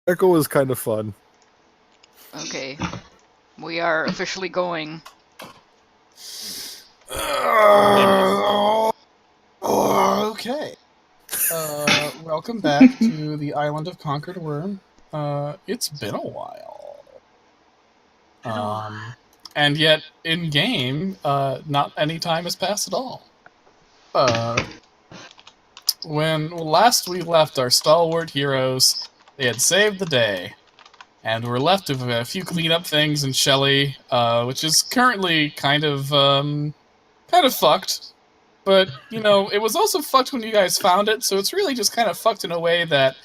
Echo was kind of fun. Okay. We are officially going. Okay. Welcome back to the Island of Conquered Worm. It's been a while. And yet, in-game, not any time has passed at all. When last we left our stalwart heroes, they had saved the day. And we're left with a few cleanup things in Shelly, which is currently kind of fucked. But, you know, it was also fucked when you guys found it, so it's really just kind of fucked in a way that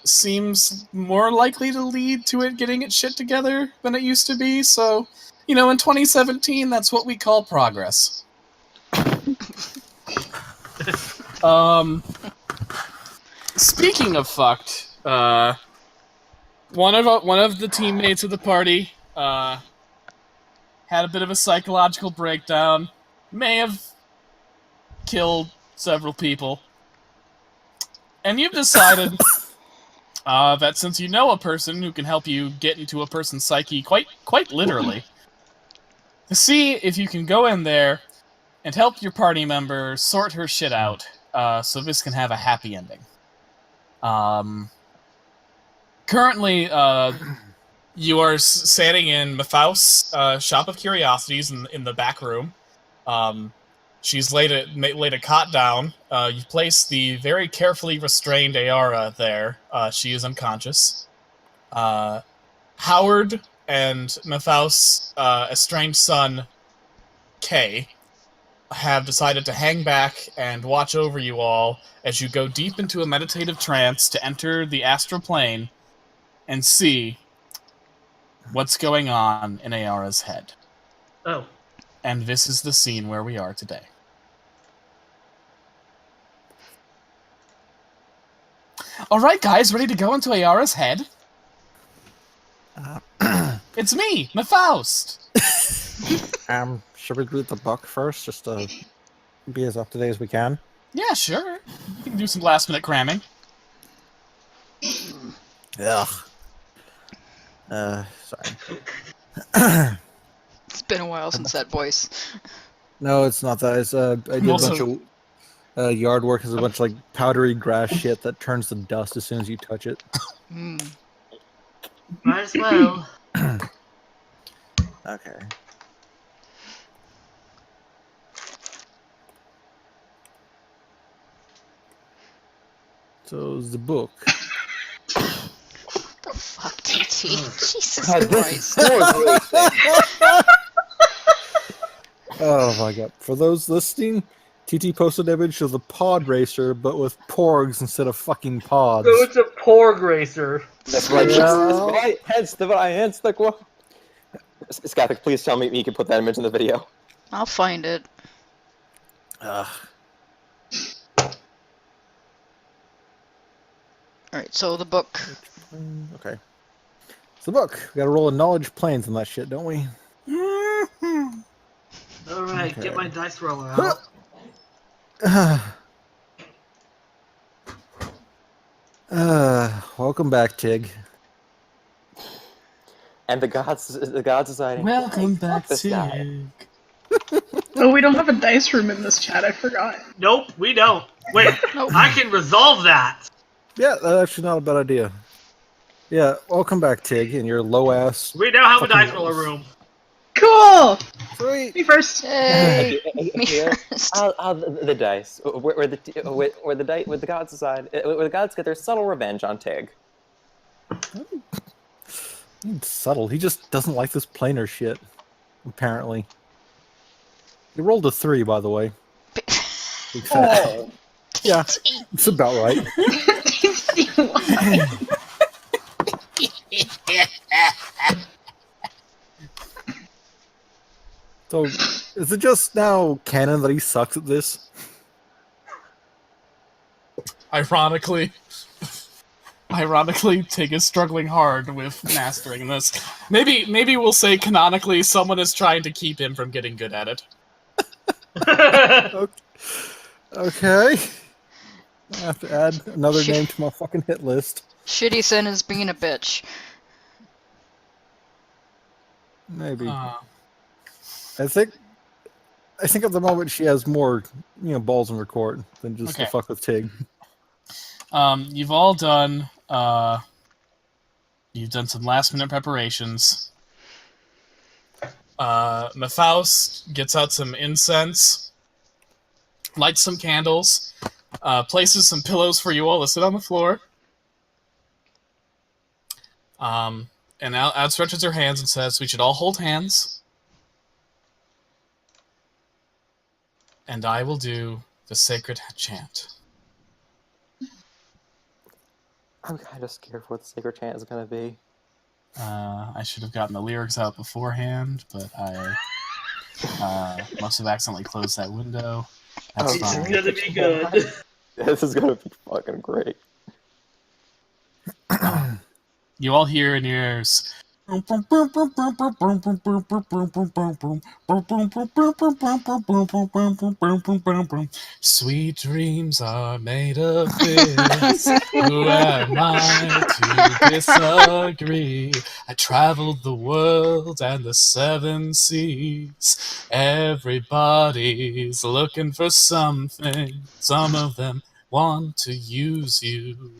seems more likely to lead to it getting its shit together than it used to be. So, you know, in 2017, that's what we call progress. Speaking of fucked, one of the teammates of the party had a bit of a psychological breakdown. May have killed several people. And you've decided that since you know a person who can help you get into a person's psyche quite literally, to see if you can go in there and help your party member sort her shit out, so this can have a happy ending. Currently, you are standing in Mathaus' shop of curiosities in the back room. She's laid a cot down. You place the very carefully restrained Ayara there. She is unconscious. Howard and Mathaus' estranged son, Kay, have decided to hang back and watch over you all as you go deep into a meditative trance to enter the astral plane and see what's going on in Ayara's head. Oh. And this is the scene where we are today. Alright, guys, ready to go into Ayara's head? It's me, Mathaus! Should we read the book first, just to be as up to date as we can? Yeah, sure. You can do some last-minute cramming. Ugh. Sorry. It's been a while since that voice. No, it's not that. It's I did a bunch of yard work. Is a bunch of like powdery grass shit that turns to dust as soon as you touch it. Might as well. Okay. So the book. What the fuck, TT? Jesus God, Christ. Oh my god. For those listening, TT posted an image of the pod racer, but with porgs instead of fucking pods. So it's a porg racer. That's right. Hence the quote. Skathic, please tell me you can put that image in the video. I'll find it. Alright, so the book. Okay. It's the book. We gotta roll a knowledge planes on that shit, don't we? Alright, Okay. get my dice roller out. Welcome back, Tig. And the gods deciding. Welcome back, this guy. Tig. Oh, we don't have a dice room in this chat, I forgot. Nope, we don't. Wait, Nope. I can resolve that. Yeah, that's actually not a bad idea. Yeah, welcome back, Tig, in your low-ass... We now have a fucking dice roller room. Cool! Sweet! Me first. Hey! Me Here, first. the dice. Where the gods decide. Where the gods get their subtle revenge on Tig. He's subtle. He just doesn't like this planar shit, apparently. He rolled a 3, by the way. Oh. Yeah, it's about right. So, is it just now canon that he sucks at this? Ironically, Tig is struggling hard with mastering this. Maybe we'll say canonically someone is trying to keep him from getting good at it. Okay. I have to add another name to my fucking hit list. Shitty Sin is being a bitch. Maybe. I think at the moment she has more, balls in her court than just to Okay. fuck with Tig. You've all done. You've done some last-minute preparations. Mathaus gets out some incense, lights some candles, places some pillows for you all to sit on the floor, and outstretches her hands and says, "We should all hold hands, and I will do the sacred chant." I'm kind of scared for what the sacred chant is gonna be. I should have gotten the lyrics out beforehand, but I must have accidentally closed that window. That's Oh, It's fine. gonna be good. This is gonna be fucking great. You all hear in your ears. Sweet dreams are made of this. Who am I to disagree? I traveled the world and the 7 seas. Everybody's looking for something. Some of them want to use you.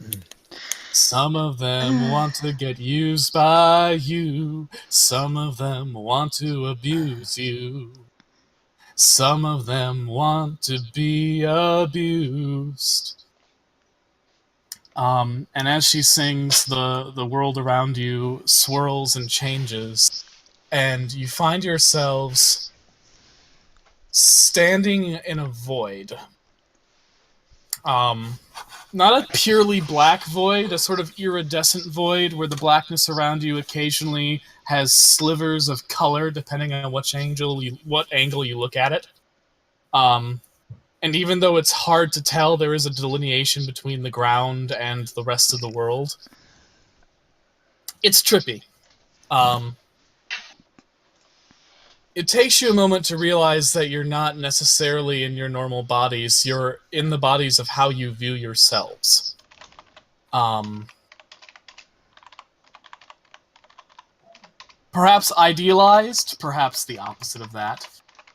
Some of them want to get used by you. Some of them want to abuse you. Some of them want to be abused. And as she sings, the world around you swirls and changes, and you find yourselves standing in a void. Not a purely black void, a sort of iridescent void where the blackness around you occasionally has slivers of color depending on what angle you look at it. And even though it's hard to tell, there is a delineation between the ground and the rest of the world. It's trippy. It takes you a moment to realize that you're not necessarily in your normal bodies. You're in the bodies of how you view yourselves. Perhaps idealized, perhaps the opposite of that.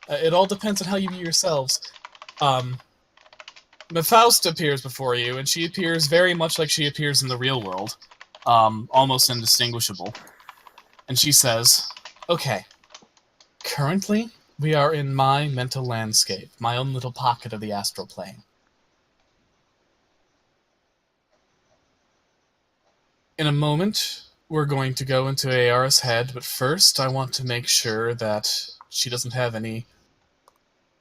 It all depends on how you view yourselves. Mathaus appears before you, and she appears very much like she appears in the real world. Almost indistinguishable. And she says, "Okay. Currently, we are in my mental landscape, my own little pocket of the astral plane. In a moment, we're going to go into Ayara's head, but first I want to make sure that she doesn't have any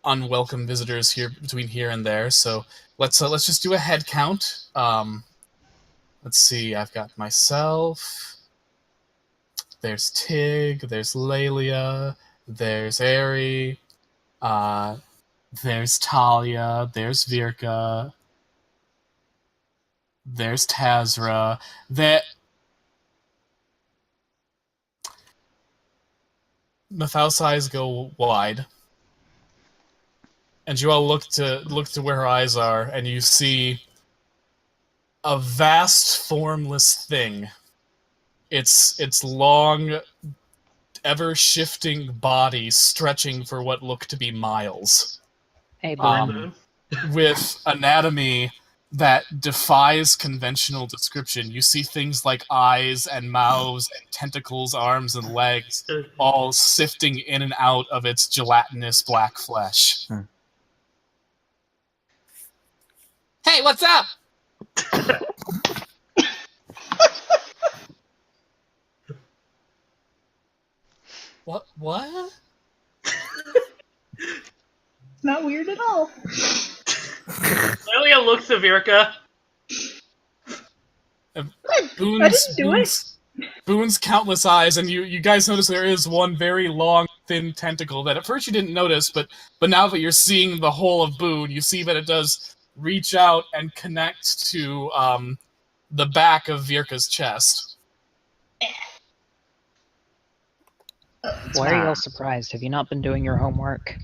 unwelcome visitors here between here and there, so let's just do a head count. Let's see, I've got myself, there's Tig, there's Lelia, there's Aerie, there's Talia, there's Virka, there's Tazra. Mathaus' eyes go wide, and you all look to where her eyes are, and you see a vast, formless thing. Its long, ever-shifting body stretching for what look to be miles. Hey, Boone. With anatomy that defies conventional description. You see things like eyes and mouths and tentacles, arms and legs, all sifting in and out of its gelatinous black flesh. Hey, what's up? What? Not weird at all. Lelia looks at Virka. Boone's countless eyes, and you guys notice there is one very long, thin tentacle that at first you didn't notice, but now that you're seeing the whole of Boone, you see that it does reach out and connect to the back of Virka's chest. Why are you all surprised? Have you not been doing your homework?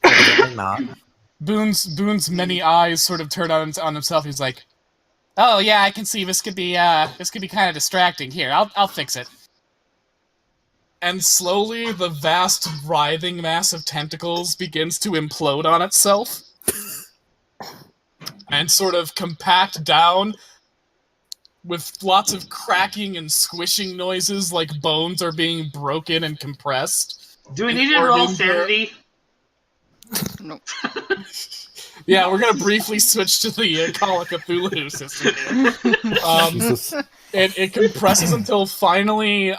Evidently not. Boone's many eyes sort of turn on himself. He's like, Oh yeah, I can see this could be kind of distracting. Here, I'll fix it. And slowly, the vast writhing mass of tentacles begins to implode on itself, and sort of compact down, with lots of cracking and squishing noises, like bones are being broken and compressed. Do we need to roll sanity? No. Yeah, we're gonna briefly switch to the Call of Cthulhu system here. Jesus. It compresses until finally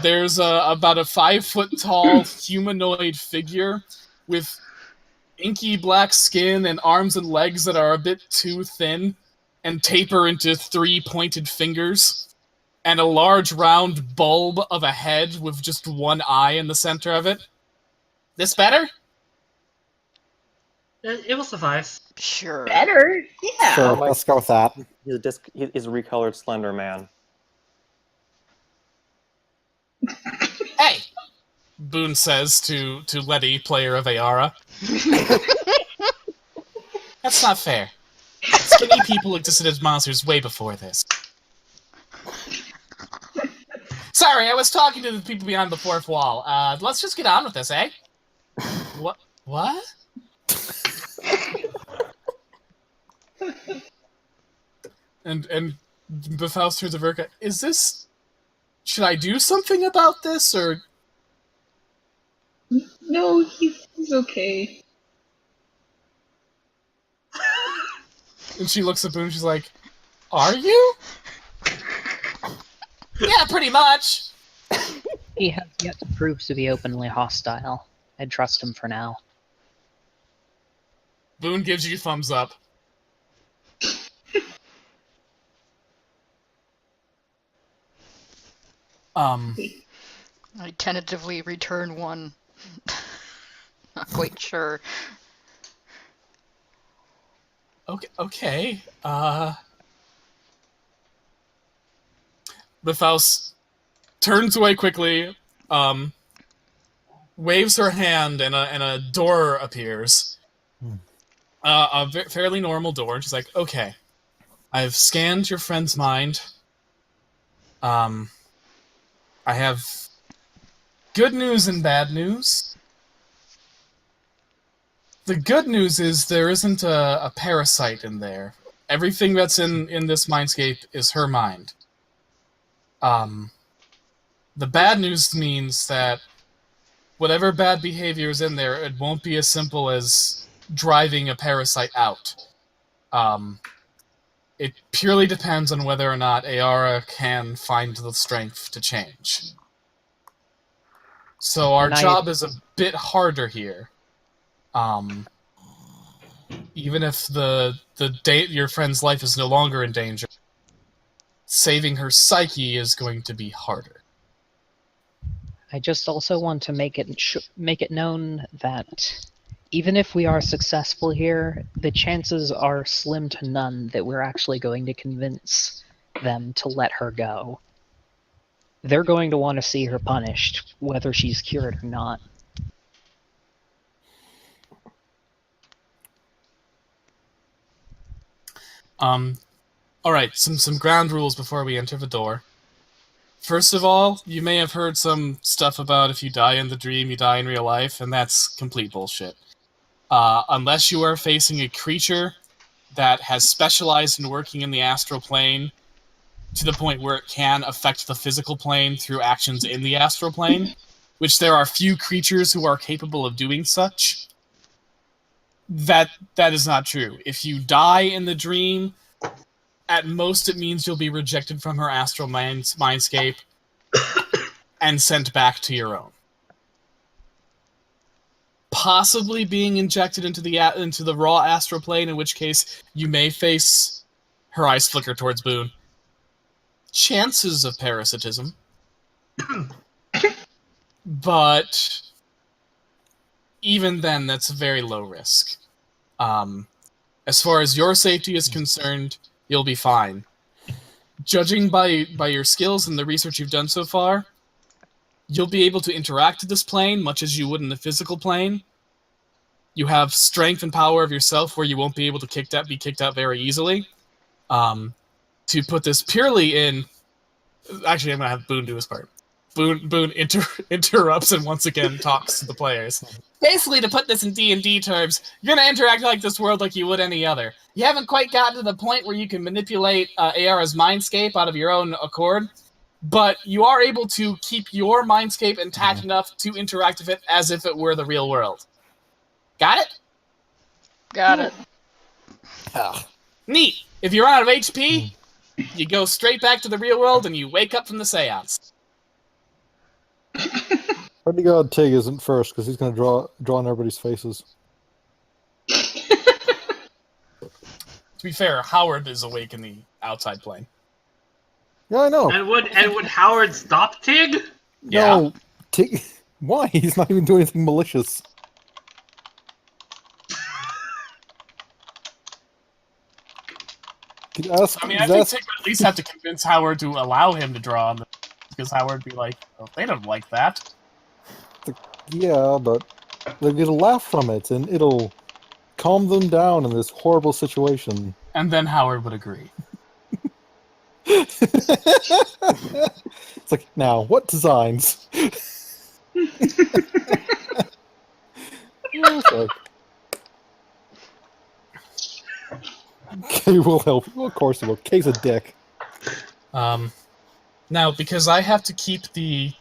there's about a 5-foot-tall humanoid figure with inky black skin and arms and legs that are a bit too thin and taper into 3 pointed fingers, and a large round bulb of a head with just one eye in the center of it. This better? It will suffice. Sure. Better? Yeah. Sure, my- let's go with that. He's a recolored Slender Man. Hey! Boone says to Letty, player of Ayara. That's not fair. Skinny people existed as monsters way before this. Sorry, I was talking to the people beyond the fourth wall. Let's just get on with this, eh? What? And the Faust turns to Verka. Is this... Should I do something about this, or... No, he's okay. And she looks at Boone, she's like, are you? Yeah, pretty much. He has yet to prove to be openly hostile. I'd trust him for now. Boone gives you thumbs up. I tentatively return one. Not quite sure. Okay. The Faust turns away quickly, waves her hand, and a door appears. Fairly normal door, and she's like, okay, I've scanned your friend's mind. I have good news and bad news. The good news is there isn't a parasite in there. Everything that's in this mindscape is her mind. The bad news means that whatever bad behavior is in there, it won't be as simple as driving a parasite out. It purely depends on whether or not Ayara can find the strength to change. So our job is a bit harder here. Even if your friend's life is no longer in danger, saving her psyche is going to be harder. I just also want to make it known that even if we are successful here, the chances are slim to none that we're actually going to convince them to let her go. They're going to want to see her punished, whether she's cured or not. Alright, some ground rules before we enter the door. First of all, you may have heard some stuff about if you die in the dream, you die in real life, and that's complete bullshit. Unless you are facing a creature that has specialized in working in the astral plane to the point where it can affect the physical plane through actions in the astral plane, which there are few creatures who are capable of doing such, that is not true. If you die in the dream, at most it means you'll be rejected from her astral mindscape and sent back to your own. Possibly being injected into the raw astral plane, in which case you may face... Her eyes flicker towards Boone. Chances of parasitism. But even then, that's a very low risk. As far as your safety is concerned, you'll be fine. Judging by your skills and the research you've done so far, you'll be able to interact with this plane much as you would in the physical plane. You have strength and power of yourself where you won't be able to be kicked out very easily. to put this purely in. Actually, I'm gonna have Boone do his part. Boone interrupts and once again talks to the players. Basically, to put this in D&D terms, you're gonna interact like this world like you would any other. You haven't quite gotten to the point where you can manipulate Ayara's mindscape out of your own accord, but you are able to keep your mindscape intact enough to interact with it as if it were the real world. Got it? Got it. Neat. If you run out of HP, you go straight back to the real world and you wake up from the seance. Pretty God Tig isn't first because he's going to draw on everybody's faces. To be fair, Howard is awake in the outside plane. Yeah, I know. And would Howard stop Tig? No, Tig. Why? He's not even doing anything malicious. I mean, I think Tig would at least have to convince Howard to allow him to draw on the... Because Howard would be like, oh, they don't like that. Yeah, but they'll get a laugh from it, and it'll calm them down in this horrible situation. And then Howard would agree. It's like, now, what designs? Okay. Kay will help. Well, of course he will. Kay's a dick. Now, because I have to keep the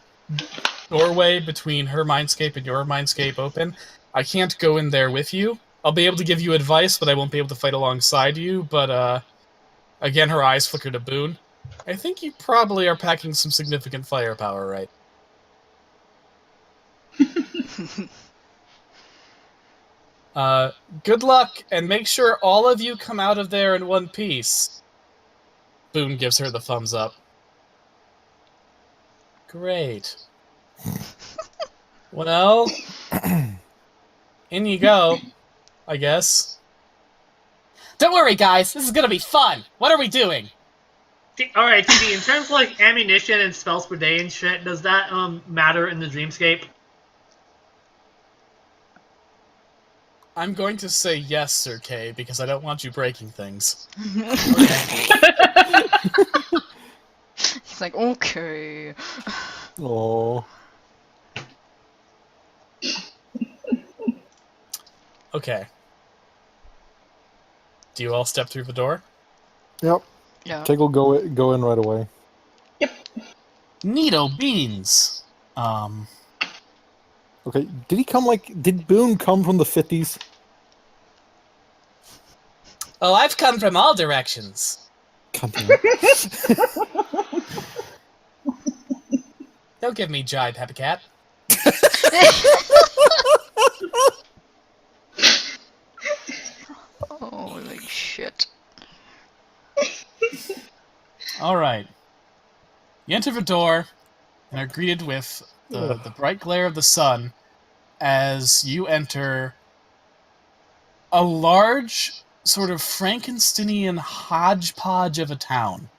doorway between her mindscape and your mindscape open, I can't go in there with you. I'll be able to give you advice, but I won't be able to fight alongside you. But, again, her eyes flicker to Boone. I think you probably are packing some significant firepower, right? Good luck, and make sure all of you come out of there in one piece. Boone gives her the thumbs up. Great. Well, in you go, I guess. Don't worry, guys. This is gonna be fun. What are we doing? Alright, TD, in terms of like ammunition and spells per day and shit, does that matter in the Dreamscape? I'm going to say yes, Sir Kay, because I don't want you breaking things. He's like, okay. Oh. Okay. Do you all step through the door? Yep. Yeah. Tig will go in right away. Neato beans. Okay, did Boone come from the 50s? Oh, I've come from all directions. Don't give me jive, Happy Cat. Holy shit. Alright. You enter the door and are greeted with the bright glare of the sun as you enter a large, sort of Frankensteinian hodgepodge of a town.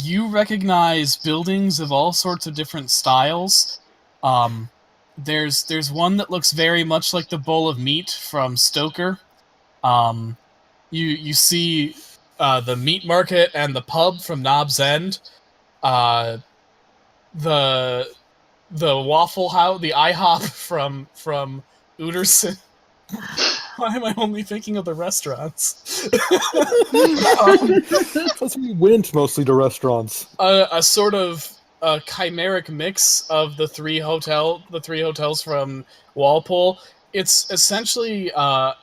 You recognize buildings of all sorts of different styles. There's one that looks very much like the Bowl of Meat from Stoker. You see the meat market and the pub from Knob's End. The Waffle House, the IHOP from Uderson. Why am I only thinking of the restaurants? Because we went mostly to restaurants. A sort of chimeric mix of the three hotels from Walpole. It's essentially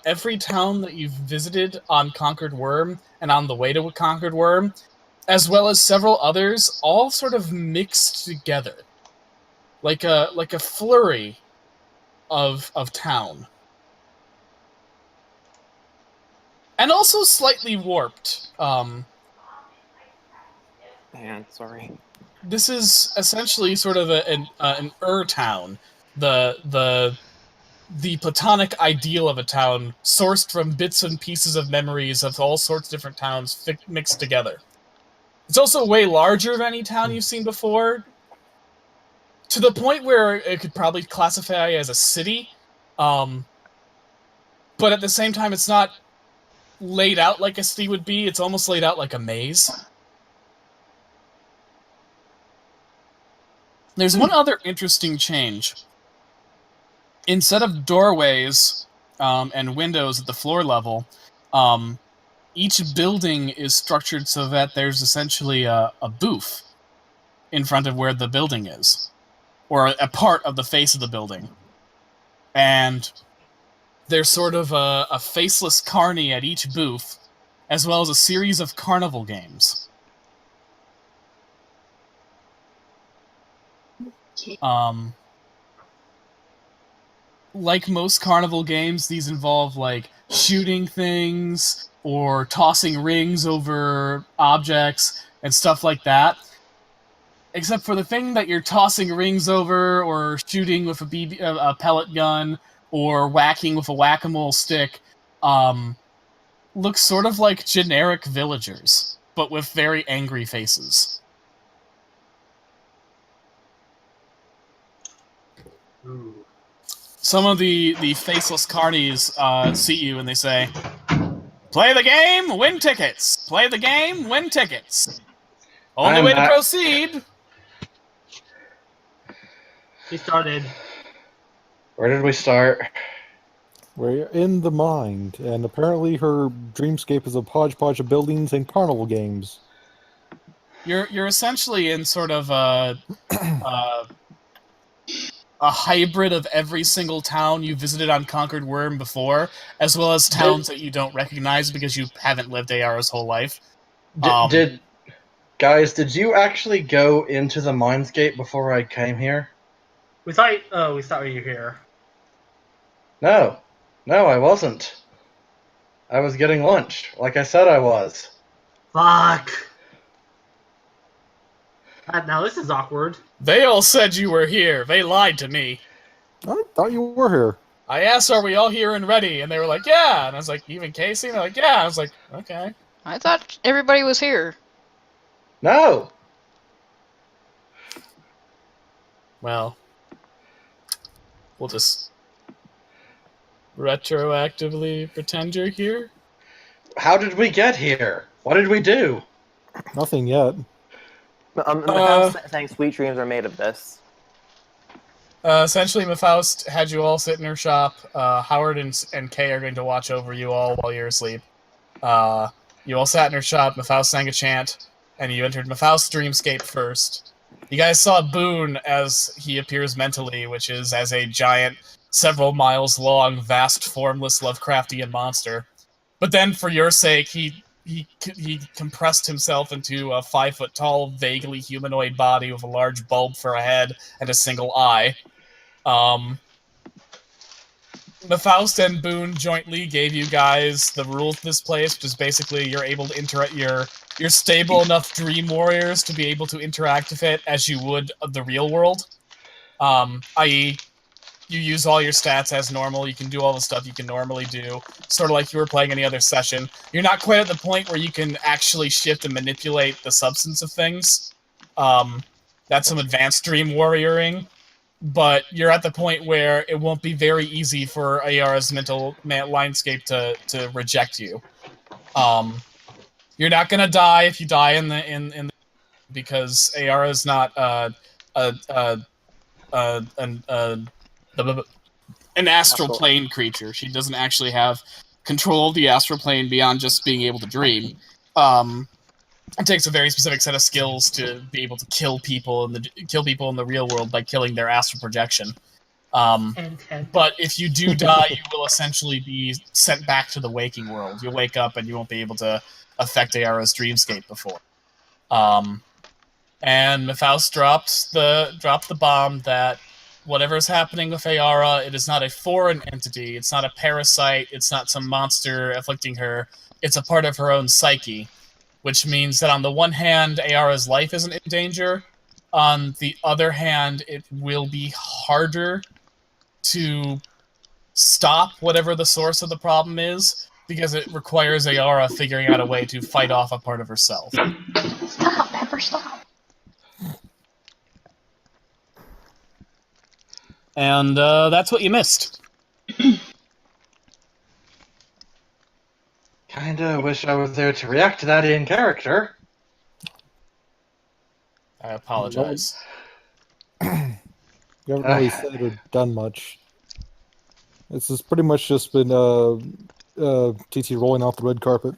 every town that you've visited on Conquered Worm and on the way to Conquered Worm, as well as several others, all sort of mixed together, like a flurry of town. And also slightly warped. Man, sorry. This is essentially sort of an town, the platonic ideal of a town, sourced from bits and pieces of memories of all sorts of different towns mixed together. It's also way larger than any town you've seen before, to the point where it could probably classify as a city, but at the same time it's not laid out like a city would be. It's almost laid out like a maze. There's one other interesting change. Instead of doorways and windows at the floor level, each building is structured so that there's essentially a booth in front of where the building is, or a part of the face of the building. And there's sort of a faceless carny at each booth, as well as a series of carnival games. Like most carnival games, these involve like shooting things or tossing rings over objects and stuff like that. Except for the thing that you're tossing rings over or shooting with a pellet gun or whacking with a whack-a-mole stick looks sort of like generic villagers, but with very angry faces. Ooh. Some of the faceless carnies see you and they say, "Play the game, win tickets! Play the game, win tickets! Only way to proceed!" He started. Where did we start? We're in the mind, and apparently her dreamscape is a hodgepodge of buildings and carnival games. You're essentially in sort of a hybrid of every single town you visited on Conquered Worm before, as well as towns that you don't recognize because you haven't lived AR's whole life. Did you actually go into the Mindscape before I came here? We thought you were here. No, I wasn't. I was getting lunch, like I said I was. Fuck. Now this is awkward. They all said you were here. They lied to me. I thought you were here. I asked, "Are we all here and ready?" And they were like, "Yeah." And I was like, "Even Casey?" And they're like, "Yeah." I was like, "Okay." I thought everybody was here. No! Well, we'll just retroactively pretend you're here. How did we get here? What did we do? Nothing yet. Saying sweet dreams are made of this. Essentially, Mephaust had you all sit in her shop. Howard and Kay are going to watch over you all while you're asleep. You all sat in her shop, Mephaust sang a chant, and you entered Mephaust's dreamscape first. You guys saw Boone as he appears mentally, which is as a giant, several miles long, vast, formless Lovecraftian monster. But then, for your sake, he compressed himself into a 5-foot-tall, vaguely humanoid body with a large bulb for a head and a single eye. Mephaust and Boone jointly gave you guys the rules of this place, which is basically you're able to interact. You're stable enough dream warriors to be able to interact with it as you would the real world. I.e., you use all your stats as normal. You can do all the stuff you can normally do, sort of like you were playing any other session. You're not quite at the point where you can actually shift and manipulate the substance of things. That's some advanced dream warrioring. But you're at the point where it won't be very easy for AR's mental landscape to reject you. You're not gonna die if you die in the because AR is not an astral plane creature. She doesn't actually have control of the astral plane beyond just being able to dream. It takes a very specific set of skills to be able to kill people in the real world by killing their astral projection. But if you do die, you will essentially be sent back to the waking world. You'll wake up and you won't be able to affect Ayara's dreamscape before. And Mephaust dropped the bomb that whatever's happening with Ayara, it is not a foreign entity. It's not a parasite. It's not some monster afflicting her. It's a part of her own psyche. Which means that on the one hand, Ayara's life isn't in danger. On the other hand, it will be harder to stop whatever the source of the problem is, because it requires Ayara figuring out a way to fight off a part of herself. Stop, Pepper, stop. And that's what you missed. Kinda. Kinda wish I was there to react to that in character. I apologize. You haven't really said or done much. This has pretty much just been TT rolling off the red carpet.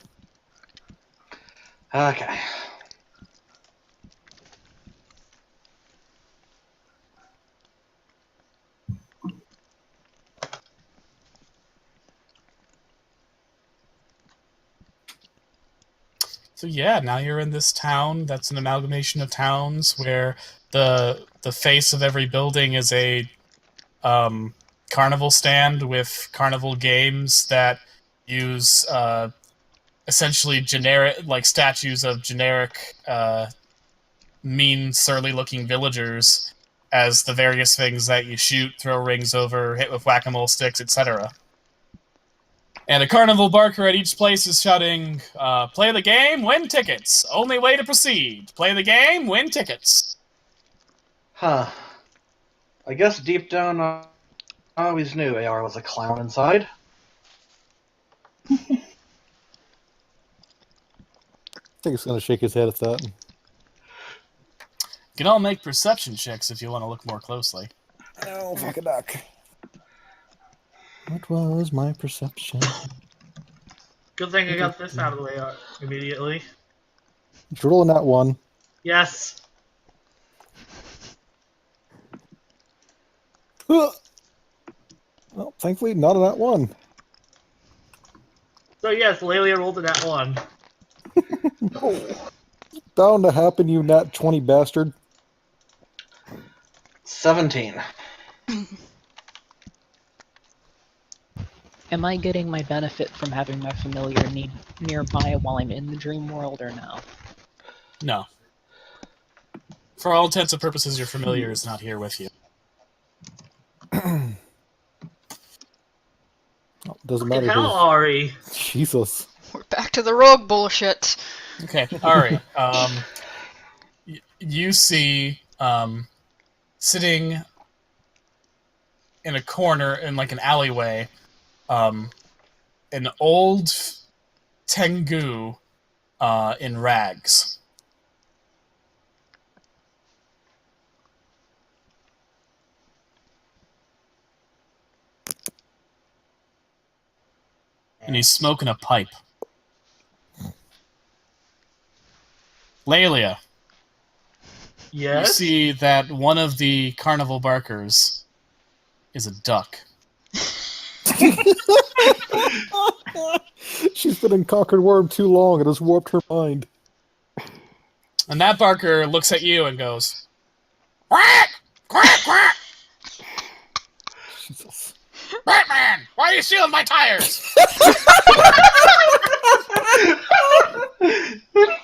Okay. So yeah, now you're in this town that's an amalgamation of towns where the face of every building is a carnival stand with carnival games that use essentially generic, like statues of generic mean, surly-looking villagers as the various things that you shoot, throw rings over, hit with whack-a-mole sticks, etc. And a carnival barker at each place is shouting, play the game, win tickets. Only way to proceed. Play the game, win tickets. Huh. I guess deep down I always knew AR was a clown inside. I think he's going to shake his head at that. You can all make perception checks if you want to look more closely. Oh, fuck a duck. What was my perception? Good thing I got this out of the way immediately. You're rolling that one. Yes. Well, thankfully, not on that one. So yes, Lelia rolled a nat 1. Bound to happen, you nat 20 bastard. 17. Am I getting my benefit from having my familiar nearby while I'm in the dream world, or no? No. For all intents and purposes, your familiar is not here with you. Doesn't Fucking matter. hell, Ari. Jesus. We're back to the rogue bullshit. Okay, Ari. You see, sitting in a corner in like an alleyway, an old Tengu in rags. And he's smoking a pipe. Lelia, you Yes? see that one of the carnival barkers is a duck. She's been in Conquered Worm too long, it has warped her mind. And that barker looks at you and goes, quack! Quack, quack! Jesus. Batman, why are you stealing my tires?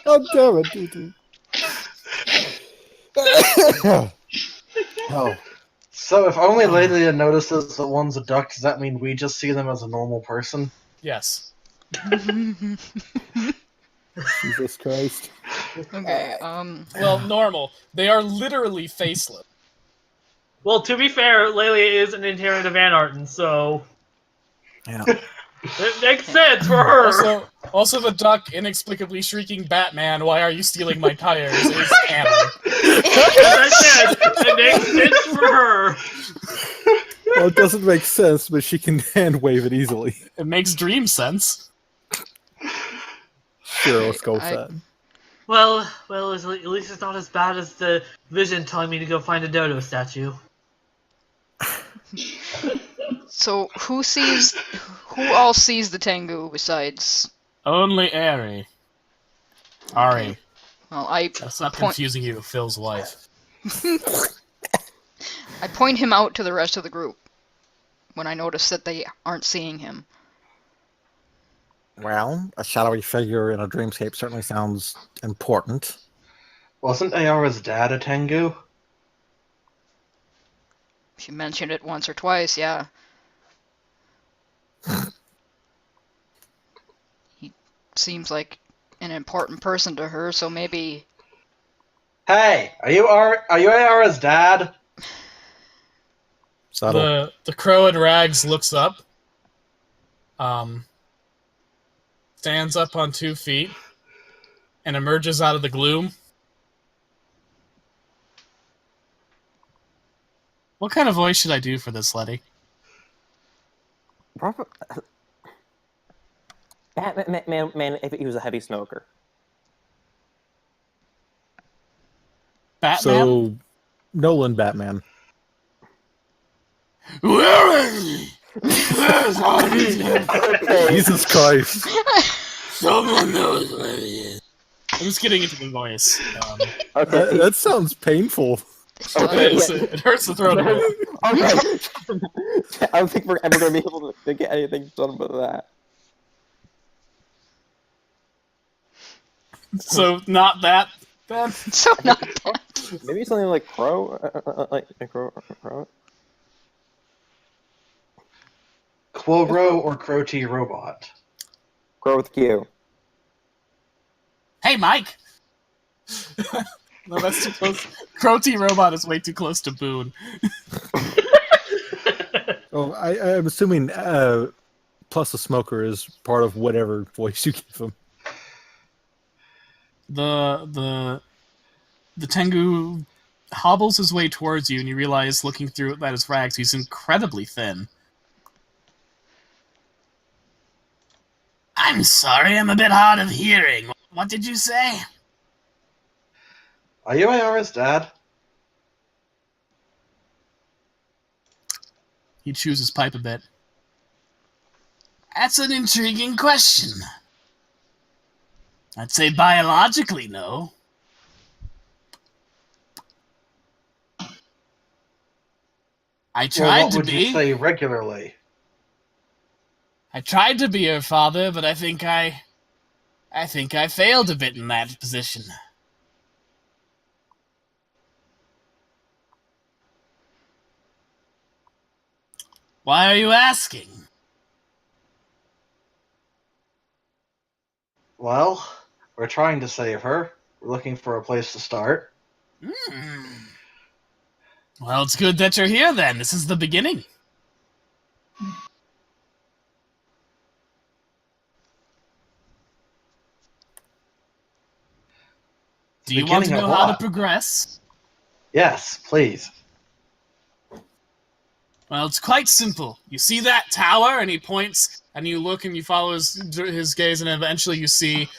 God damn it, dude. Oh. So if only Lelia notices that one's a duck, does that mean we just see them as a normal person? Yes. Jesus Christ. Okay, Well, normal. They are literally faceless. Well, to be fair, Lelia is an interior of Van Arten, so Yeah. it makes sense for her. Also, the duck inexplicably shrieking, "Batman, why are you stealing my tires?" is canon. As I said, it makes sense for her. Well, it doesn't make sense, but she can hand wave it easily. It makes dream sense. Sure, let's go with I- that. Well, at least it's not as bad as the vision telling me to go find a dodo statue. so who all sees the Tengu besides... Only Ari. Ari. Well, I That's not point, confusing you with Phil's wife. I point him out to the rest of the group when I notice that they aren't seeing him. Well, a shadowy figure in a dreamscape certainly sounds important. Wasn't Ayara's dad a Tengu? She mentioned it once or twice, yeah. He seems like an important person to her, so maybe... Hey, are you Ayara's dad? Subtle. The crow in rags looks up, stands up on 2 feet and emerges out of the gloom. What kind of voice should I do for this, Letty? Batman, if he was a heavy smoker. Batman? So, Nolan Batman. Where is he? Where's all these Jesus Christ. Someone knows where he is. I'm just getting into the voice. Okay. That sounds painful. Okay, It hurts the throat a bit. Okay. I don't think we're ever going to be able to get anything done with that. So, not that, then? So not that. Maybe something like Crow? Crow? Quogro or Crotty Robot? Crow with Q. Hey, Mike! No, that's too close. Crotty Robot is way too close to Boone. Oh, I'm assuming plus a smoker is part of whatever voice you give him. The Tengu hobbles his way towards you, and you realize, looking through at his rags, he's incredibly thin. I'm sorry, I'm a bit hard of hearing. What did you say? Are you Ayara's dad? He chews his pipe a bit. That's an intriguing question. I'd say biologically, no. I tried What to would be. you say regularly? I tried to be her father, but I think I failed a bit in that position. Why are you asking? Well, we're trying to save her. We're looking for a place to start. Well, it's good that you're here then. This is the beginning. Do you want to Beginning know of how to what? progress? Yes, please. Well, it's quite simple. You see that tower, and he points, and you look, and you follow his gaze, and eventually you see,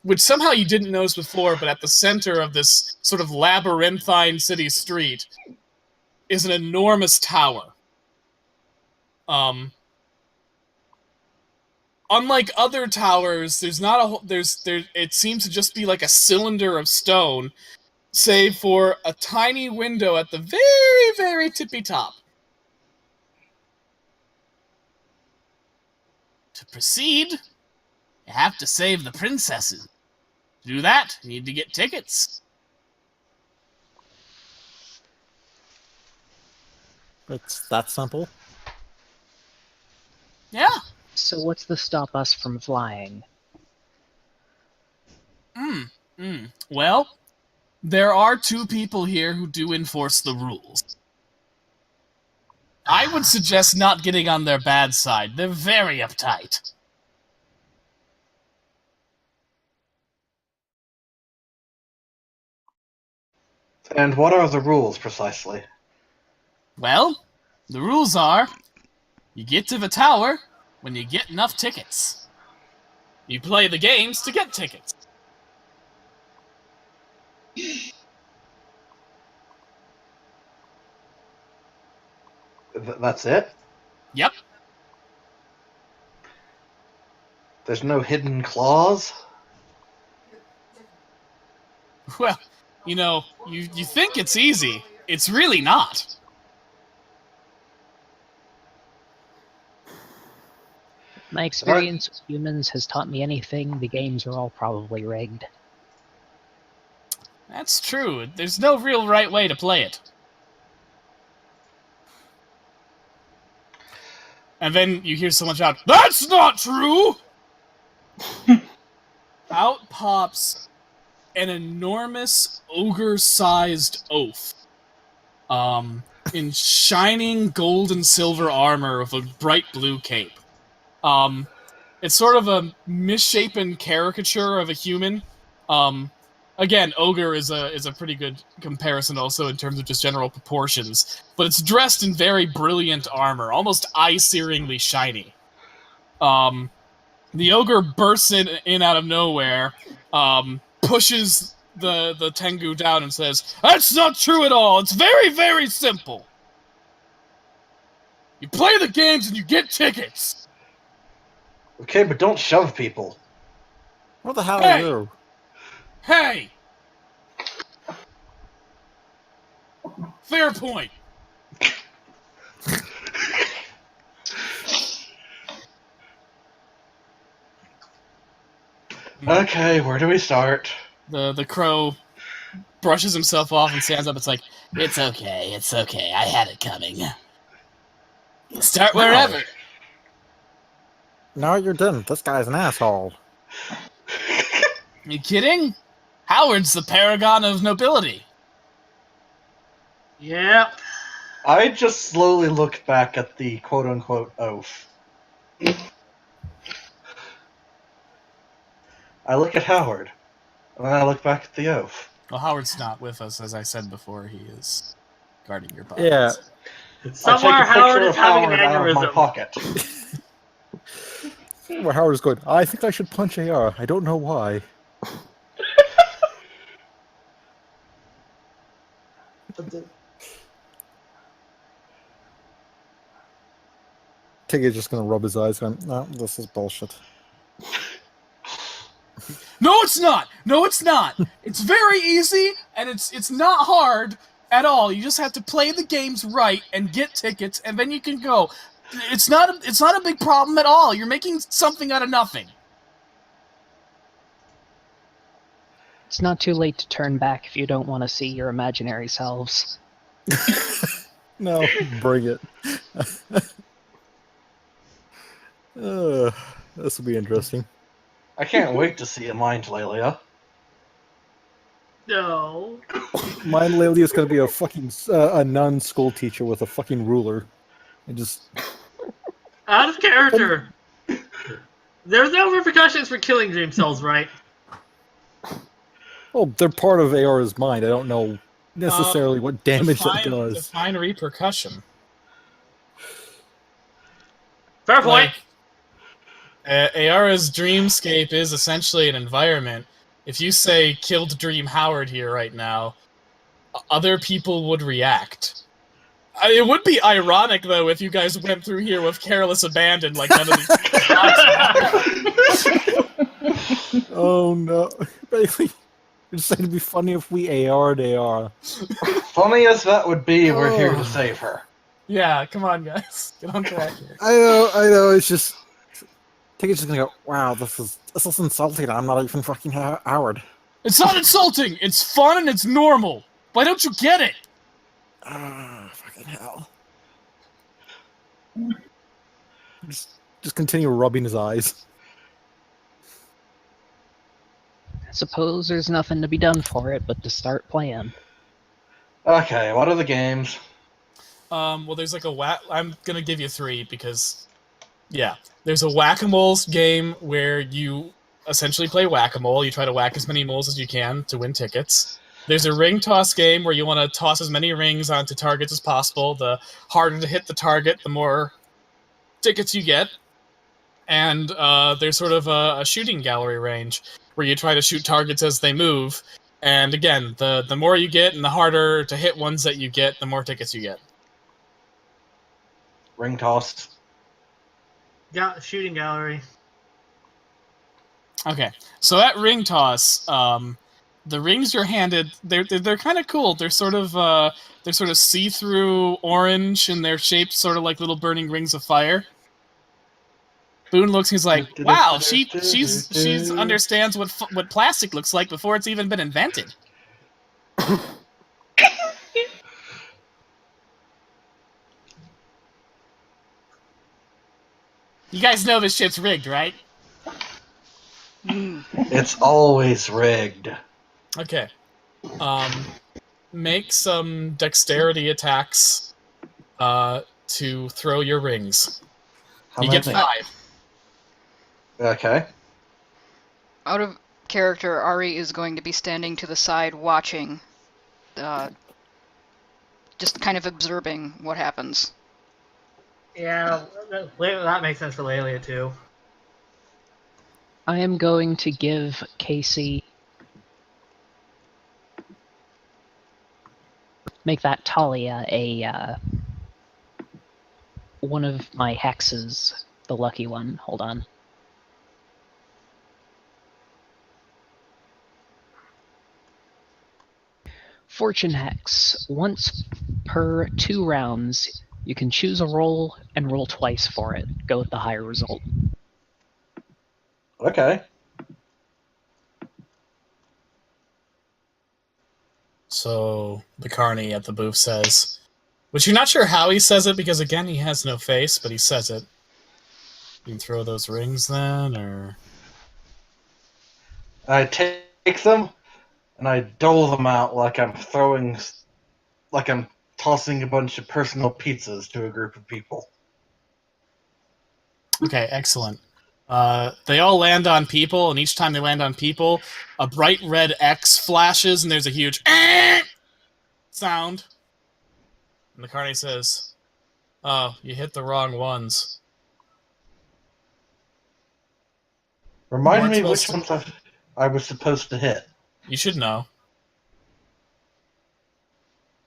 which somehow you didn't notice before, but at the center of this sort of labyrinthine city street is an enormous tower. Unlike other towers, there's not a it seems to just be like a cylinder of stone, save for a tiny window at the very, very tippy top. To proceed, you have to save the princesses. To do that, you need to get tickets. It's that simple. Yeah. So what's to stop us from flying? Well, there are 2 people here who do enforce the rules. I would suggest not getting on their bad side. They're very uptight. And what are the rules, precisely? Well, the rules are, you get to the tower when you get enough tickets. You play the games to get tickets. That's it? Yep. There's no hidden clause? Well, you know, you think it's easy. It's really not. My experience with humans has taught me anything. The games are all probably rigged. That's true. There's no real right way to play it. And then you hear someone shout, "That's not true!" Out pops an enormous ogre-sized oaf. In shining gold and silver armor with a bright blue cape. It's sort of a misshapen caricature of a human. Again, ogre is a pretty good comparison also in terms of just general proportions, but it's dressed in very brilliant armor, almost eye-searingly shiny. The ogre bursts in out of nowhere, pushes the Tengu down and says, "That's not true at all. It's very, very simple. You play the games and you get tickets." Okay, but don't shove people. What the hell Hey! are you? Hey! Fair point. Okay, where do we start? The crow brushes himself off and stands up. It's like, it's okay. I had it coming. Start wherever. No, you didn't. This guy's an asshole. You kidding? Howard's the paragon of nobility. Yep. I just slowly looked back at the quote-unquote oaf. I look at Howard, and then I look back at the oaf. Well, Howard's not with us, as I said before. He is guarding your bodies. Yeah. Somewhere I take a Howard picture is of having an Howard out of my aneurysm. pocket. Where Howard's going, I think I should punch AR. I don't know why. Tigger's just gonna rub his eyes going, no, this is bullshit. No, it's not. No, it's not. It's very easy, and it's not hard at all. You just have to play the games right and get tickets, and then you can go. It's not a big problem at all. You're making something out of nothing. It's not too late to turn back if you don't want to see your imaginary selves. No, bring it. This will be interesting. I can't wait to see a mind, Lelia. No. Mine lately is gonna be a fucking a nun school teacher with a fucking ruler, and just Out of character. There's no repercussions for killing dream cells, right? well, they're part of AR's mind. I don't know necessarily what damage that does. Define repercussion. Fair point. Ayara's dreamscape is essentially an environment. If you say killed Dream Howard here right now, other people would react. It would be ironic, though, if you guys went through here with careless abandon like none of these. Oh no! Basically, you're saying it'd be funny if we AR'd AR. Funny as that would be, we're here to save her. Yeah, come on, guys. Get on track here. I know. It's just Tigger's just gonna go. Wow, this is insulting. I'm not even fucking Howard. It's not insulting. It's fun and it's normal. Why don't you get it? Ah, fucking hell. Just continue rubbing his eyes. I suppose there's nothing to be done for it but to start playing. Okay, what are the games? Well, there's like I'm gonna give you 3 because, yeah, there's a whack-a-mole game where you essentially play whack-a-mole. You try to whack as many moles as you can to win tickets. There's a ring toss game where you want to toss as many rings onto targets as possible. The harder to hit the target, the more tickets you get. And there's sort of a shooting gallery range where you try to shoot targets as they move. And again, the more you get and the harder to hit ones that you get, the more tickets you get. Ring toss. Shooting gallery. Okay, so at ring toss, the rings you're handed, they're kind of cool. They're sort of see-through orange, and they're shaped sort of like little burning rings of fire. Boone looks, he's like, "Wow, she's understands what plastic looks like before it's even been invented." You guys know this shit's rigged, right? It's always rigged. Okay. Make some dexterity attacks to throw your rings. How You get many? 5. Okay. Out of character, Ari is going to be standing to the side watching, just kind of observing what happens. Yeah, that makes sense for Lelia too. I am going to give Casey... make that Talia a, one of my hexes, the lucky one. Hold on. Fortune Hex. Once per 2 rounds, you can choose a roll and roll twice for it. Go with the higher result. Okay. So the Carney at the booth says, which you're not sure how he says it because again he has no face, but he says it. You can throw those rings then, or I take them and I dole them out like I'm tossing a bunch of personal pizzas to a group of people. okay, excellent. They all land on people, and each time they land on people, a bright red X flashes, and there's a huge sound. And the Carney says, "Oh, you hit the wrong ones." Remind Weren't me which supposed ones I was supposed to hit. You should know.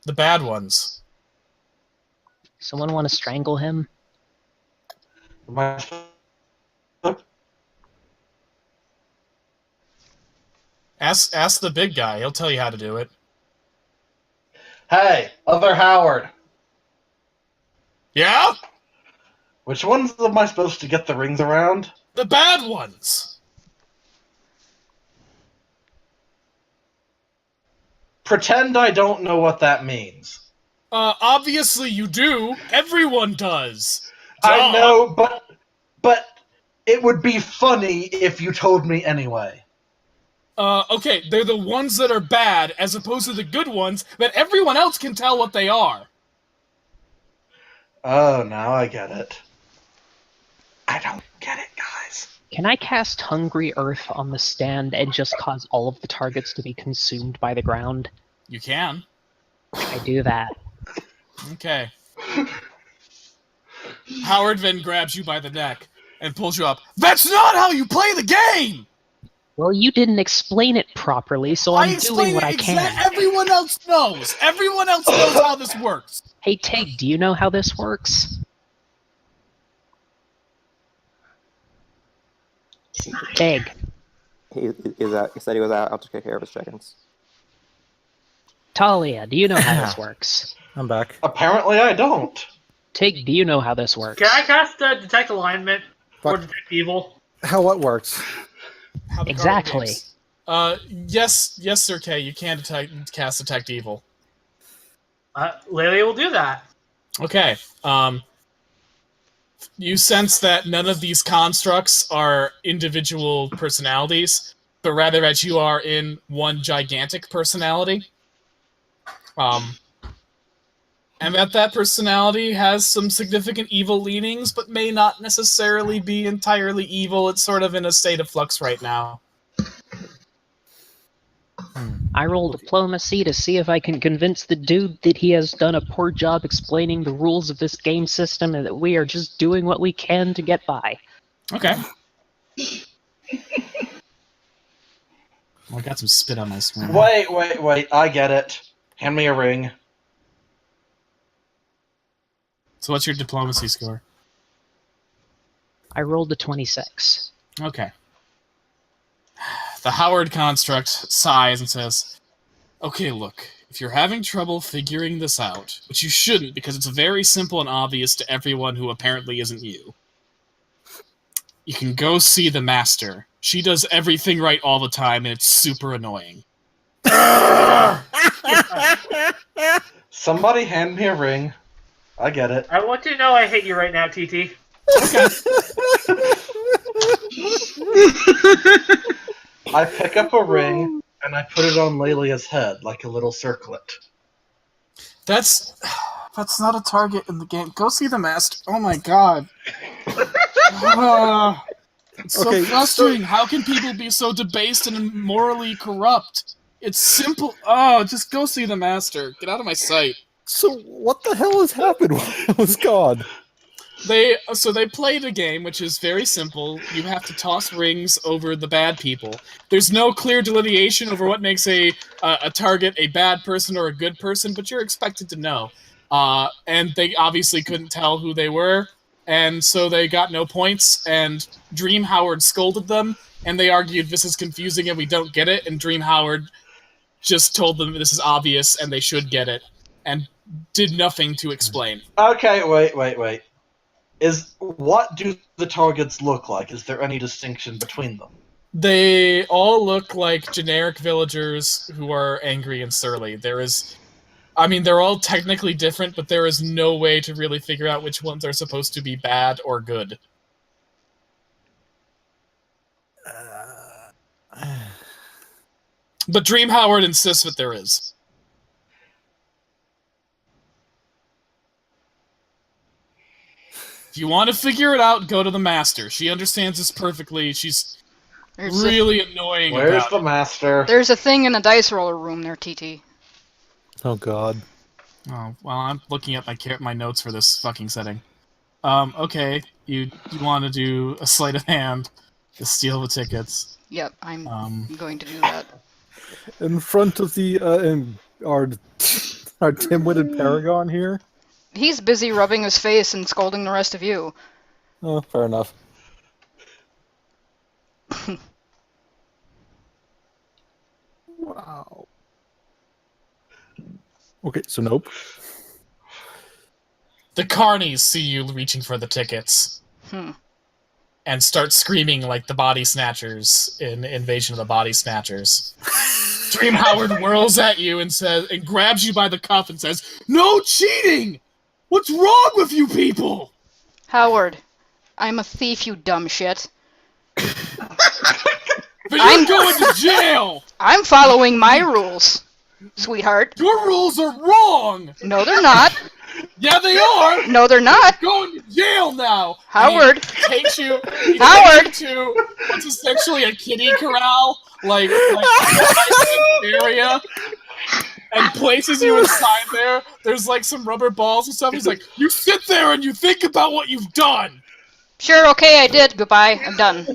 The bad ones. Someone want to strangle him? Am I supposed- Ask the big guy. He'll tell you how to do it. Hey, other Howard. Yeah? Which ones am I supposed to get the rings around? The bad ones! Pretend I don't know what that means. Obviously you do. Everyone does. I Duh. know, but it would be funny if you told me anyway. Okay, they're the ones that are bad, as opposed to the good ones that everyone else can tell what they are. Oh, now I get it. I don't get it, guys. Can I cast Hungry Earth on the stand and just cause all of the targets to be consumed by the ground? You can. I do that. Okay. Howard then grabs you by the neck and pulls you up. That's not how you play the game! Well, you didn't explain it properly, so I'm doing what I can. Everyone else knows. Everyone else knows how this works. Hey, Tig, do you know how this works? Tig, He said he was out to take care of his chickens. Talia, do you know how this works? I'm back. Apparently I don't. Tig, do you know how this works? Can I cast Detect Alignment or Fuck. Detect Evil? How what works? How the Exactly. card works. Yes, Sir K, you can cast Detect Evil. Lelia will do that. Okay. You sense that none of these constructs are individual personalities, but rather that you are in one gigantic personality. And that personality has some significant evil leanings, but may not necessarily be entirely evil. It's sort of in a state of flux right now. I roll diplomacy to see if I can convince the dude that he has done a poor job explaining the rules of this game system and that we are just doing what we can to get by. Okay. Oh, I got some spit on my screen. Wait, I get it. Hand me a ring. So what's your diplomacy score? I rolled a 26. Okay. The Howard construct sighs and says, "Okay, look, if you're having trouble figuring this out, which you shouldn't because it's very simple and obvious to everyone who apparently isn't you, you can go see the Master. She does everything right all the time, and it's super annoying." Somebody hand me a ring. I get it. I want you to know I hate you right now, TT. I pick up a ring and I put it on Lelia's head like a little circlet. That's not a target in the game. Go see the Master. Oh my god. It's so Okay, frustrating. How can people be so debased and morally corrupt? It's simple. Oh, just go see the master. Get out of my sight. So what the hell has happened? What was gone? They played a game which is very simple. You have to toss rings over the bad people. There's no clear delineation over what makes a target a bad person or a good person, but you're expected to know. And they obviously couldn't tell who they were, and so they got no points. And Dream Howard scolded them, and they argued this is confusing and we don't get it. And Dream Howard just told them this is obvious and they should get it, and did nothing to explain. Okay, wait. What do the targets look like? Is there any distinction between them? They all look like generic villagers who are angry and surly. They're all technically different, but there is no way to really figure out which ones are supposed to be bad or good. But Dream Howard insists that there is. If you want to figure it out, go to the master. She understands this perfectly. She's really annoying. Where's the master? There's a thing in the dice roller room there, TT. Oh god. Oh, well, I'm looking at my notes for this fucking setting. Okay, you want to do a sleight of hand to steal the tickets. Yep, I'm going to do that. In front of the our dim-witted paragon here. He's busy rubbing his face and scolding the rest of you. Oh, fair enough. Wow. Okay, so nope. The carnies see you reaching for the tickets. And start screaming like the Body Snatchers in Invasion of the Body Snatchers. Dream Howard whirls at you and grabs you by the cuff and says, "No cheating! What's wrong with you people?" Howard, I'm a thief, you dumb shit. But you're going to jail! I'm following my rules, sweetheart. Your rules are wrong! No, they're not. Yeah, they are! No, they're not. You're going to jail now! Howard! And he takes you Howard! to what's essentially a kiddie corral, like area, and places you inside there. There's like some rubber balls and stuff. He's like, "You sit there and you think about what you've done." Sure, okay, I did. Goodbye. I'm done.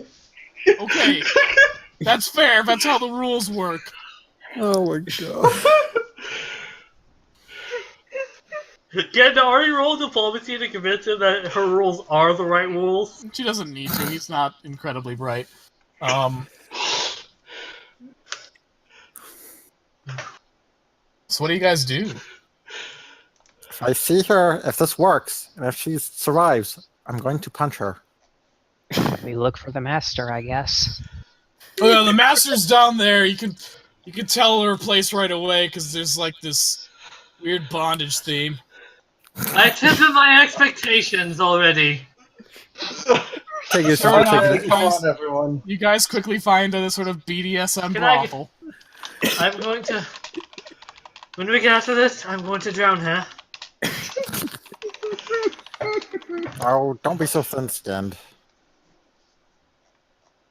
Okay. That's fair. That's how the rules work. Oh my god. Did Ari roll diplomacy to convince him that her rules are the right rules? She doesn't need to. He's not incredibly bright. So what do you guys do? If I see her, if this works, and if she survives, I'm going to punch her. We look for the master, I guess. Oh yeah, the master's down there. You can tell her place right away because there's like this weird bondage theme. I tempered my expectations already. Take it, Fair enough. take it. Come on, everyone. You guys quickly find a sort of BDSM Can I- brothel. I'm going to... When we get after this, I'm going to drown her. Oh, don't be so thin-skinned.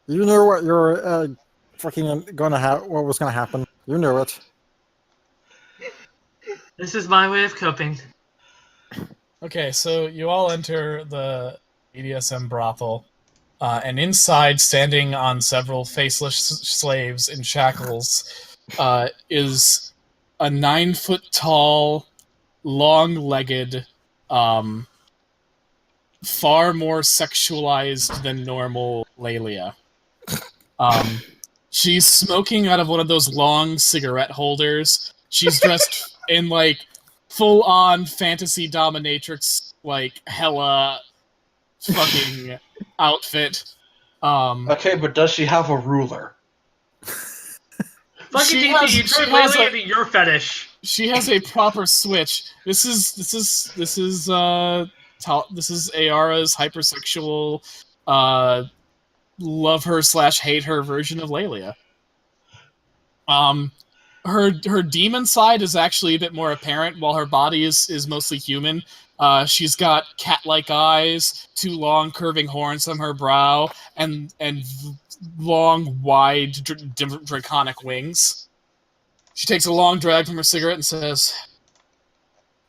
You knew what you were fucking gonna what was gonna happen. You knew it. This is my way of coping. Okay, so you all enter the BDSM brothel, and inside, standing on several faceless slaves in shackles, is a 9-foot-tall, long-legged, far more sexualized than normal Lelia. She's smoking out of one of those long cigarette holders. She's dressed in, like, full-on fantasy dominatrix, like, hella fucking outfit. Okay, but does she have a ruler? Fucking She DC, has- you she turned has Laylee a- into your fetish. She has a proper switch. This is Ayara's hypersexual, love her / hate her version of Lelia. her demon side is actually a bit more apparent, while her body is mostly human. She's got cat-like eyes, 2 long curving horns on her brow, and long, wide, draconic wings. She takes a long drag from her cigarette and says,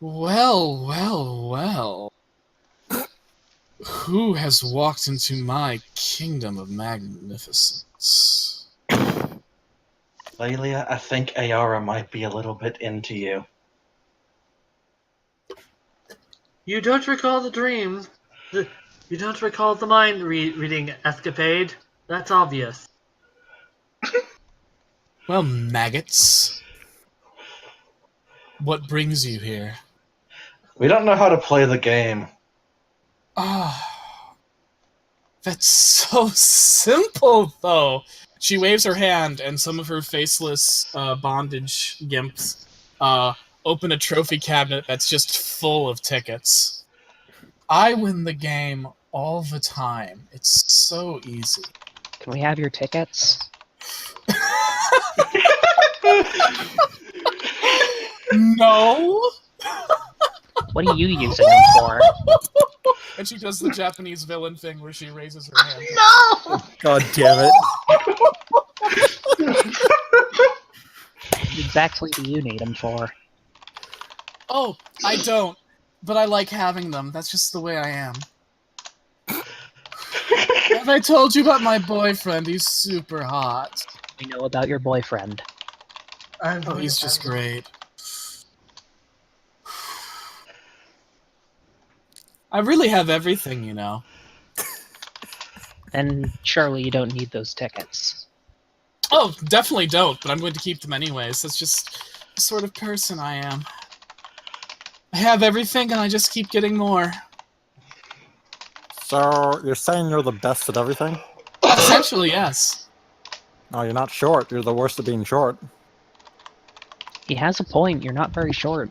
"Well, well, well. Who has walked into my kingdom of magnificence?" Lelia, I think Ayara might be a little bit into you. You don't recall the dream. You don't recall the mind reading escapade. That's obvious. Well, maggots. What brings you here? We don't know how to play the game. Ah, that's so simple, though. She waves her hand, and some of her faceless bondage gimps open a trophy cabinet that's just full of tickets. I win the game all the time. It's so easy. Can we have your tickets? No! What are you using them for? And she does the Japanese villain thing where she raises her hand. No! God damn it. What exactly do you need them for? Oh, I don't. But I like having them. That's just the way I am. Have I told you about my boyfriend? He's super hot. We know about your boyfriend. Oh, he's just great. I really have everything, you know. And surely you don't need those tickets. Oh, definitely don't, but I'm going to keep them anyways. That's just the sort of person I am. I have everything, and I just keep getting more. So, you're saying you're the best at everything? Essentially, yes. No, you're not short. You're the worst at being short. He has a point, you're not very short.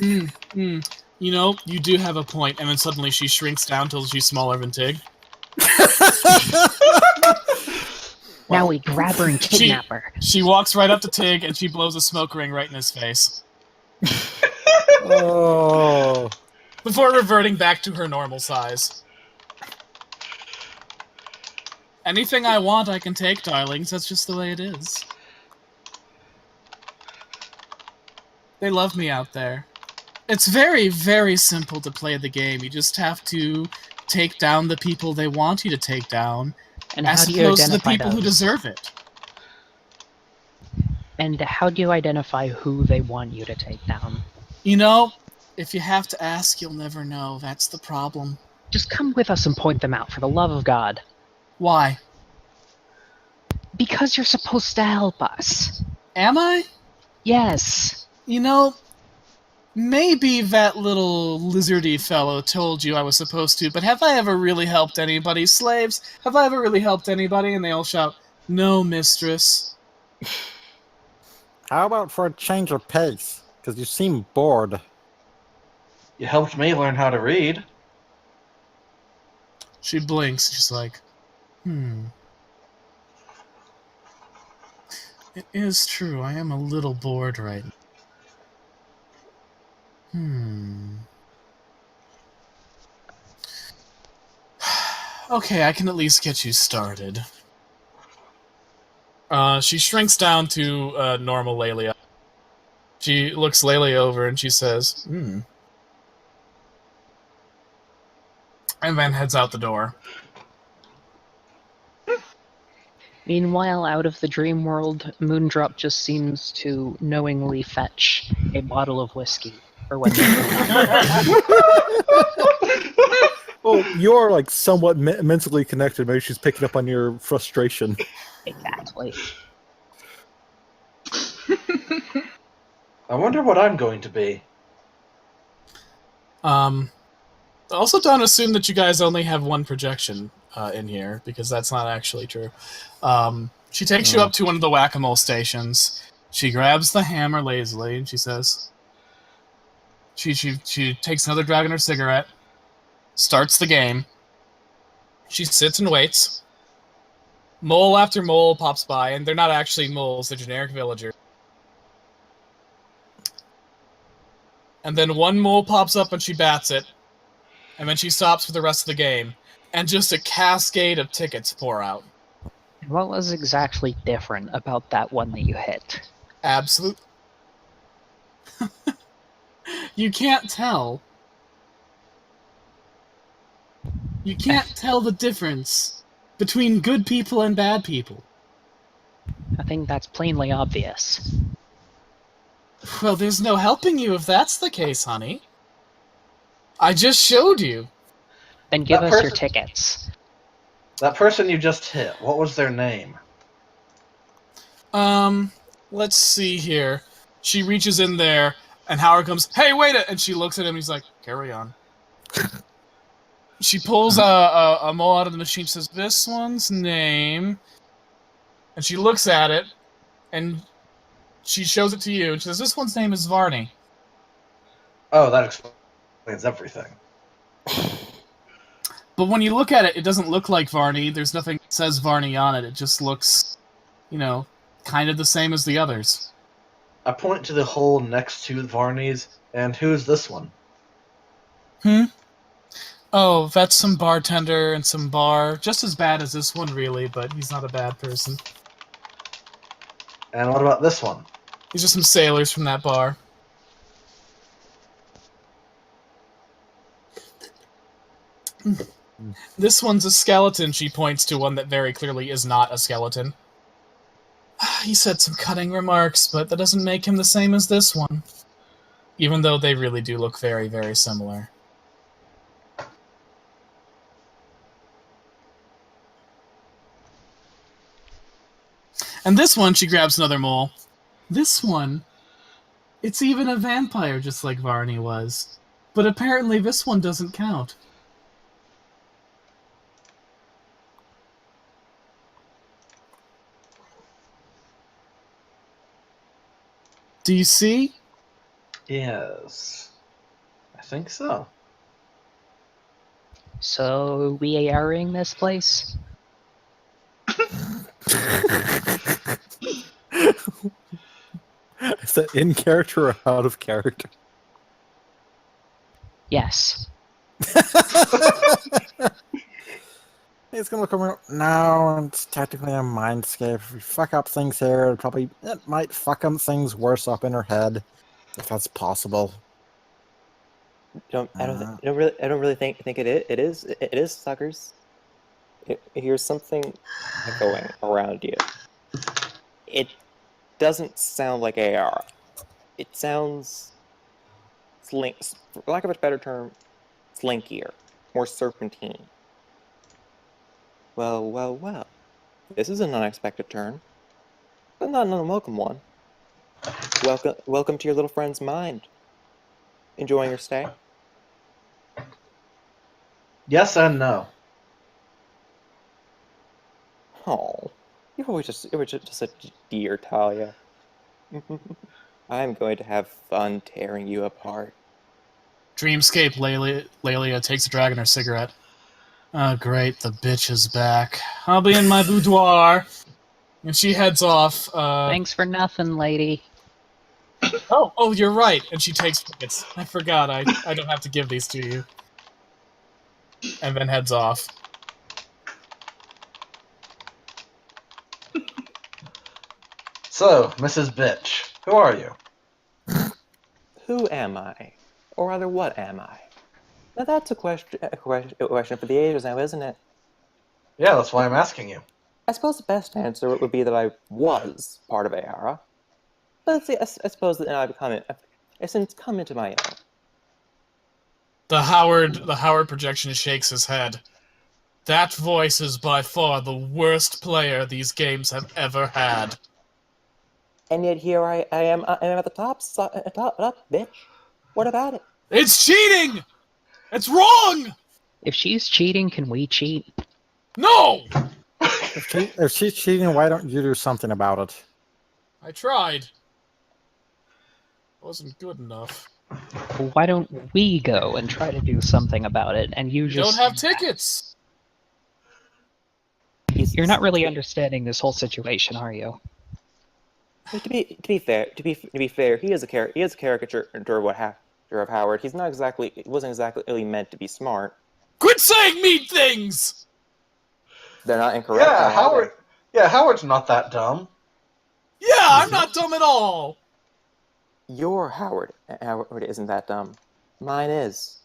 You know, you do have a point, and then suddenly she shrinks down till she's smaller than Tig. Now we grab her and kidnap her. She walks right up to Tig, and she blows a smoke ring right in his face. Oh. Before reverting back to her normal size. Anything I want, I can take, darlings. That's just the way it is. They love me out there. It's very, very simple to play the game. You just have to take down the people they want you to take down, And as how do you opposed to the identify people who those? deserve it. And how do you identify who they want you to take down? You know, if you have to ask, you'll never know. That's the problem. Just come with us and point them out, for the love of God. Why? Because you're supposed to help us. Am I? Yes. You know, maybe that little lizardy fellow told you I was supposed to, but have I ever really helped anybody? Slaves, have I ever really helped anybody? And they all shout, "No, mistress." How about for a change of pace? Because you seem bored. You helped me learn how to read. She blinks, she's like, It is true, I am a little bored right now. Okay, I can at least get you started. She shrinks down to normal Lelia. She looks Lelia over and she says, And then heads out the door. Meanwhile, out of the dream world, Moondrop just seems to knowingly fetch a bottle of whiskey for when Well, you're like somewhat mentally connected. Maybe she's picking up on your frustration. Exactly. I wonder what I'm going to be. Also, don't assume that you guys only have one projection in here, because that's not actually true. She takes you up to one of the whack-a-mole stations. She grabs the hammer lazily, and she says... She takes another drag on her cigarette, starts the game. She sits and waits. Mole after mole pops by, and they're not actually moles, they're generic villagers. and then one mole pops up and she bats it, and then she stops for the rest of the game, and just a cascade of tickets pour out. What was exactly different about that one that you hit? Absolute. You can't tell. You can't tell the difference between good people and bad people. I think that's plainly obvious. Well, there's no helping you if that's the case, honey. I just showed you. Then give That us your person- tickets. That person you just hit, what was their name? Let's see here. She reaches in there, and Howard comes, "Hey, wait it!" And she looks at him, and he's like, "Carry on." She pulls a mole out of the machine, says, "This one's name," and she looks at it, and she shows it to you, and she says, "This one's name is Varney." Oh, that explains everything. But when you look at it, it doesn't look like Varney. There's nothing that says Varney on it. It just looks, kind of the same as the others. I point to the hole next to Varney's, and who's this one? Oh, that's some bartender and some bar. Just as bad as this one, really, but he's not a bad person. And what about this one? These are some sailors from that bar. This one's a skeleton, she points to one that very clearly is not a skeleton. He said some cutting remarks, but that doesn't make him the same as this one. Even though they really do look very, very similar. And this one, she grabs another mole. This one, it's even a vampire just like Varney was. But apparently this one doesn't count. Do you see? Yes. I think so. So, we airing this place? Is that in character or out of character? Yes. It's gonna look around. No, it's technically a mindscape. If we fuck up things here, it might fuck up things worse up in her head, if that's possible. I don't really think it is, suckers. Here's something going around you. It doesn't sound like AR. It sounds for lack of a better term, slinkier, more serpentine. Well. This is an unexpected turn, but not an unwelcome one. Welcome to your little friend's mind. Enjoying your stay? Yes and no. Oh, you were just a dear, Talia. I'm going to have fun tearing you apart. Dreamscape Lelia takes a drag in her cigarette. Oh, great, the bitch is back. I'll be in my boudoir. And she heads off. Thanks for nothing, lady. Oh, you're right. And she takes tickets. I forgot. I don't have to give these to you. And then heads off. So, Mrs. Bitch, who are you? Who am I? Or rather, what am I? Now that's a question for the ages now, isn't it? Yeah, that's why I'm asking you. I suppose the best answer would be that I was part of Ayara. But let's see, I suppose that I've since come into my own. The Howard projection shakes his head. That voice is by far the worst player these games have ever had. And yet here I am at the top, bitch. What about it? It's cheating! It's wrong! If she's cheating, can we cheat? No! If she's cheating, why don't you do something about it? I tried. Wasn't good enough. Why don't we go and try to do something about it, and you You just... don't have tickets! You're not really understanding this whole situation, are you? To be fair, he is a caricature of what of Howard. He wasn't exactly meant to be smart. Quit saying mean things! They're not incorrect. Yeah, are Howard. Yeah, Howard's not that dumb. Yeah, I'm not dumb at all! Your Howard isn't that dumb. Mine is.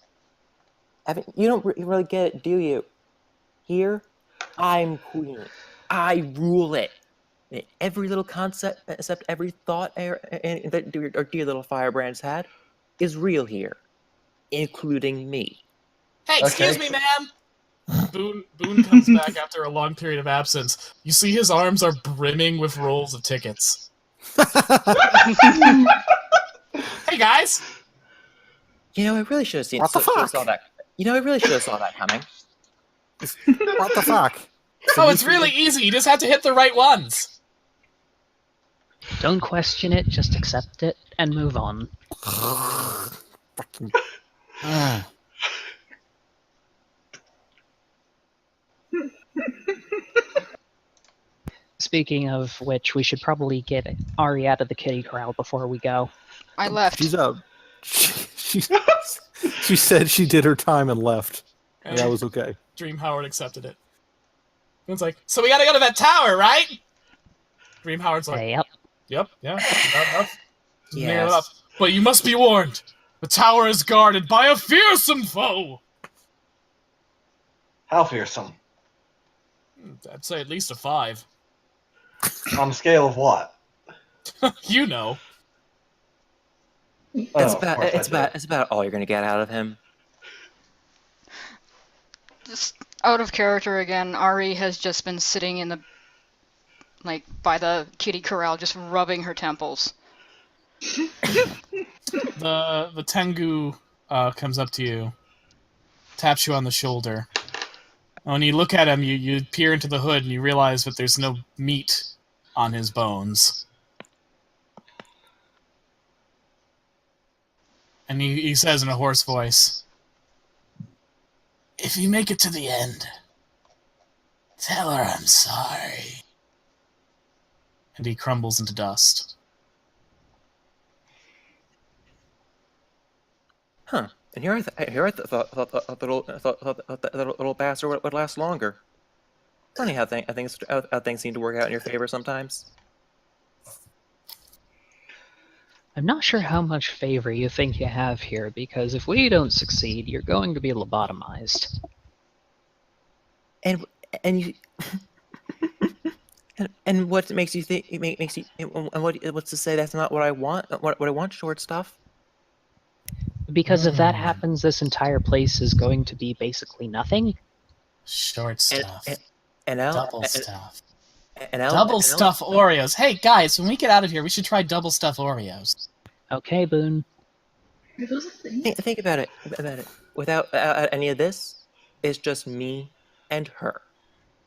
You don't really get it, do you? Here, I'm queen. I rule it. Every little concept, except every thought that our dear little firebrands had, is real here, including me. Hey, excuse me, ma'am! Boone comes back after a long period of absence. You see his arms are brimming with rolls of tickets. Hey, guys! I really should have seen. What the fuck? Saw that. I really should have saw that coming. What the fuck? Oh, it's really easy. You just have to hit the right ones. Don't question it, just accept it and move on. Fucking. Speaking of which, we should probably get Ari out of the kitty corral before we go. I left. She's out. She said she did her time and left. And that was okay. Dream Howard accepted it. Boone's like, so we gotta go to that tower, right? Dream Howard's like, Yep. yep, yeah, enough. Yes. Near enough. But you must be warned. The tower is guarded by a fearsome foe. How fearsome? I'd say at least a 5. On a scale of what? You know. It's Oh, of course I do. it's about all you're gonna get out of him. Just out of character again, Ari has just been sitting in the, by the kitty corral, just rubbing her temples. The Tengu comes up to you, taps you on the shoulder. When you look at him, you peer into the hood and you realize that there's no meat on his bones. And he says in a hoarse voice, "If you make it to the end, tell her I'm sorry." And he crumbles into dust. Huh. And here I thought that little bastard would last longer. Funny how things seem to work out in your favor sometimes. I'm not sure how much favor you think you have here, because if we don't succeed, you're going to be lobotomized. And you and what makes you think makes you and what's to say that's not what I want? What I want, short stuff? Because if that happens, this entire place is going to be basically nothing. Short stuff. Double stuff. And Double stuff Oreos. Hey guys, when we get out of here, we should try double stuff Oreos. Okay, Boone. Are those a thing? Think about it. Without any of this, it's just me and her.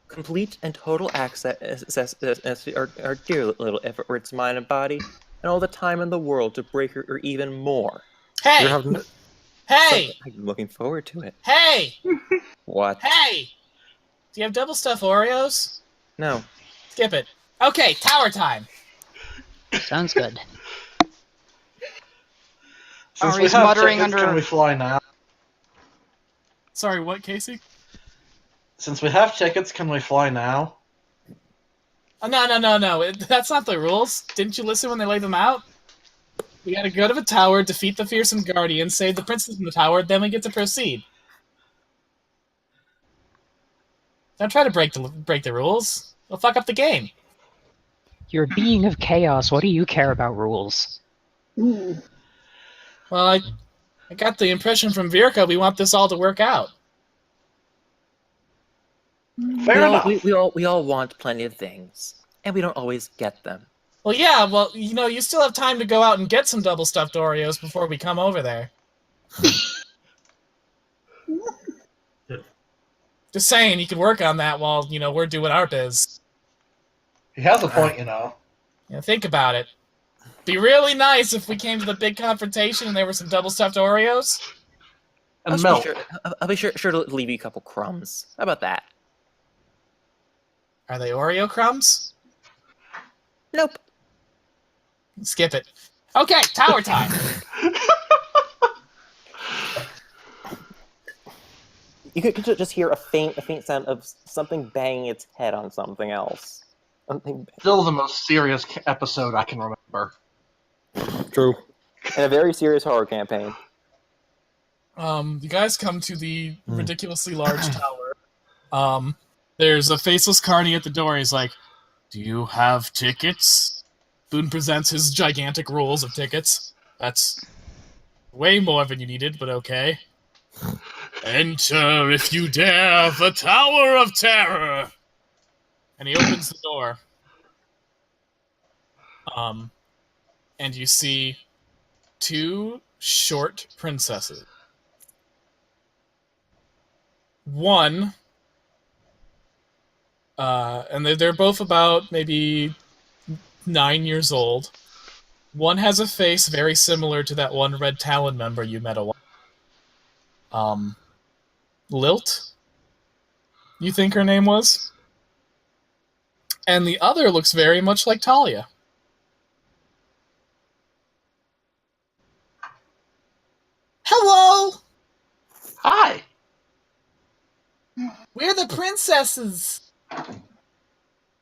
Complete and total access to our dear little efforts, mind and body, and all the time in the world to break her or even more. Hey! You're having- Hey! I'm looking forward to it. Hey! What? Hey! Do you have double stuff Oreos? No. Skip it. Okay, tower time. Sounds good. Since we Ari's have muttering tickets, under- can we fly now? Sorry, what, Casey? Since we have tickets, can we fly now? Oh, no. That's not the rules. Didn't you listen when they laid them out? We gotta go to the tower, defeat the fearsome guardian, save the princess in the tower, then we get to proceed. Don't try to break the rules. They'll fuck up the game. You're a being of chaos. What do you care about rules? Ooh. Well, I got the impression from Virka we want this all to work out. Fair enough. We all want plenty of things, and we don't always get them. Well, yeah, well, you still have time to go out and get some double stuffed Oreos before we come over there. Just saying, you could work on that while, we're doing our biz. He has a point, you know. Think about it. Be really nice if we came to the big confrontation and there were some double stuffed Oreos. And milk. I'll be sure to leave you a couple crumbs. How about that? Are they Oreo crumbs? Nope. Skip it. Okay, tower time. You could just hear a faint sound of something banging its head on something else. Still the most serious episode I can remember. True. In a very serious horror campaign. You guys come to the ridiculously large tower. There's a faceless carny at the door. He's like, "Do you have tickets?" Boone presents his gigantic rolls of tickets. That's way more than you needed, but okay. "Enter if you dare the Tower of Terror." And he opens the door. And you see 2 short princesses. One, and they're both about maybe 9 years old. One has a face very similar to that one Red Talon member you met a while. Lilt, you think her name was? And the other looks very much like Talia. Hello! Hi! We're the princesses!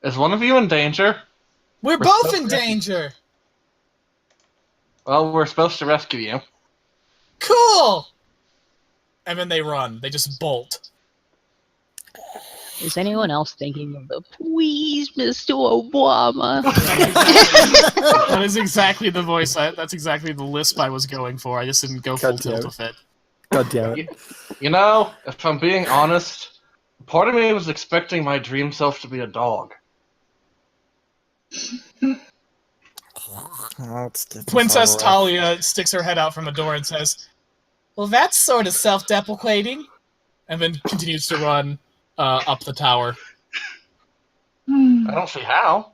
Is one of you in danger? We're both in danger! Well, we're supposed to rescue you. Cool! And then they run. They just bolt. Is anyone else thinking of the "Please, Mr. Obama"? That is exactly the voice. That's exactly the lisp I was going for. I just didn't go full God tilt damn with it. God damn it. You know, if I'm being honest, part of me was expecting my dream self to be a dog. Let's get this Princess over with. Talia sticks her head out from the door and says, Well, that's sort of self-deprecating. and then continues to run up the tower. I don't see how.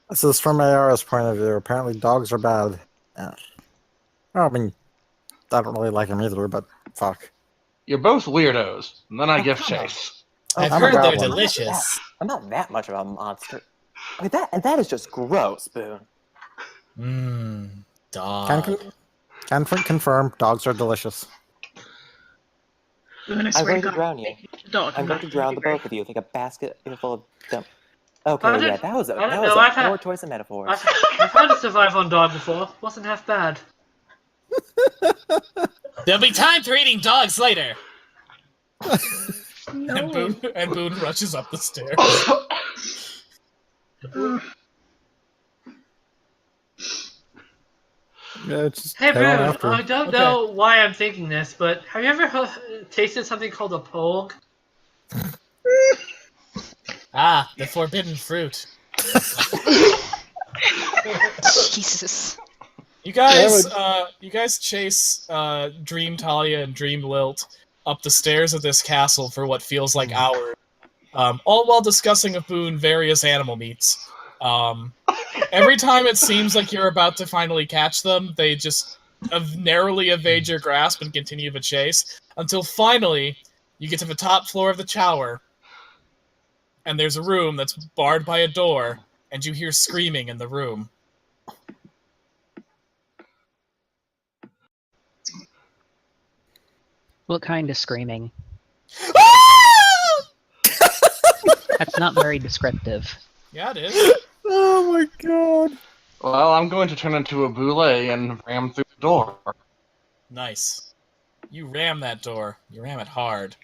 This is from AR's point of view. Apparently dogs are bad. I mean, I don't really like them either, but fuck. You're both weirdos, and then I give chase. I've I'm a heard bad they're one. delicious. I'm not that much of a monster. Like that is just gross, Boone. Dog. Can confirm, dogs are delicious. Boone, I I'm swear going to to God. drown you. Dog, I'm going to drown the both of you with like a basket full of them. I Okay, don't- yeah, that was I don't a know, I've had- poor choice of metaphors. I've had to survive on dog before. Wasn't half bad. There'll be time for eating dogs later. And Boone rushes up the stairs. Yeah, just Hey, head Boone, on after. I don't Okay. know why I'm thinking this, but have you ever tasted something called a pogue? Ah, the forbidden fruit. Jesus. You guys chase Dream Talia and Dream Lilt up the stairs of this castle for what feels like hours, all while discussing with Boone various animal meats. Every time it seems like you're about to finally catch them, they just narrowly evade your grasp and continue the chase, until finally you get to the top floor of the tower, and there's a room that's barred by a door, and you hear screaming in the room. What kind of screaming? That's not very descriptive. Yeah, it is. Oh my god. Well, I'm going to turn into a boulet and ram through the door. Nice. You ram that door. You ram it hard.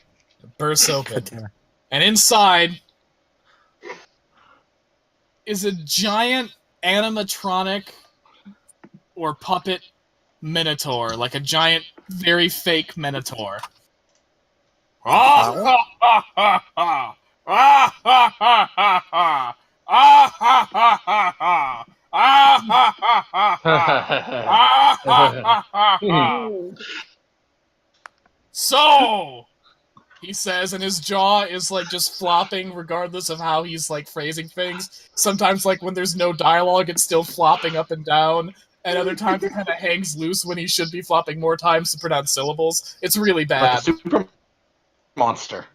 It bursts open. God damn it. And inside is a giant animatronic or puppet minotaur, like a giant, very fake minotaur. Ah ha ha ha ha! Ah ha ha ha ha! Ah ha ha ha ha! Ah ha ha ha ha! Ah ha ha ha ha! So, he says, and his jaw is like just flopping regardless of how he's like phrasing things. Sometimes, like when there's no dialogue, it's still flopping up and down, and other times it kind of hangs loose when he should be flopping more times to pronounce syllables. It's really Like bad. a super monster.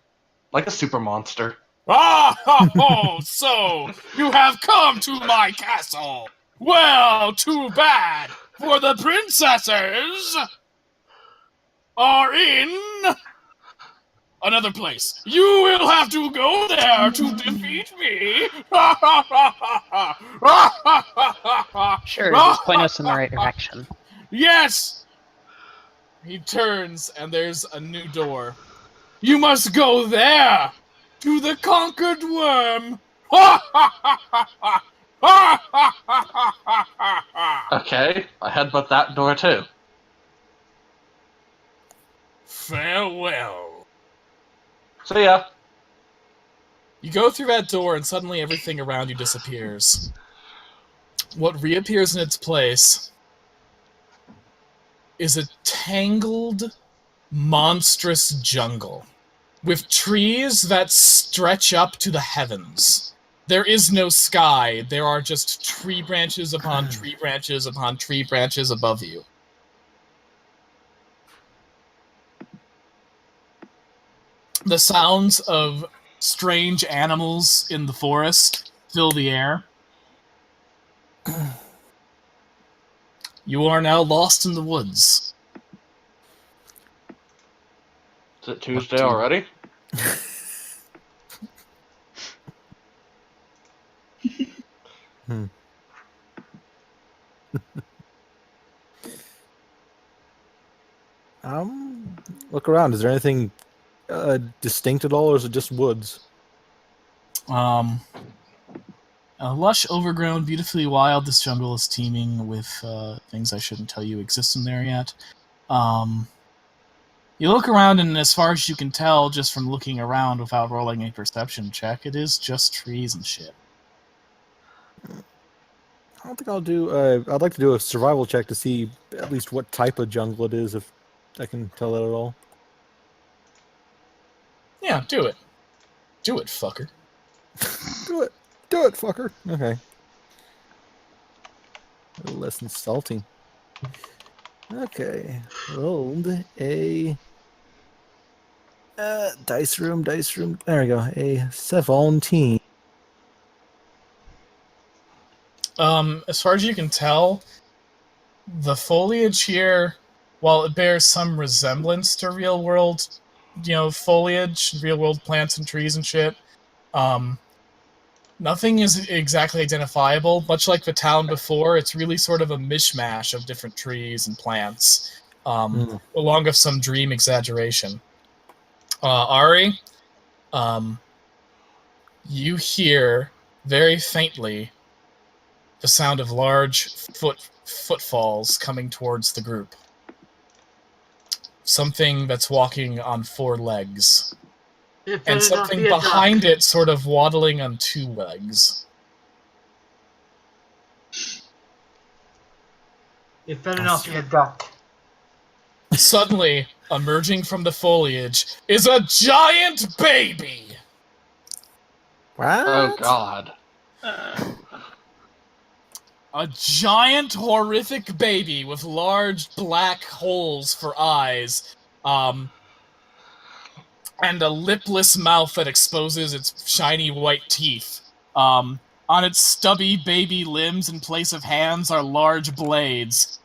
Like a super monster. Ah ha ho! So you have come to my castle. Well, too bad for the princesses. are in another place. You will have to go there to defeat me. Sure, just point us in the right direction. Yes! He turns, and there's a new door. You must go there! To the conquered worm! Okay, I headbutt that door too. Farewell. See ya. You go through that door, and suddenly everything around you disappears. What reappears in its place is a tangled, monstrous jungle with trees that stretch up to the heavens. There is no sky. There are just tree branches upon tree branches upon tree branches above you. The sounds of strange animals in the forest fill the air. You are now lost in the woods. Is it Tuesday already? Look around. Is there anything distinct at all, or is it just woods? A lush, overgrown, beautifully wild, this jungle is teeming with things I shouldn't tell you exist in there yet. You look around, and as far as you can tell, just from looking around without rolling a perception check, it is just trees and shit. I don't think I'll do. I'd like to do a survival check to see at least what type of jungle it is, if I can tell that at all. Yeah, do it. Do it, fucker. Do it. Do it, fucker. Okay. A little less insulting. Okay. Rolled a dice room. There we go. A 17. As far as you can tell, the foliage here, while it bears some resemblance to real world, foliage, real world plants and trees and shit, nothing is exactly identifiable. Much like the town before, it's really sort of a mishmash of different trees and plants, along with some dream exaggeration. Ari, you hear very faintly the sound of large footfalls coming towards the group. Something that's walking on 4 legs. And something behind it sort of waddling on 2 legs. It better not be a duck. Suddenly, emerging from the foliage, is a giant baby! What? Oh god. A giant, horrific baby with large black holes for eyes, and a lipless mouth that exposes its shiny white teeth. On its stubby baby limbs in place of hands are large blades.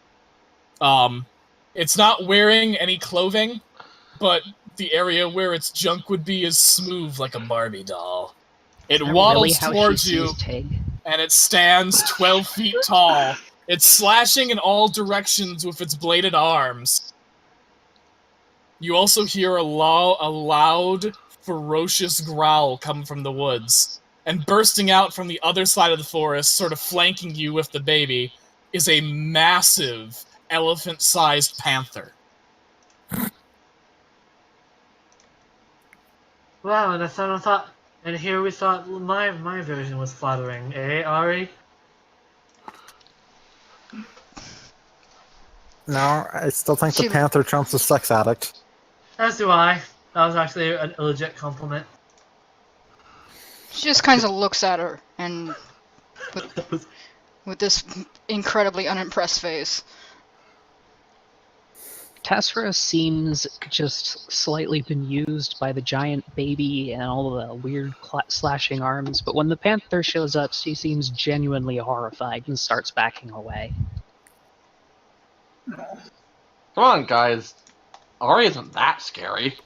It's not wearing any clothing, but the area where its junk would be is smooth like a Barbie doll. It waddles towards you, and it stands 12 feet tall. It's slashing in all directions with its bladed arms. You also hear a loud, ferocious growl come from the woods. And bursting out from the other side of the forest, sort of flanking you with the baby, is a massive, elephant-sized panther. Wow, and I thought, and here we thought my version was flattering, eh, Ari? No, I still think the panther trumps the sex addict. As do I. That was actually a legit compliment. She just kind of looks at her, and with this incredibly unimpressed face. Tessera seems just slightly bemused by the giant baby and all the weird slashing arms, but when the panther shows up, she seems genuinely horrified and starts backing away. Come on, guys. Ari isn't that scary.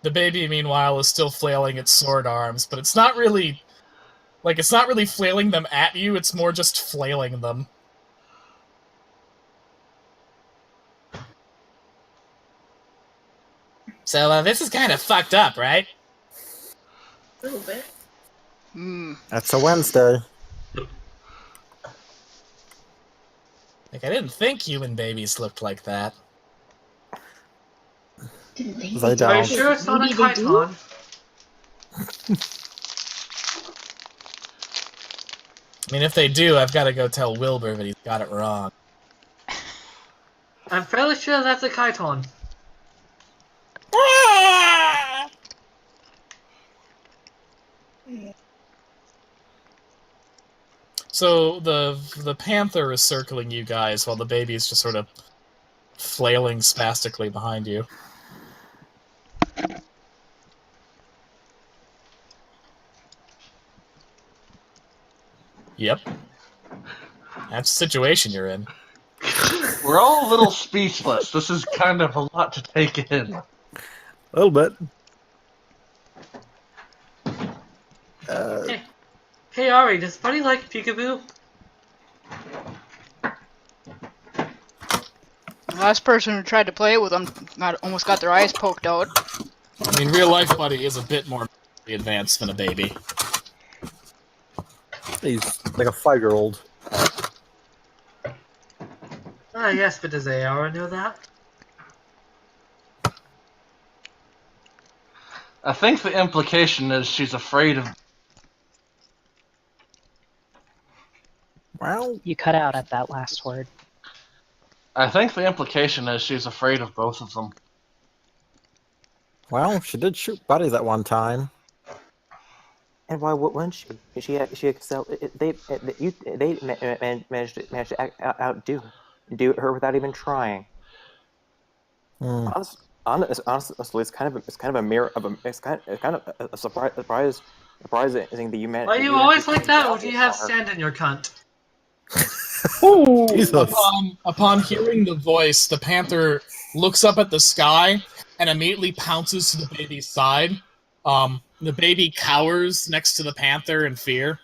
The baby, meanwhile, is still flailing its sword arms, but it's not really... Like, it's not really flailing them at you, it's more just flailing them. So, this is kind of fucked up, right? A little bit. That's a Wednesday. Like, I didn't think human babies looked like that. Didn't think They did. don't. Are you sure it's not a Maybe they do? Kyton? I mean, if they do, I've got to go tell Wilbur that he's got it wrong. I'm fairly sure that's a Kyton. So the panther is circling you guys while the baby is just sort of flailing spastically behind you. Yep. That's the situation you're in. We're all a little speechless. This is kind of a lot to take in. A little bit. Hey Ari, does Buddy like peekaboo? The last person who tried to play it with them almost got their eyes poked out. I mean, real life Buddy is a bit more advanced than a baby. He's like a 5-year-old. Ah, yes, but does Ayara know that? I think the implication is she's afraid of... Well, You cut out at that last word. I think the implication is she's afraid of both of them. she did shoot Buddy that one time. And why wouldn't she? She excelled. They managed to outdo her without even trying. Hmm. Honestly, it's kind of a mirror of a. It's kind of a surprising that you managed. Are you always like that, or do you have sand in your cunt? Jesus. Upon hearing the voice, the panther looks up at the sky and immediately pounces to the baby's side. The baby cowers next to the panther in fear.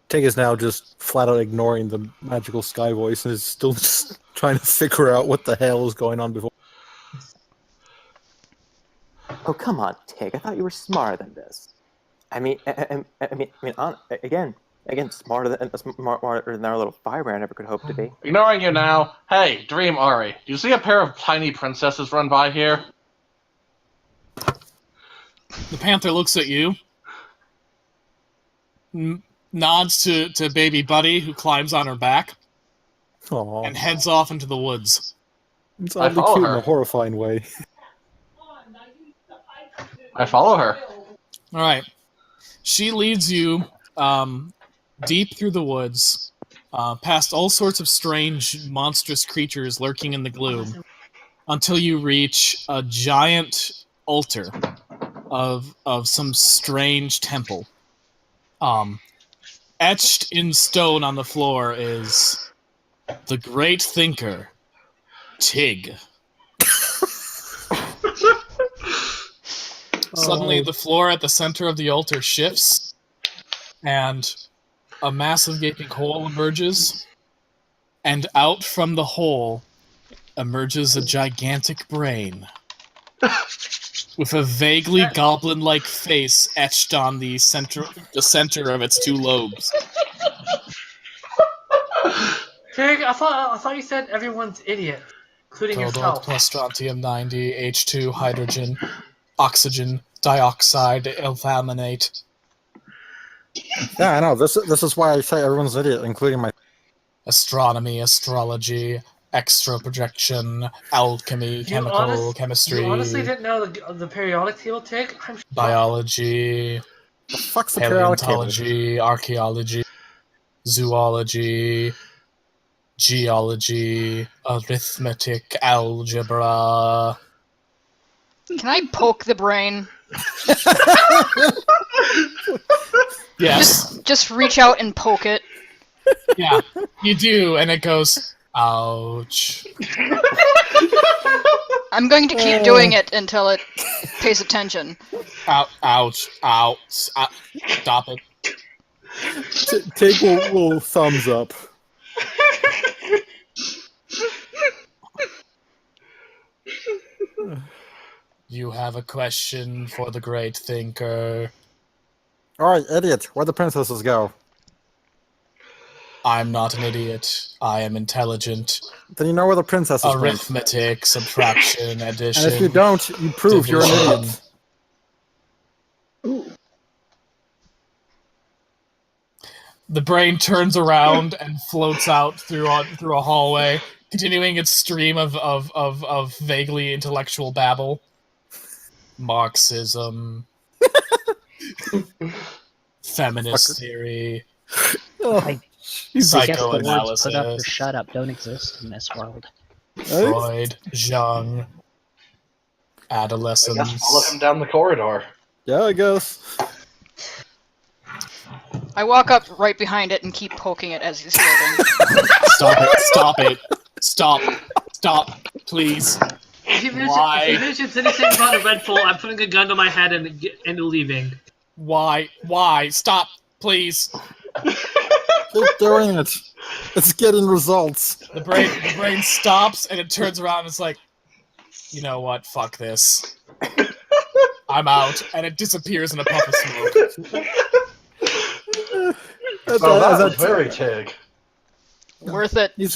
Tig is now just flat out ignoring the magical sky voice and is still just trying to figure out what the hell is going on before. Oh, come on, Tig. I thought you were smarter than this. Again, smarter than our little firebrand ever could hope to be. Ignoring you now. Hey, Dream Ari, do you see a pair of tiny princesses run by here? The panther looks at you, nods to baby Buddy, who climbs on her back, Aww. and heads off into the woods. It's I oddly follow cute in her. a horrifying way. I follow her. All right. She leads you deep through the woods, past all sorts of strange, monstrous creatures lurking in the gloom, until you reach a giant altar of some strange temple. Etched in stone on the floor is the great thinker, Tig. Suddenly, the floor at the center of the altar shifts, and a massive gaping hole emerges, and out from the hole emerges a gigantic brain with a vaguely goblin-like face etched on the center of its two lobes. Tig, I thought you said everyone's idiot, including Cobalt yourself. plus strontium 90, H2, hydrogen, oxygen, dioxide, ethaminate. Yeah, I know. This is why I say everyone's an idiot, including my. Astronomy, astrology, extra projection, alchemy, chemistry, You honestly didn't know the periodic table, Tig? I'm shocked. biology, The fuck's the periodic table? paleontology, archaeology, zoology, geology, arithmetic, algebra. Can I poke the brain? Yes. Just reach out and poke it. Yeah, you do, and it goes, ouch. I'm going to keep doing it until it pays attention. Ouch. Stop it. Take will thumbs up. You have a question for the great thinker. All right, idiot. Where'd the princesses go? I'm not an idiot. I am intelligent. Then you know where the princesses went. Arithmetic, subtraction, addition. And if you don't, you prove you're an division. idiot. Ooh. The brain turns around and floats out through a hallway, continuing its stream of vaguely intellectual babble. Marxism. Feminist theory. I guess the words put up or Psychoanalysis. shut up don't exist in this world. Freud. Jung. I guess follow Adolescence. him down the corridor. Yeah, I guess. I walk up right behind it and keep poking it as he's floating. Stop, please. If he Why? mentions anything about a Red Bull, I'm putting a gun to my head and leaving. Why? Stop, please. Keep doing it. It's getting results. The brain stops and it turns around and it's like, you know what? Fuck this. I'm out, and it disappears in a puff of smoke. That was very Tig. Worth it. He's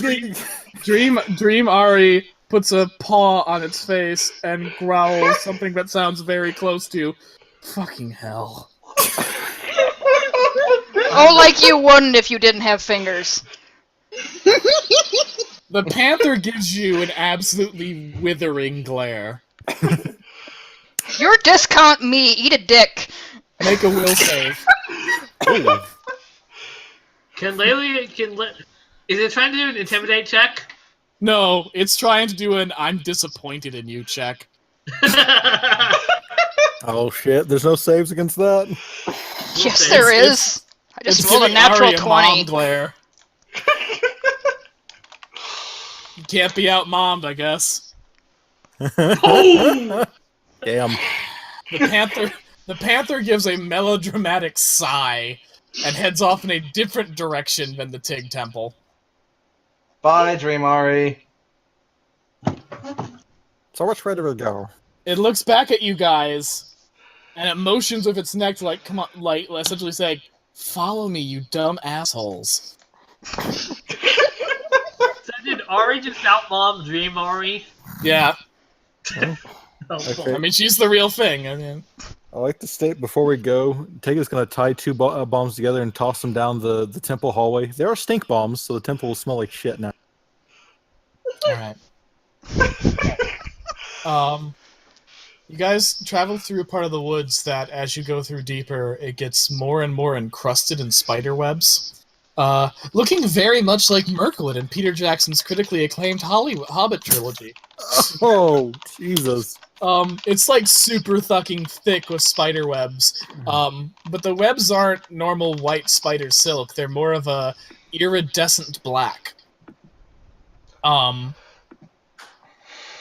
Dream Ari puts a paw on its face and growls something that sounds very close to fucking hell. Oh, like you wouldn't if you didn't have fingers. The panther gives you an absolutely withering glare. You're discount me. Eat a dick. Make a will save. Ooh. Is it trying to do an intimidate check? No, it's trying to do an I'm disappointed in you check. Oh shit, there's no saves against that? Yes, there is. I just rolled a giving natural Ari a mom 20. glare. You can't be out mommed, I guess. Damn. The panther gives a melodramatic sigh and heads off in a different direction than the Tig Temple. Bye, Dream Ari. So which way do we go? It looks back at you guys, and it motions with its neck to like, come on, like essentially saying, "Follow me, you dumb assholes." So did Ari just outmom Dream Ari? Yeah, Okay. I mean she's the real thing. I mean, I like to state before we go, Tega's going to tie two bombs together and toss them down the temple hallway. They are stink bombs, so the temple will smell like shit now. all right. You guys travel through a part of the woods that, as you go through deeper, it gets more and more encrusted in spider webs. Looking very much like Merkwood in Peter Jackson's critically acclaimed Hobbit trilogy. Oh, Jesus. It's like super fucking thick with spider webs. But the webs aren't normal white spider silk. They're more of a iridescent black.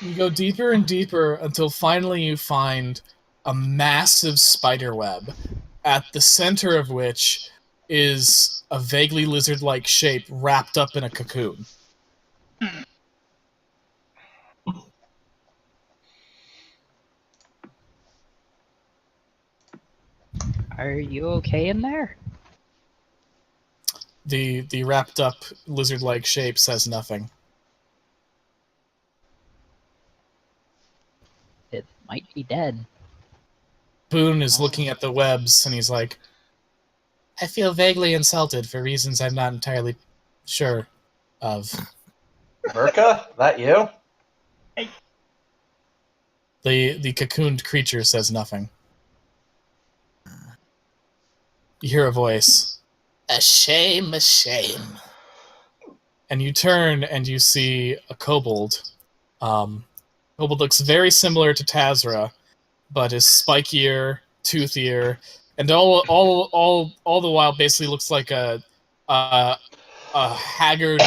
You go deeper and deeper until finally you find a massive spider web, at the center of which is a vaguely lizard-like shape wrapped up in a cocoon. Are you okay in there? The wrapped up lizard-like shape says nothing. It might be dead. Boone is looking at the webs and he's like, I feel vaguely insulted for reasons I'm not entirely sure of. Verka, that you? The cocooned creature says nothing. You hear a voice. A shame, a shame. And you turn and you see a kobold. Kobold looks very similar to Tazra, but is spikier, toothier, and all the while basically looks like a a haggard,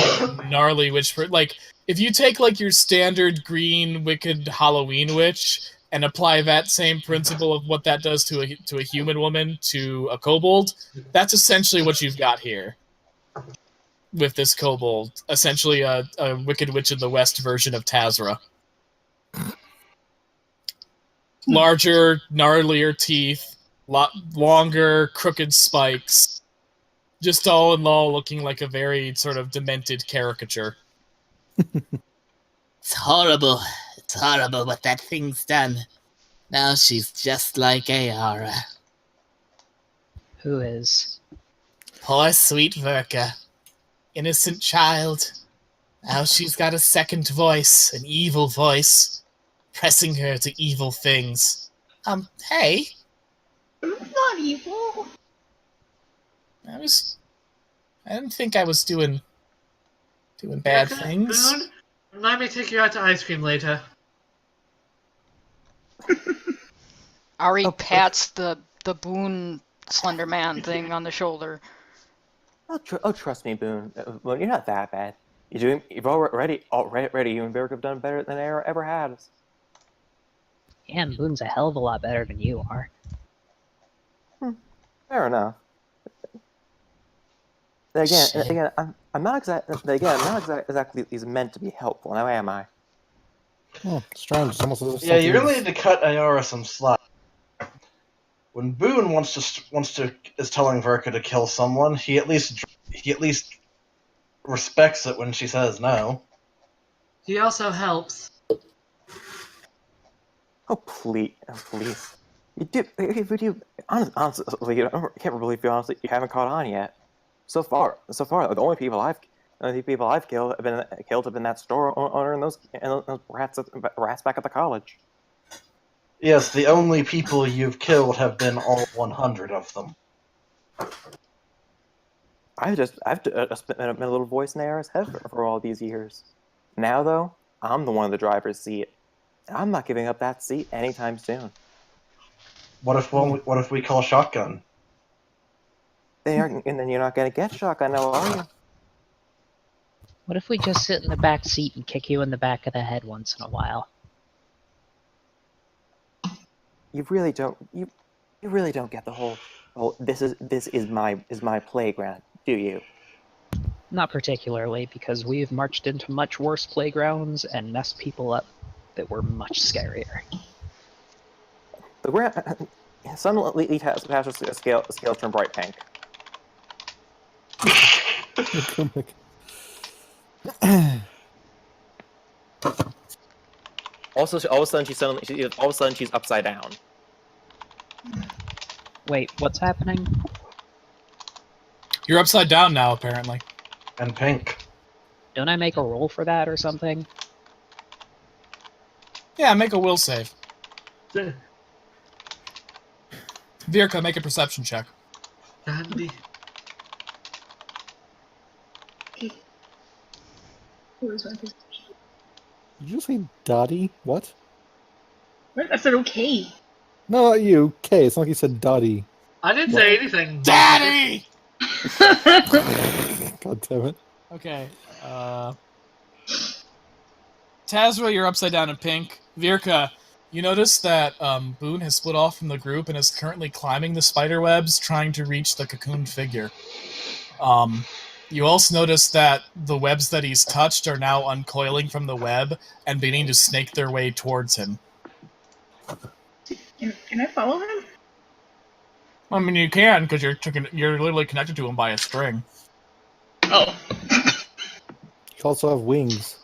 gnarly witch. Like, if you take like your standard green, wicked Halloween witch and apply that same principle of what that does to a human woman to a kobold, that's essentially what you've got here with this kobold. Essentially, a Wicked Witch in the West version of Tazra. Larger, gnarlier teeth, longer, crooked spikes. Just all in all looking like a very sort of demented caricature. It's horrible. It's horrible what that thing's done. Now she's just like Ayara. Who is? Poor sweet Verka. Innocent child. Now she's got a second voice, an evil voice, pressing her to evil things. Hey. It's not evil. I didn't think I was doing bad things. Boone, let me take you out to ice cream later. Ari pats the Boone Slender Man thing on the shoulder. Trust me, Boone. Well, you're not that bad. You've already you and Barrick have done better than Era ever has. Yeah, and Boone's a hell of a lot better than you are. Fair enough. Again, I'm not exactly meant to be helpful. Now am I? Strange. It's almost as if Yeah, you something really need to cut Ayara some slack. When Boone is telling Verka to kill someone, he at least respects it when she says no. He also helps. Oh please. Honestly, I can't really feel honestly you haven't caught on yet. So far, the only people I've killed have been that store owner and those rats back at the college. Yes, the only people you've killed have been all 100 of them. I've been a little voice in Ayara's head for all these years. Now, though, I'm the one in the driver's seat. I'm not giving up that seat anytime soon. What if we call shotgun? And then you're not going to get shotgun now, are you? What if we just sit in the back seat and kick you in the back of the head once in a while? You really don't get the whole this is my playground, do you? Not particularly, because we've marched into much worse playgrounds and messed people up that were much scarier. The ground suddenly has a scale turn bright pink. Also, all of a sudden she's upside down. Wait, what's happening? You're upside down now, apparently. And pink. Don't I make a roll for that or something? Yeah, make a will save. Virka, make a perception check. Dandy. Where's my perception? Did you say Dottie? What? What? I said okay. No, not you. K. It's not like you said Dottie. I didn't say anything. Daddy! God damn it. Okay. Tazra, you're upside down in pink. Virka, you notice that Boone has split off from the group and is currently climbing the spider webs, trying to reach the cocooned figure. You also notice that the webs that he's touched are now uncoiling from the web and beginning to snake their way towards him. Can I follow him? I mean, you can, because you're literally connected to him by a string. Oh. You also have wings.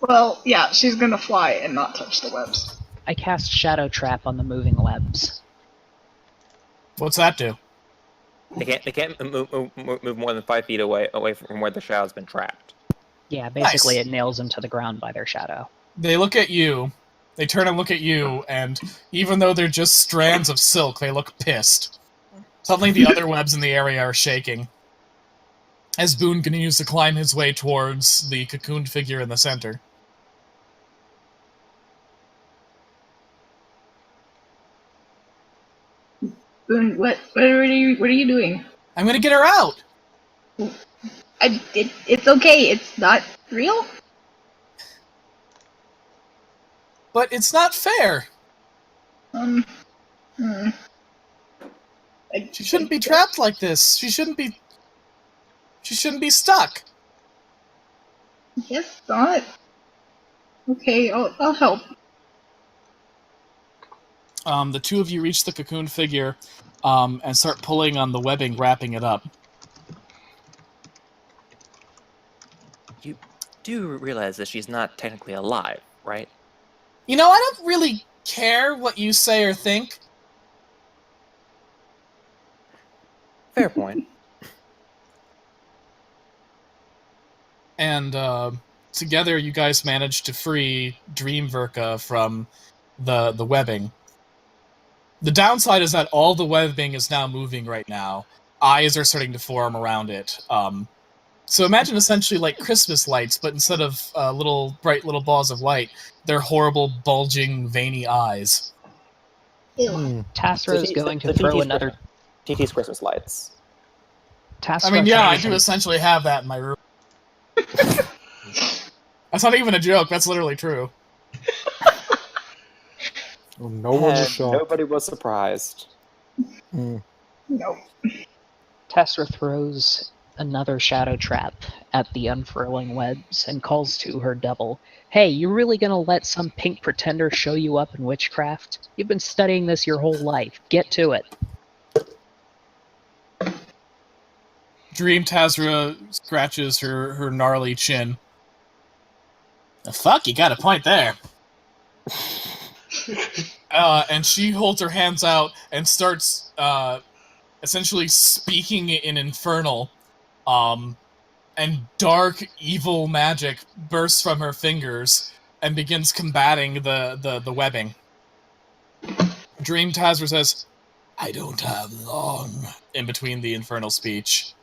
Well, yeah, she's gonna fly and not touch the webs. I cast Shadow Trap on the moving webs. What's that do? They can't move more than 5 feet away from where the shadow's been trapped. Yeah, basically Nice. it nails them to the ground by their shadow. They look at you, they turn and look at you, and even though they're just strands of silk, they look pissed. Suddenly the other webs in the area are shaking, as Boone continues to climb his way towards the cocooned figure in the center. Boone, what are you doing? I'm gonna get her out! It's okay. It's not real. But it's not fair. Hmm. She shouldn't be trapped like this. She shouldn't be stuck. Guess not. Okay, I'll help. The two of you reach the cocoon figure and start pulling on the webbing, wrapping it up. You do realize that she's not technically alive, right? You know, I don't really care what you say or think. Fair point. And together you guys manage to free Dream Verka from the webbing. The downside is that all the webbing is now moving right now. Eyes are starting to form around it. So imagine essentially like Christmas lights, but instead of bright little balls of light, they're horrible, bulging, veiny eyes. Ew. Tasra is going to throw another... TT's Christmas lights. Tasra I mean, yeah, I throws do essentially have that in my room. That's not even a joke, that's literally true. Oh, no one was And shocked. nobody was surprised. No. Tasra throws another shadow trap at the unfurling webs and calls to her double. Hey, you really gonna let some pink pretender show you up in witchcraft? You've been studying this your whole life. Get to it. Dream Tazra scratches her gnarly chin. The fuck, you got a point there. And she holds her hands out and starts essentially speaking in Infernal, and dark, evil magic bursts from her fingers and begins combating the webbing. Dream Tazra says, I don't have long, in between the Infernal speech.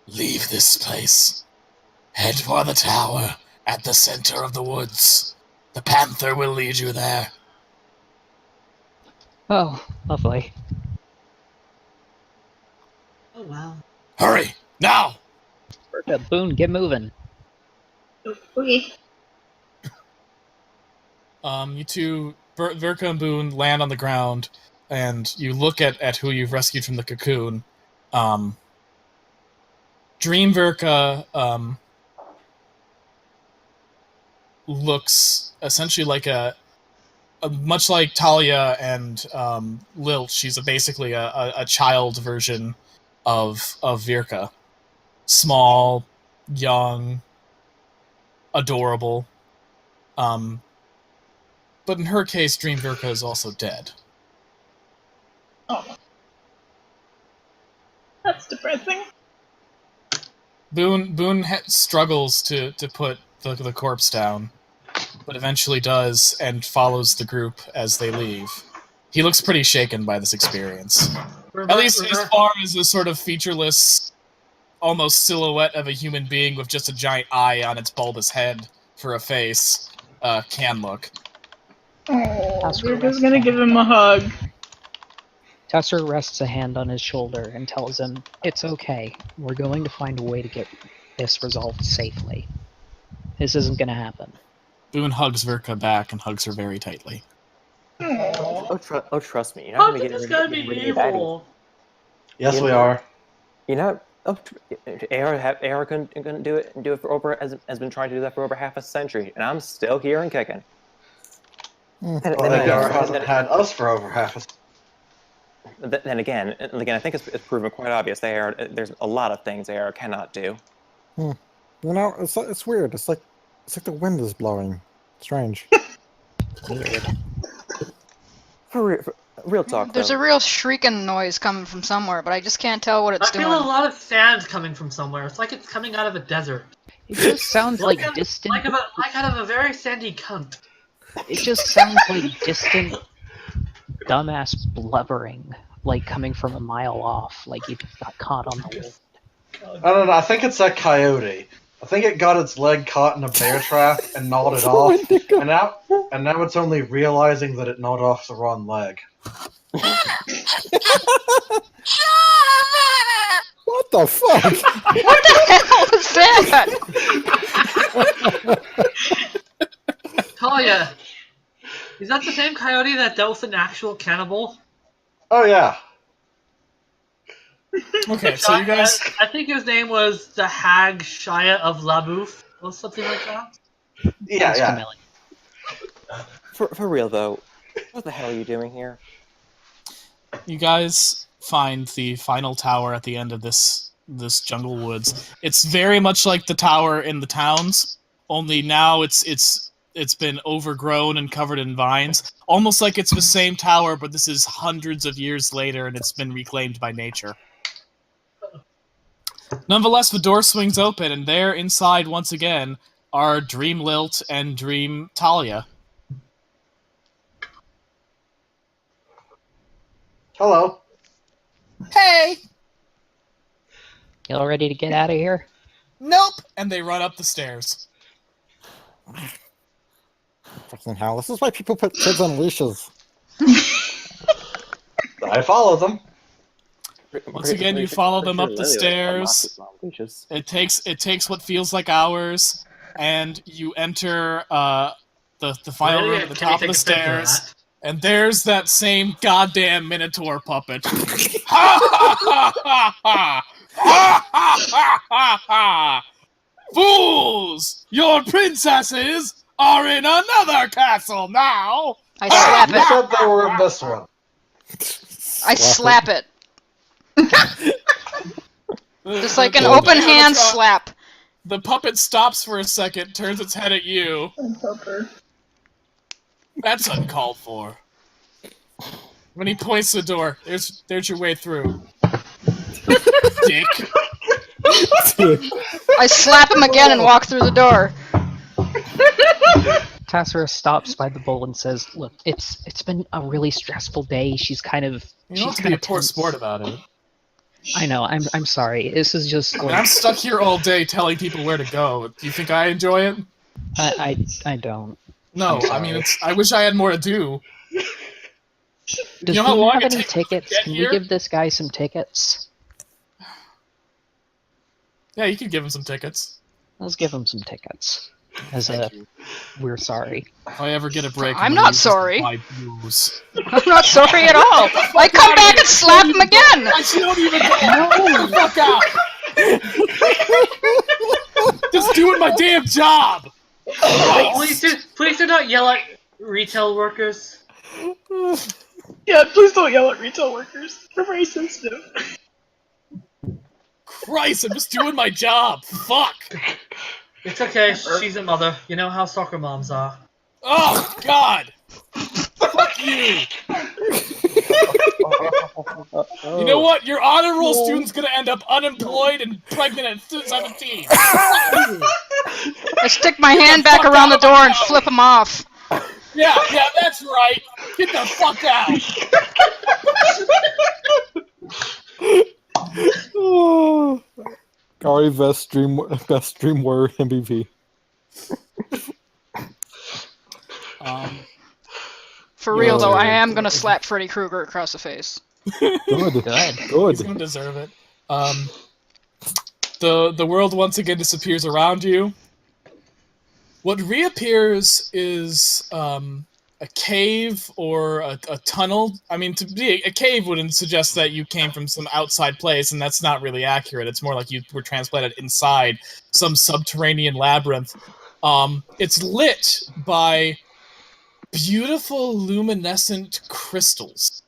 Leave this place. Head for the tower at the center of the woods. The Panther will lead you there. Oh, lovely. Oh wow. Hurry! Now! Verka, Boone, get moving. Okay. You two, Verka and Boone, land on the ground, and you look at who you've rescued from the cocoon. Dream Verka looks essentially like a much like Talia and Lilt. She's basically a child version of Virka. Small, young, adorable. But in her case, Dream Virka is also dead. Oh. That's depressing. Boone struggles to put the corpse down, but eventually does and follows the group as they leave. He looks pretty shaken by this experience. At least as far as a sort of featureless, almost silhouette of a human being with just a giant eye on its bulbous head for a face can look. Oh, we're just gonna give him a hug. Tasra rests a hand on his shoulder and tells him, it's okay. We're going to find a way to get this resolved safely. This isn't gonna happen. Boone hugs Virka back and hugs her very tightly. Oh. Trust me. You're How not could going this to guy get be rid of that. evil? Yes, we are. You know, Era couldn't do it for over has been trying to do that for over half a century, and I'm still here and kicking. Well, Era hasn't had us for over half a. Then again, I think it's proven quite obvious that there's a lot of things Era cannot do. You know, it's weird. It's like the wind is blowing. Strange. Weird. For real talk, There's though. a real shrieking noise coming from somewhere, but I just can't tell what it's I feel doing. a lot of sand coming from somewhere. It's like it's coming out of a desert. It just sounds like Like distant... like out of a very sandy cunt. It just sounds like distant, dumbass blubbering, like coming from a mile off, like you got caught on the wind. I don't know. I think it's that coyote. I think it got its leg caught in a bear trap and gnawed it off, and now it's only realizing that it gnawed off the wrong leg. What What the fuck? What the hell was that? Talia, is that the same coyote that dealt with an actual cannibal? Oh yeah. Okay, so you guys. I think his name was the Hag Shia of Labouf, or something like that. Yeah, Sounds yeah. familiar. For real though, what the hell are you doing here? You guys find the final tower at the end of this jungle woods. It's very much like the tower in the towns, only now it's been overgrown and covered in vines. Almost like it's the same tower, but this is hundreds of years later and it's been reclaimed by nature. Nonetheless, the door swings open, and there inside once again are Dream Lilt and Dream Talia. Hello. Hey! You all ready to get out of here? Nope! And they run up the stairs. Fucking hell, this is why people put kids on leashes. I follow them. Once again, you follow them up the stairs. Leashes. It takes what feels like hours, and you enter the final room at the top of the stairs, and there's that same goddamn Minotaur puppet. Ha ha ha ha ha! Ha ha ha ha ha! Fools! Your princesses are in another castle now! I slap You it. said they were in this one. I slap it. Just like an The- open the- hand the- slap. The puppet stops for a second, turns its head at you. That's uncalled for. When he points to the door, there's your way through. Dick. I slap him again and walk through the door. Tassera stops by the bowl and says, "Look, it's been a really stressful day. She's kind of You don't she's have to kind be a of poor tense. sport about it. I know. I'm sorry. This is just I mean, like I'm stuck here all day telling people where to go. Do you think I enjoy it? I don't. No, I'm I mean, sorry. I wish I had more to do. Does know how he long have it any takes to tickets? get Can here? we give this guy some tickets? Yeah, you could give him some tickets. Let's give him some tickets. As a, we're sorry. If I ever get a break, I'm I'm not gonna use this to sorry. buy booze. I'm not sorry at all. I come back and slap him again. I don't even go. Get the fuck out! Just doing my damn job. Please do not yell at retail workers. Yeah, please don't yell at retail workers. They're very sensitive. Christ, I'm just doing my job. Fuck. It's okay, she's a mother. You know how soccer moms are. Oh God. Fuck you. You know what? Your honor roll student's gonna end up unemployed and pregnant at 17. I stick my hand back around the door and flip him off. Yeah, that's right. Get the fuck out. Oh. Gary, best dream word MVP. For real though, I am gonna slap Freddy Krueger across the face. Good. Good. He's Good. gonna deserve it. The world once again disappears around you. What reappears is a cave or a tunnel. I mean, to be a cave wouldn't suggest that you came from some outside place, and that's not really accurate. It's more like you were transplanted inside some subterranean labyrinth. It's lit by beautiful luminescent crystals.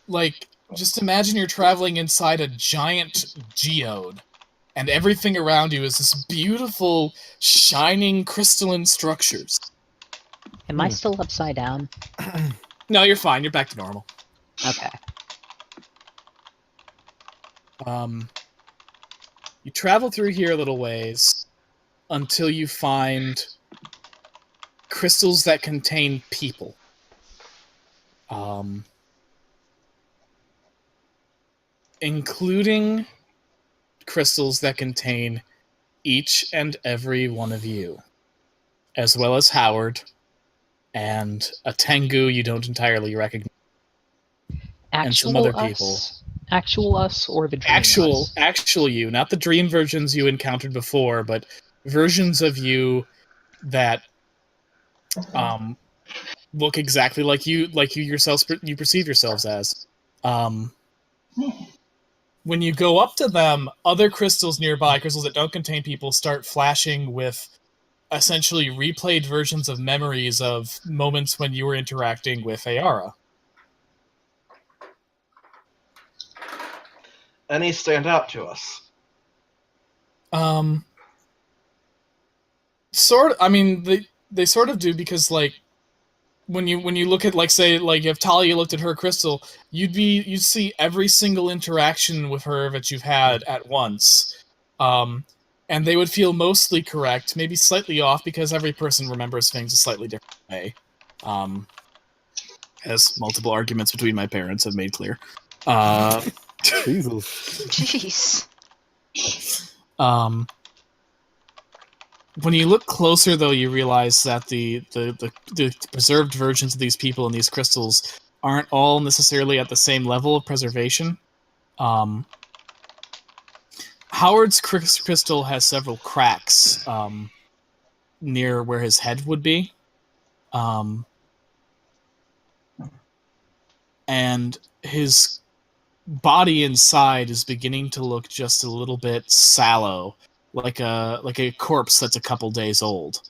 Like, just imagine you're traveling inside a giant geode, and everything around you is this beautiful, shining, crystalline structures. Am I still upside down? No, you're fine. You're back to normal. Okay. You travel through here a little ways until you find crystals that contain people. Including crystals that contain each and every one of you, as well as Howard and a Tengu you don't entirely recognize. and some Actual other people. us? Actual us or the dream us? Actual you, not the dream versions you encountered before, but versions of you that look exactly like you yourselves you perceive yourselves as. When you go up to them, other crystals nearby, crystals that don't contain people, start flashing with essentially replayed versions of memories of moments when you were interacting with Ayara. Any stand out to us? Sort of, I mean, they sort of do, because like when you look at, like, say, like if Talia looked at her crystal, you'd see every single interaction with her that you've had at once. And they would feel mostly correct, maybe slightly off, because every person remembers things a slightly different way. As multiple arguments between my parents have made clear. Jesus. Jeez. When you look closer, though, you realize that the preserved versions of these people and these crystals aren't all necessarily at the same level of preservation. Howard's crystal has several cracks near where his head would be. And his body inside is beginning to look just a little bit sallow, like a corpse that's a couple days old.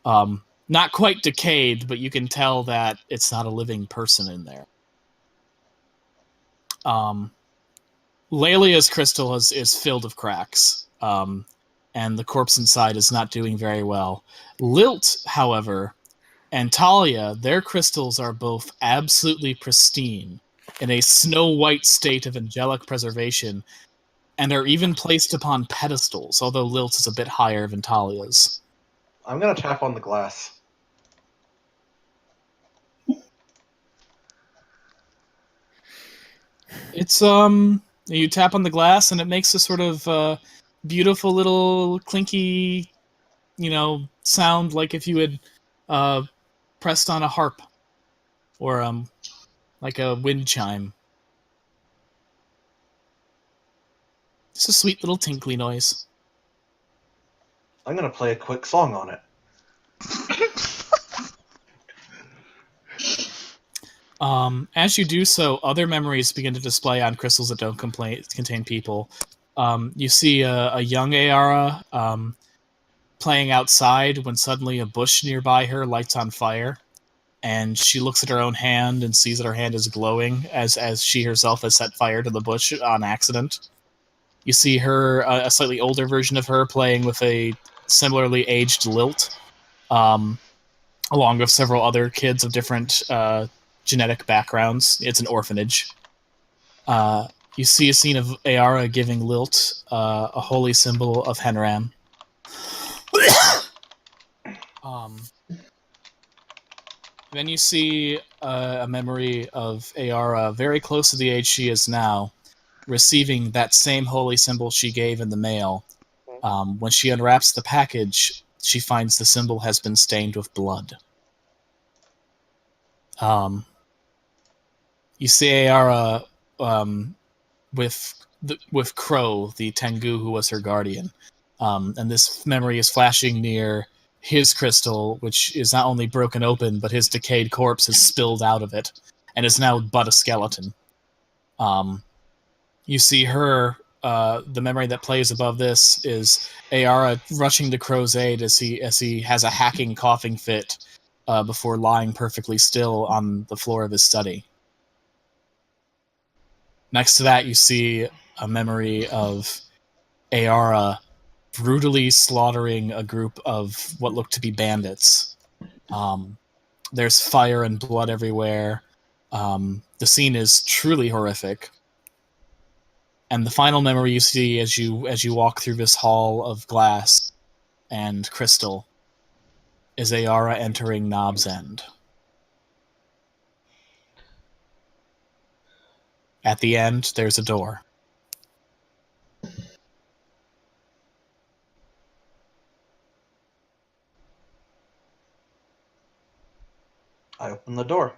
Not quite decayed, but you can tell that it's not a living person in there. Lelia's crystal is filled with cracks, and the corpse inside is not doing very well. Lilt, however, and Talia, their crystals are both absolutely pristine, in a snow-white state of angelic preservation, and are even placed upon pedestals, although Lilt's is a bit higher than Talia's. I'm gonna tap on the glass. It's you tap on the glass and it makes a sort of beautiful little clinky, sound, like if you had pressed on a harp or like a wind chime. It's a sweet little tinkly noise. I'm gonna play a quick song on it. As you do so, other memories begin to display on crystals that don't contain people. You see a young Ayara playing outside when suddenly a bush nearby her lights on fire, and she looks at her own hand and sees that her hand is glowing as she herself has set fire to the bush on accident. You see her, a slightly older version of her, playing with a similarly aged Lilt, along with several other kids of different genetic backgrounds. It's an orphanage. You see a scene of Ayara giving Lilt a holy symbol of Henram. Then you see a memory of Ayara, very close to the age she is now, receiving that same holy symbol she gave in the mail. When she unwraps the package, she finds the symbol has been stained with blood. You see Ayara with Crow, the Tengu who was her guardian. And this memory is flashing near his crystal, which is not only broken open, but his decayed corpse has spilled out of it and is now but a skeleton. You see her, the memory that plays above this is Ayara rushing to Crow's aid as he has a hacking coughing fit before lying perfectly still on the floor of his study. Next to that, you see a memory of Ayara brutally slaughtering a group of what look to be bandits. There's fire and blood everywhere. The scene is truly horrific. And the final memory you see as you walk through this hall of glass and crystal is Ayara entering Knob's End. At the end, there's a door. I open the door.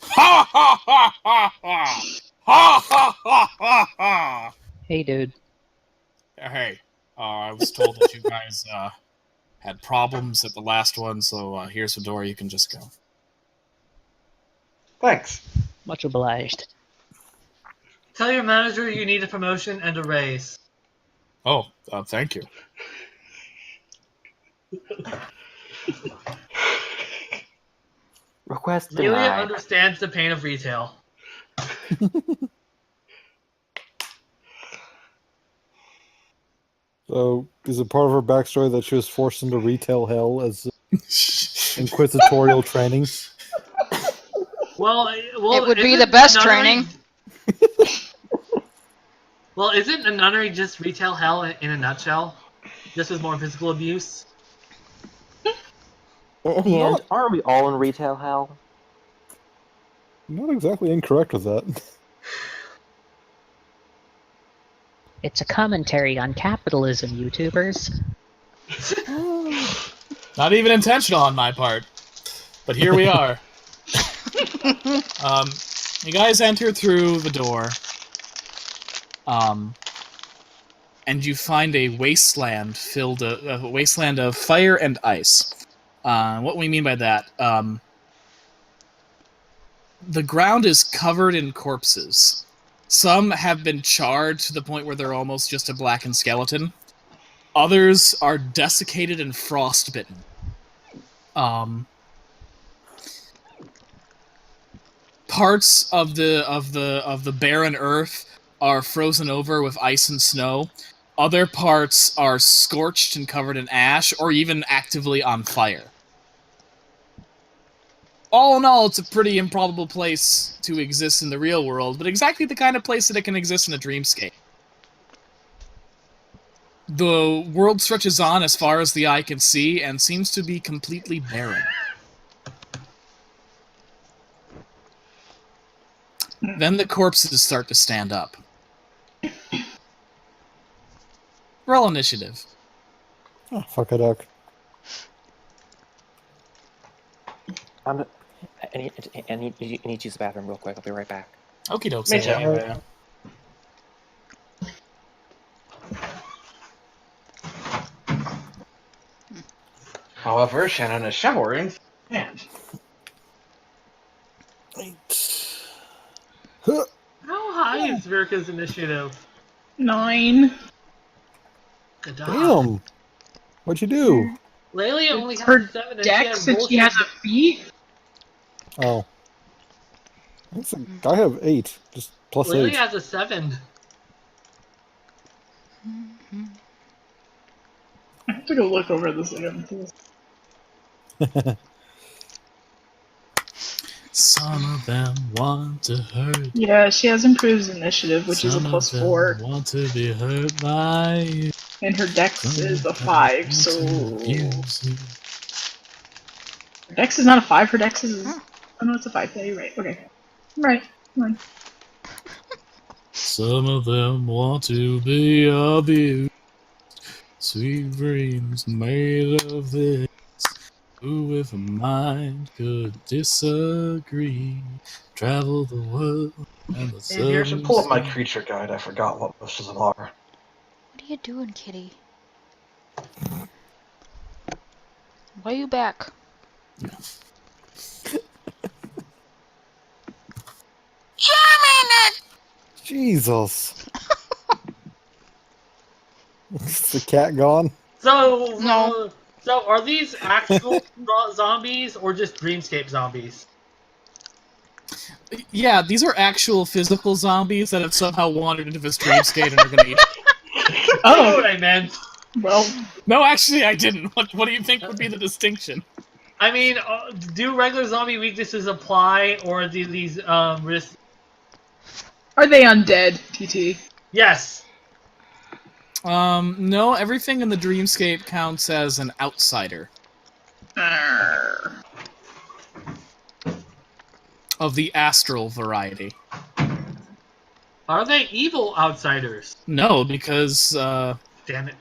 Ha ha ha ha ha! Ha ha ha ha ha! Hey, dude. Hey, I was told that you guys had problems at the last one, so here's the door. You can just go. Thanks. Much obliged. Tell your manager you need a promotion and a raise. Oh, thank you. Request Lelia denied. understands the pain of retail. So, is it part of her backstory that she was forced into retail hell as inquisitorial training? Well, It would be isn't the best nunnery- training. Well, isn't a nunnery just retail hell in a nutshell? Just with more physical abuse? In the end, aren't we all in retail hell? Not exactly incorrect with that. It's a commentary on capitalism, YouTubers. Not even intentional on my part, but here we are. You guys enter through the door, and you find a wasteland a wasteland of fire and ice. What we mean by that, the ground is covered in corpses. Some have been charred to the point where they're almost just a blackened skeleton. Others are desiccated and frostbitten. Parts of the barren earth are frozen over with ice and snow. Other parts are scorched and covered in ash, or even actively on fire. All in all, it's a pretty improbable place to exist in the real world, but exactly the kind of place that it can exist in a dreamscape. The world stretches on as far as the eye can see, and seems to be completely barren. Then the corpses start to stand up. Roll initiative. Oh, fuck a duck. I need to use the bathroom real quick. I'll be right back. Okie doke. Me too. However, Shannon is showering, and How high is Virka's initiative? 9. Good dog. Damn! What'd you do? Lelia only It's has her 7 and Dex she and she has a feat? Oh. I have 8. Just plus Lelia 8. has a 7. I have to go look over this again. Some of them want to hurt. Yeah, she has improved initiative, which is a Some plus of them 4. want to be hurt by you. And her Dex Some is a of them 5, want so... to abuse you. Her Dex is not a 5, her Dex is... Oh no, it's a 5. Yeah, you're right. Okay. Right. Fine. Some of them want to be abused. Sweet dreams made of this. Who with a mind could disagree? Travel the world and the and here's sun. pull up my creature guide. I forgot what bushes are. What are you doing, kitty? Why are you back? Jesus. Is the cat gone? So, No. So are these actual zombies or just dreamscape zombies? Yeah, these are actual physical zombies that have somehow wandered into this dreamscape and are gonna eat. I know what I meant. Well, No, actually, I didn't. What do you think would be the distinction? I mean, do regular zombie weaknesses apply, or do these risks? are they undead, TT? Yes. No, everything in the dreamscape counts as an outsider Arrgh. of the astral variety. Are they evil outsiders? No, because Damn it.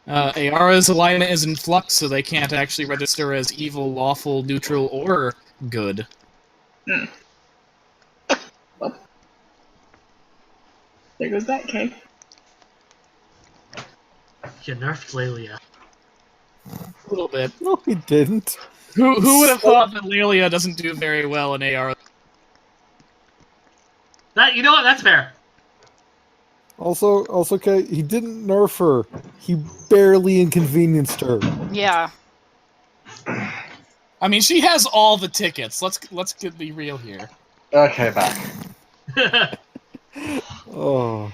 Ayara's alignment is in flux, so they can't actually register as evil, lawful, neutral, or good. Well, there goes that cake. You nerfed Lelia. A little bit. No, he didn't. Who would have thought that Lelia doesn't do very well in Ayara? You know what? That's fair. Also, okay, he didn't nerf her. He barely inconvenienced her. Yeah. I mean, she has all the tickets. Let's be real here. Okay, back. Oh.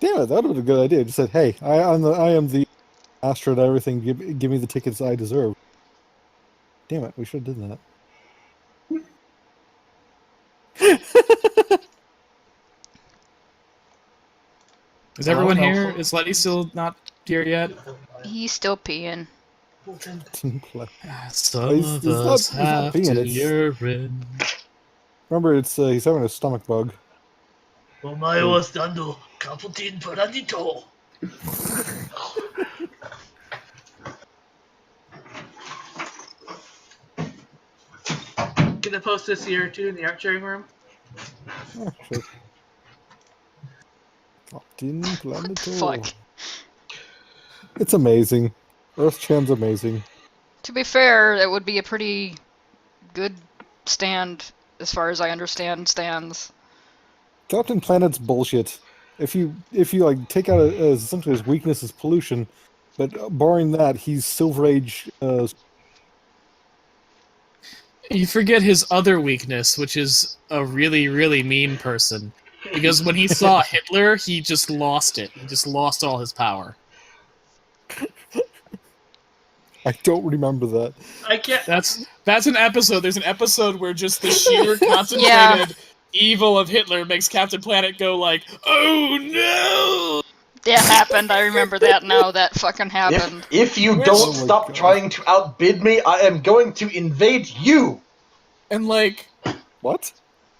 Damn it, that would have been a good idea. I just said, hey, I am the master at everything. Give me the tickets I deserve. Damn it, we should have done that. Is everyone here? Is Letty still not here yet? He's still peeing. Some He's of not- us he's not have being to it. urine. Remember, it's he's having a stomach bug. Omae wa stando kaputin paradito. Can I post this here too in the art sharing room? Oh, sure. Captain Planeto. Fuck. It's amazing. Earth-chan's amazing. To be fair, it would be a pretty good stand, as far as I understand stands. Captain Planet's bullshit. If you like take out essentially his weakness is pollution, but barring that, he's Silver Age. You forget his other weakness, which is a really, really mean person. Because when he saw Hitler, he just lost it. He just lost all his power. I don't remember that. I can't. That's an episode. There's an episode where just the sheer concentrated evil of Hitler makes Captain Planet go like, "Oh no!" That happened. I remember that now. That fucking happened. If you Where's- don't Oh my stop God. trying to outbid me, I am going to invade you! And like, What?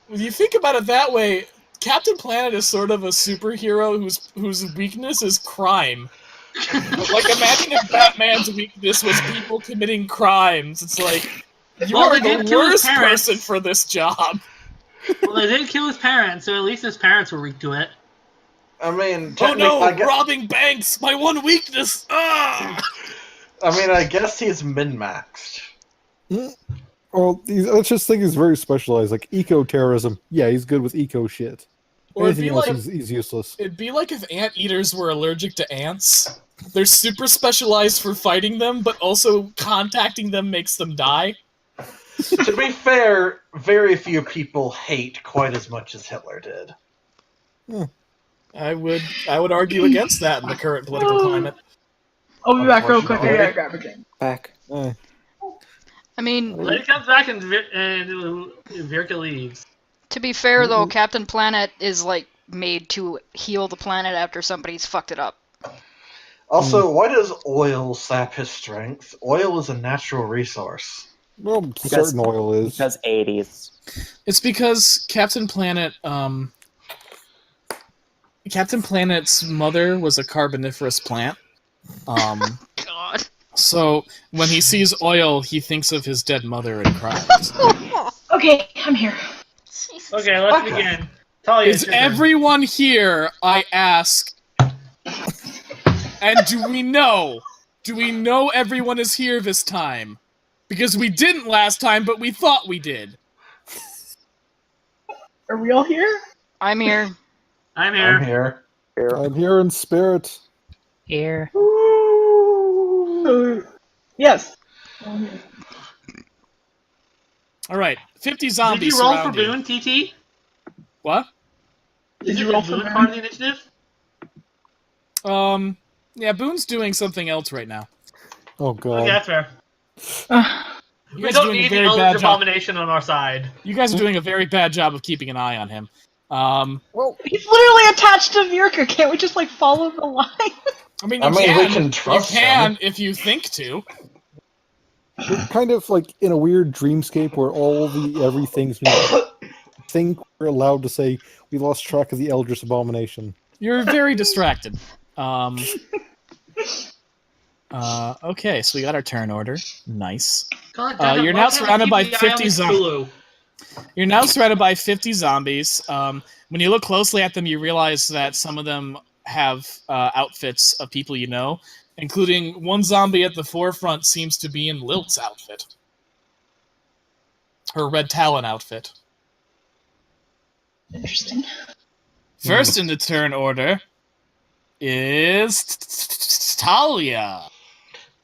when you think about it that way, Captain Planet is sort of a superhero whose weakness is crime. Like, imagine if Batman's weakness was people committing crimes. It's like, you Well, are they did the kill his worst parents. person for this job. Well, they did kill his parents, so at least his parents were weak to it. I mean, Oh technically, no, I guess, robbing banks! My one weakness! Ah! I guess he's min-maxed. Well, I just think he's very specialized, like eco-terrorism. Yeah, he's good with eco shit. Or it'd Anything be else, like he's useless. it'd be like if anteaters were allergic to ants. They're super specialized for fighting them, but also contacting them makes them die. To be fair, very few people hate quite as much as Hitler did. I would argue against that in the current political climate. I'll be back real quick. I Unfortunately. gotta grab a drink. Back. I mean, Then he comes back and Virka leaves. to be fair though, Captain Planet is like made to heal the planet after somebody's fucked it up. Also, why does oil sap his strength? Oil is a natural resource. Well, Because- certain oil is. Because 80s. It's because Captain Planet's mother was a carboniferous plant. God. So when he sees oil, he thinks of his dead mother and cries. Okay, I'm here. Okay, let's Okay. begin. Talia, Is it's your turn. everyone here, I ask? And do we know? Do we know everyone is here this time? Because we didn't last time, but we thought we did. Are we all here? I'm here. I'm here. I'm here. I'm here in spirit. Here. Yes. Alright, 50 Did zombies you roll for surround you. Boone, TT? What? Did you Is roll for Boone Boone? part of the initiative? Yeah, Boone's doing something else right now. Oh Okay, god. that's fair. You We guys are don't doing a need the very Eldritch bad job. Abomination on our side. You guys are doing a very bad job of keeping an eye on him. Well, He's literally attached to Virka. Can't we just like follow the line? I mean, I you mean, can. we can trust you can him. if you think to. we're kind of like in a weird dreamscape where all the everythings we think we're allowed to say. We lost track of the Eldritch Abomination. You're very distracted. Okay, so we got our turn order. Nice. God damn it, You're why now can't I surrounded keep by the eye 50 on the zombies. Cthulhu? You're now surrounded by 50 zombies. When you look closely at them, you realize that some of them have outfits of people you know, including one zombie at the forefront seems to be in Lilt's outfit. Her Red Talon outfit. Interesting. First in the turn order is Talia.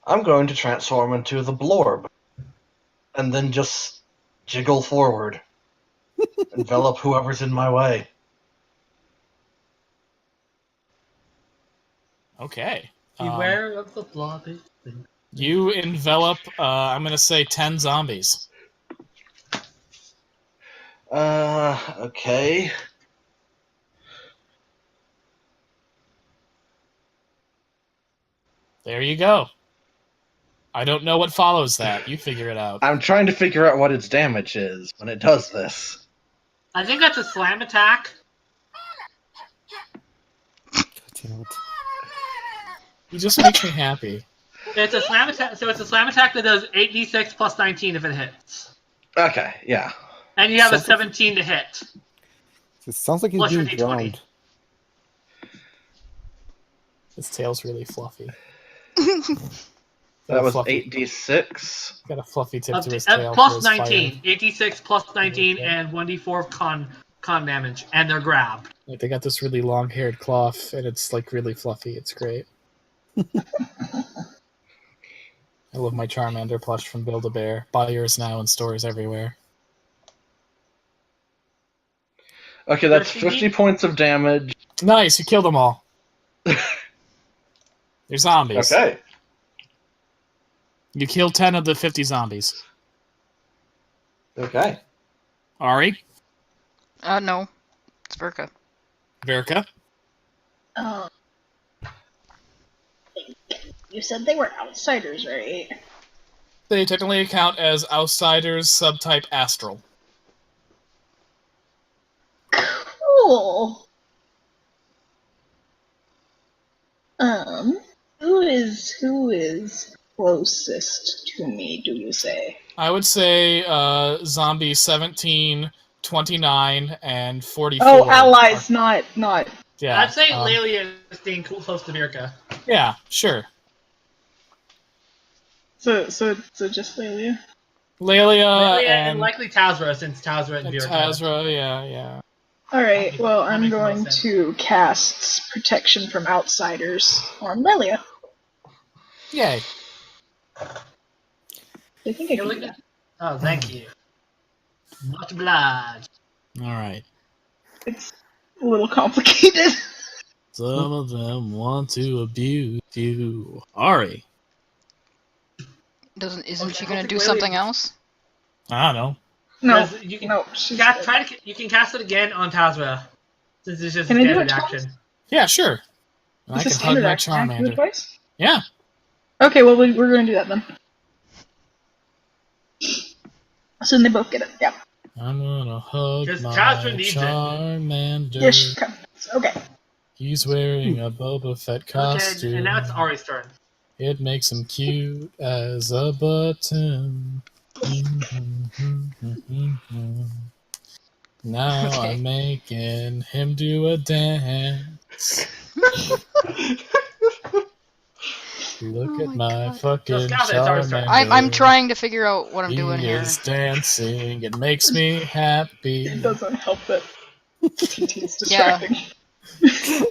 I'm going to transform into the Blorb. And then just jiggle forward. Envelop whoever's in my way. Okay. Beware of the blobby. You envelop, I'm going to say 10 zombies. Okay. There you go. I don't know what follows that. You figure it out. I'm trying to figure out what its damage is when it does this. I think that's a slam attack. Damn it. He just makes me happy. It's a slam attack. So it's a slam attack that does 8d6 plus 19 if it hits, Okay, yeah. and you have a Sounds- 17 to hit. It sounds like he's Plus your being D20. drowned. His tail's really fluffy. That was fluffy, 8d6. got a fluffy tip Up to to, his tail. for plus his 19. fire. 8d6 plus 19 Okay. and 1d4 of con damage, and they're grabbed. Like, they got this really long-haired cloth, and it's like really fluffy. It's great. I love my Charmander plush from Build-A-Bear. Buy yours now in stores everywhere. Okay, that's 50? 50 points of damage. Nice, you killed them all. They're zombies. Okay. You killed 10 of the 50 zombies. Okay. Ari, No. It's Verka. Verka, You said they were outsiders, right? they technically count as outsiders subtype astral. Cool. Who is closest to me, do you say? I would say zombie 17, 29, and 44. Oh, allies, not. Yeah. I'd say Lelia is staying close to Mirka. Yeah, sure. So just Lelia? Lelia Lelia and and likely Tazra, since Tazra and Mirka. Tazra, yeah. Alright, well, That I'm makes more going sense. to cast Protection from Outsiders on Lelia. Yay. I think I can do that. Oh, thank you. Much obliged. Alright. It's a little complicated. Some of them want to abuse you. Ari. Isn't Okay, she I gonna don't do think something Lelia- else? I don't know. No, Yes, you can no, she's you can cast it again on Tazra, since it's just Can a I do standard it twice? action. Yeah, sure. And I It's a can hug standard my action. I can do it Charmander. twice? Yeah. Okay, well, we're going to do that then. So then they both get it, yeah. I'm gonna hug Just my Tazra needs it. Charmander. Yeah, she comes. Okay. He's wearing a Boba Fett costume. Okay, and now it's Ari's turn. It makes him cute as a button. Now Okay. I'm making him do a dance. Look Oh at my my God. fucking So, Scout, it's our turn. Charmander. I'm trying to figure out what I'm He doing here. is dancing. It makes me happy. It doesn't help that TT is Yeah. distracting.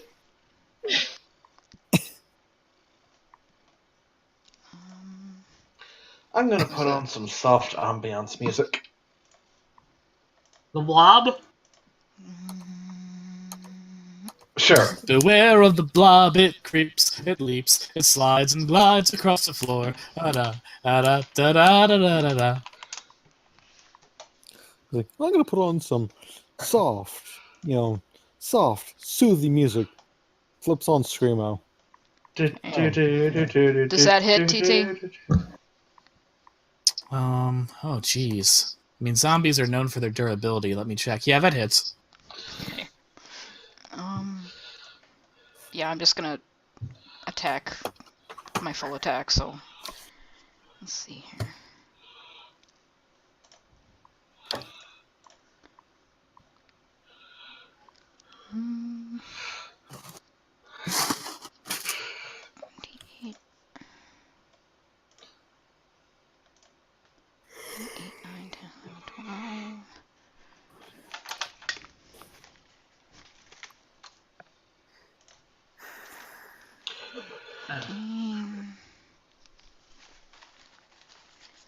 I'm gonna put on some soft ambiance music. The Blob. Sure. Beware of the blob, it creeps, it leaps, it slides and glides across the floor. Da da da da da da da da da. Like, I'm gonna put on some soft, soothing music. Flips on Screamo. Does that hit, TT? Oh jeez. I mean, zombies are known for their durability. Let me check. Yeah, that hits. Yeah, I'm just gonna attack, my full attack, so let's see here. Hmm. 28. 8, 9, 10, 11, 12.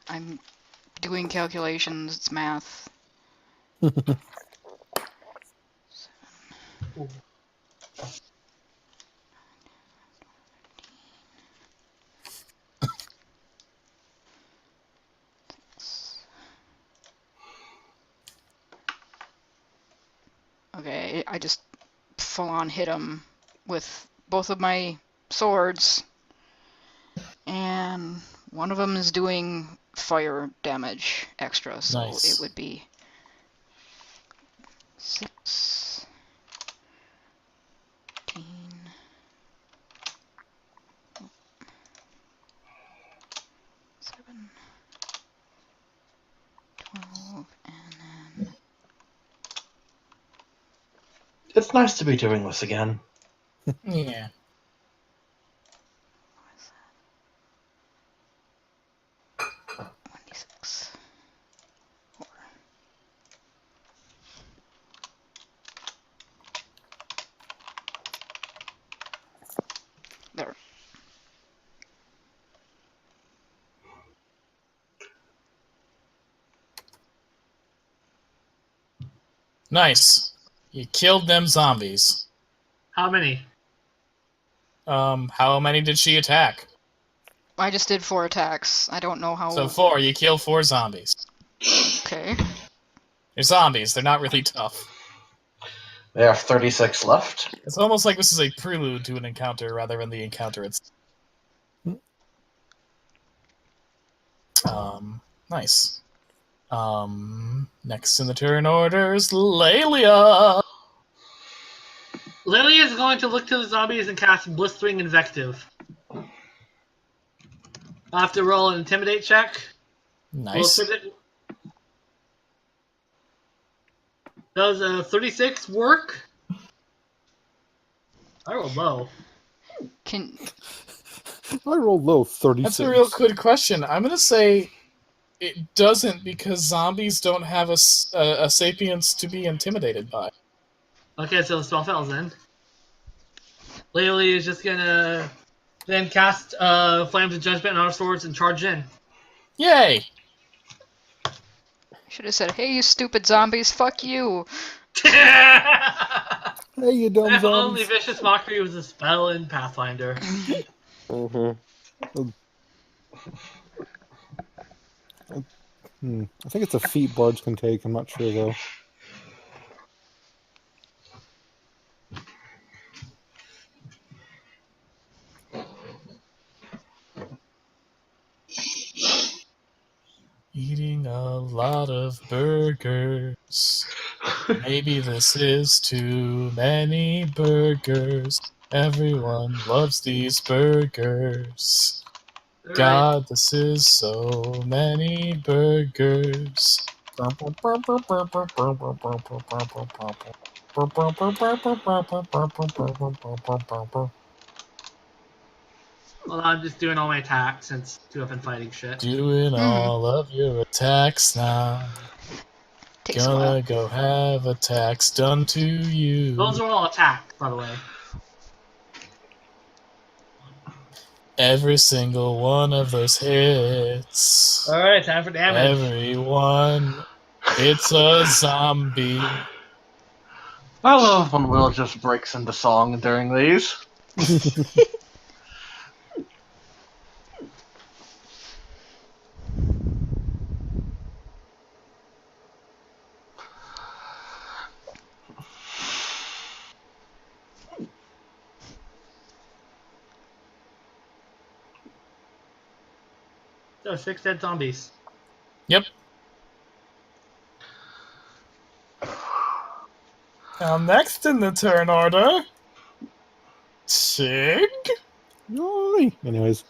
I'm doing calculations, it's math. Okay, I just full on hit him with both of my swords. And one of them is doing fire damage extra, so Nice. it would be 6, 15, 7, 12, and then It's nice to be doing this again. Yeah. what is that? 26. 4. There. Nice. You killed them zombies. How many? How many did she attack? I just did 4 attacks. I don't know how. So 4. You kill 4 zombies. Okay. They're zombies. They're not really tough. There are 36 left. It's almost like this is a prelude to an encounter rather than the encounter itself. Nice. Next in the turn order is Lelia. Lily is going to look to the zombies and cast Blistering Invective. I'll have to roll an Intimidate check. Nice. Does a 36 work? I rolled low. Can I rolled low 36. That's a real good question. I'm going to say it doesn't because zombies don't have a sapience to be intimidated by. Okay, so the spell fails then. Lily is just gonna then cast Flames of Judgment on our swords and charge in. Yay! should have said, "Hey, you stupid zombies, fuck you." Hey, you dumb If only zombies. Vicious Mockery was a spell in Pathfinder. Mm-hmm. I think it's a feat bards can take. I'm not sure though. Eating a lot of burgers. Maybe this is too many burgers. Everyone loves these burgers. God, this is so many burgers. Well, I'm just doing all my attacks since two have been fighting shit. Doing all of your attacks now. Takes a while. Gonna go have attacks done to you. Those are all attacks, by the way. Every single one of those hits. Alright, time for damage. Everyone. It's a zombie. I love when Will just breaks into song during these. So 6 dead zombies. Yep. Now next in the turn order, Sig. Yay. Anyways.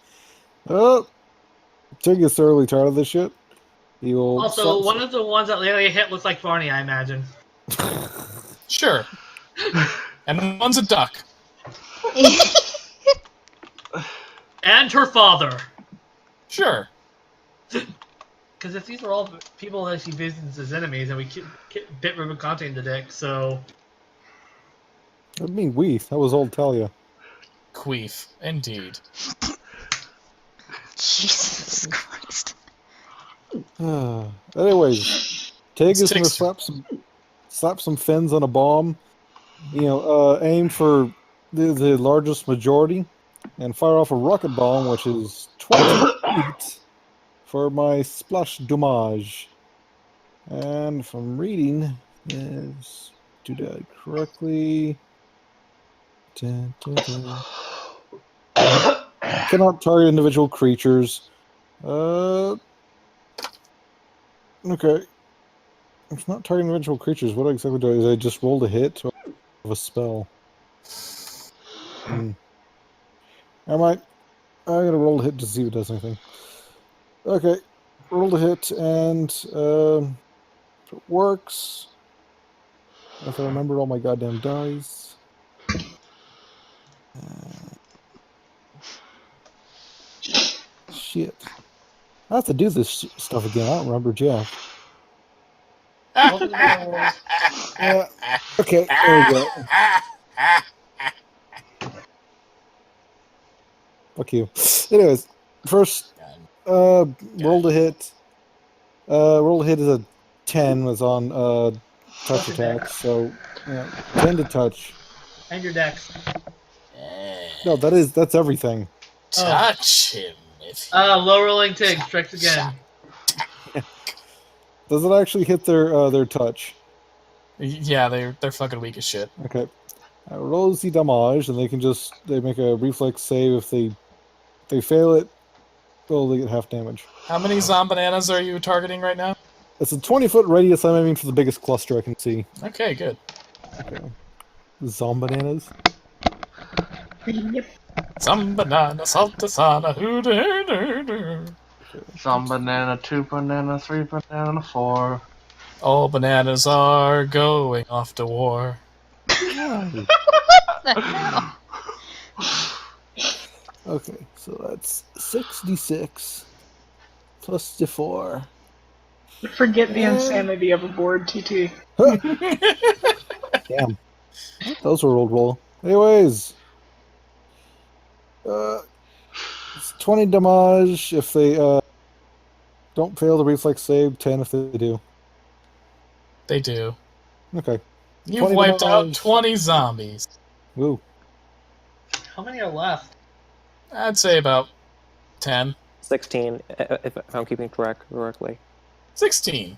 Tig is thoroughly tired of this shit. He will Also, one of the ones that Lelia hit looks like Barney, I imagine. Sure. And one's a duck. And her father. Sure. Because if these are all people that she visits as enemies, and we bit Ribbon Conte in the dick, so... I mean, Weeth. That was old Talia. Queef. Indeed. Jesus Christ. Anyways, Tig is going to slap some fins on a bomb. Aim for the largest majority, and fire off a rocket bomb, which is 20 feet, for my splash damage. And if I'm reading, is do that correctly. Dun, dun, dun. Cannot target individual creatures. Okay. It's not targeting individual creatures. What exactly do I do? I just rolled a hit of a spell. I gotta roll a hit to see if it does anything. Okay. Rolled a hit, and if it works, if I remember all my goddamn dice. Shit. I have to do this stuff again. I don't remember Jeff. Okay, there we go. Fuck you. Anyways, first, rolled a hit. Rolled a hit is a 10, was on touch attack, so 10 to touch. And your dex. No, that's everything. Touch him. Low rolling Tig, strikes again. Does it actually hit their touch? Yeah, they're fucking weak as shit. Okay. Rolls the damage, and they make a reflex save. If they fail it, they get half damage. How many Zombananas are you targeting right now? It's a 20-foot radius. I'm aiming for the biggest cluster I can see. Okay, good. Okay. Zombananas. Yep. Some banana, saltasana, hoo-doo-doo-doo. Some banana, 2 banana, 3 banana, 4. All bananas are going off to war. What the hell? Okay, so that's 6d6 plus d4. Forget the insanity of a board, TT. Damn. Those were old roll. Anyways. It's 20 damage if they don't fail the reflex save, 10 if they do. They do. Okay. You've wiped out 20 zombies. Woo. How many are left? I'd say about 10. 16, if I'm keeping track correctly. 16.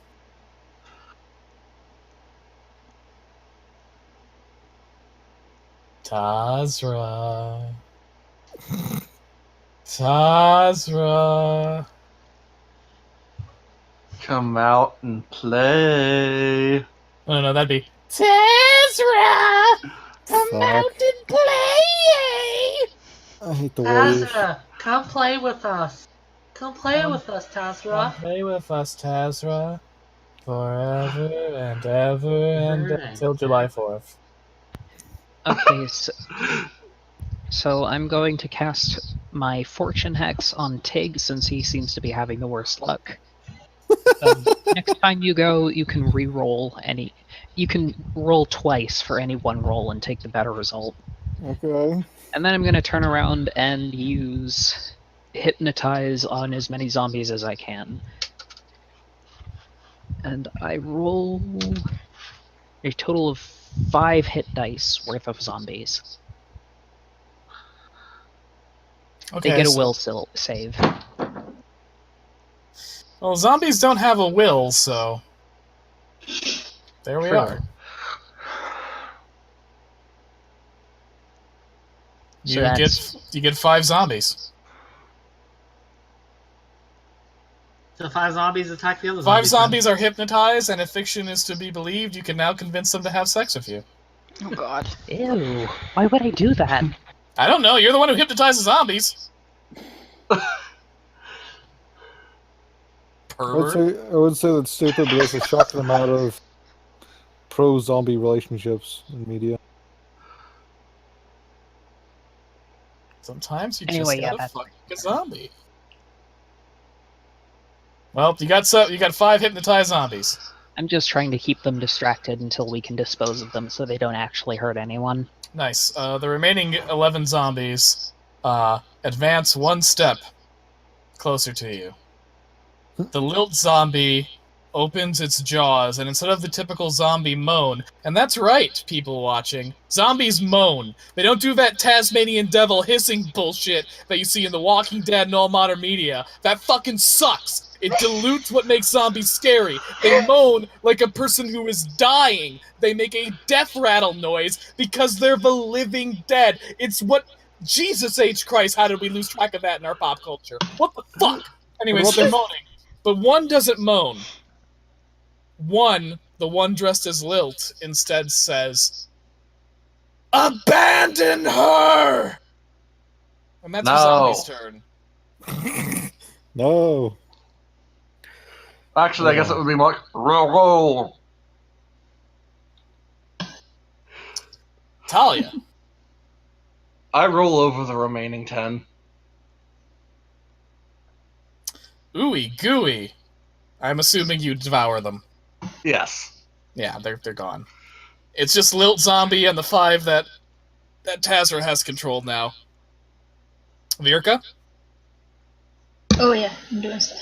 Tazra. Tazra. Come out and play. Oh no, that'd be Tazra. Come out and play. I hate the wave. Tazra, come play with us. Come play with us, Tazra. Play with us, Tazra. Forever and ever and until July 4th. Okay, so I'm going to cast my Fortune Hex on Tig since he seems to be having the worst luck. Next time you go, you can re-roll any. You can roll twice for any one roll and take the better result. Okay. And then I'm going to turn around and use Hypnotize on as many zombies as I can. And I roll a total of 5 hit dice worth of zombies. Okay, They get so- a will save. Well, zombies don't have a will, so there we True. are. So You get 5 zombies. So 5 zombies attack the other 5 zombies. zombies are hypnotized, and if fiction is to be believed, you can now convince them to have sex with you. Oh god. Ew. Why would I do that? I don't know. You're the one who hypnotizes zombies. Pervert. I would say that's stupid, but there's a shocking amount of pro-zombie relationships in media. Sometimes you Anyway, just yeah, gotta that's fuck a zombie. Well, you got 5 hypnotized zombies. I'm just trying to keep them distracted until we can dispose of them so they don't actually hurt anyone. Nice. The remaining 11 zombies advance 1 step closer to you. The lilt zombie opens its jaws, and instead of the typical zombie moan, and that's right, people watching, zombies moan. They don't do that Tasmanian devil hissing bullshit that you see in The Walking Dead and all modern media. That fucking sucks. It dilutes what makes zombies scary. They moan like a person who is dying. They make a death rattle noise because they're the living dead. It's what... Jesus H. Christ, how did we lose track of that in our pop culture? What the fuck? Anyways, they're moaning. But one doesn't moan. One, the one dressed as Lilt, instead says, "Abandon her!" And that's the zombie's turn. No. Actually, I guess it would be more roll. Talia. I roll over the remaining 10. Ooey gooey. I'm assuming you devour them. Yes. Yeah, they're gone. It's just Lilt Zombie and the 5 that Tazra has controlled now. Virka? Oh yeah, I'm doing stuff.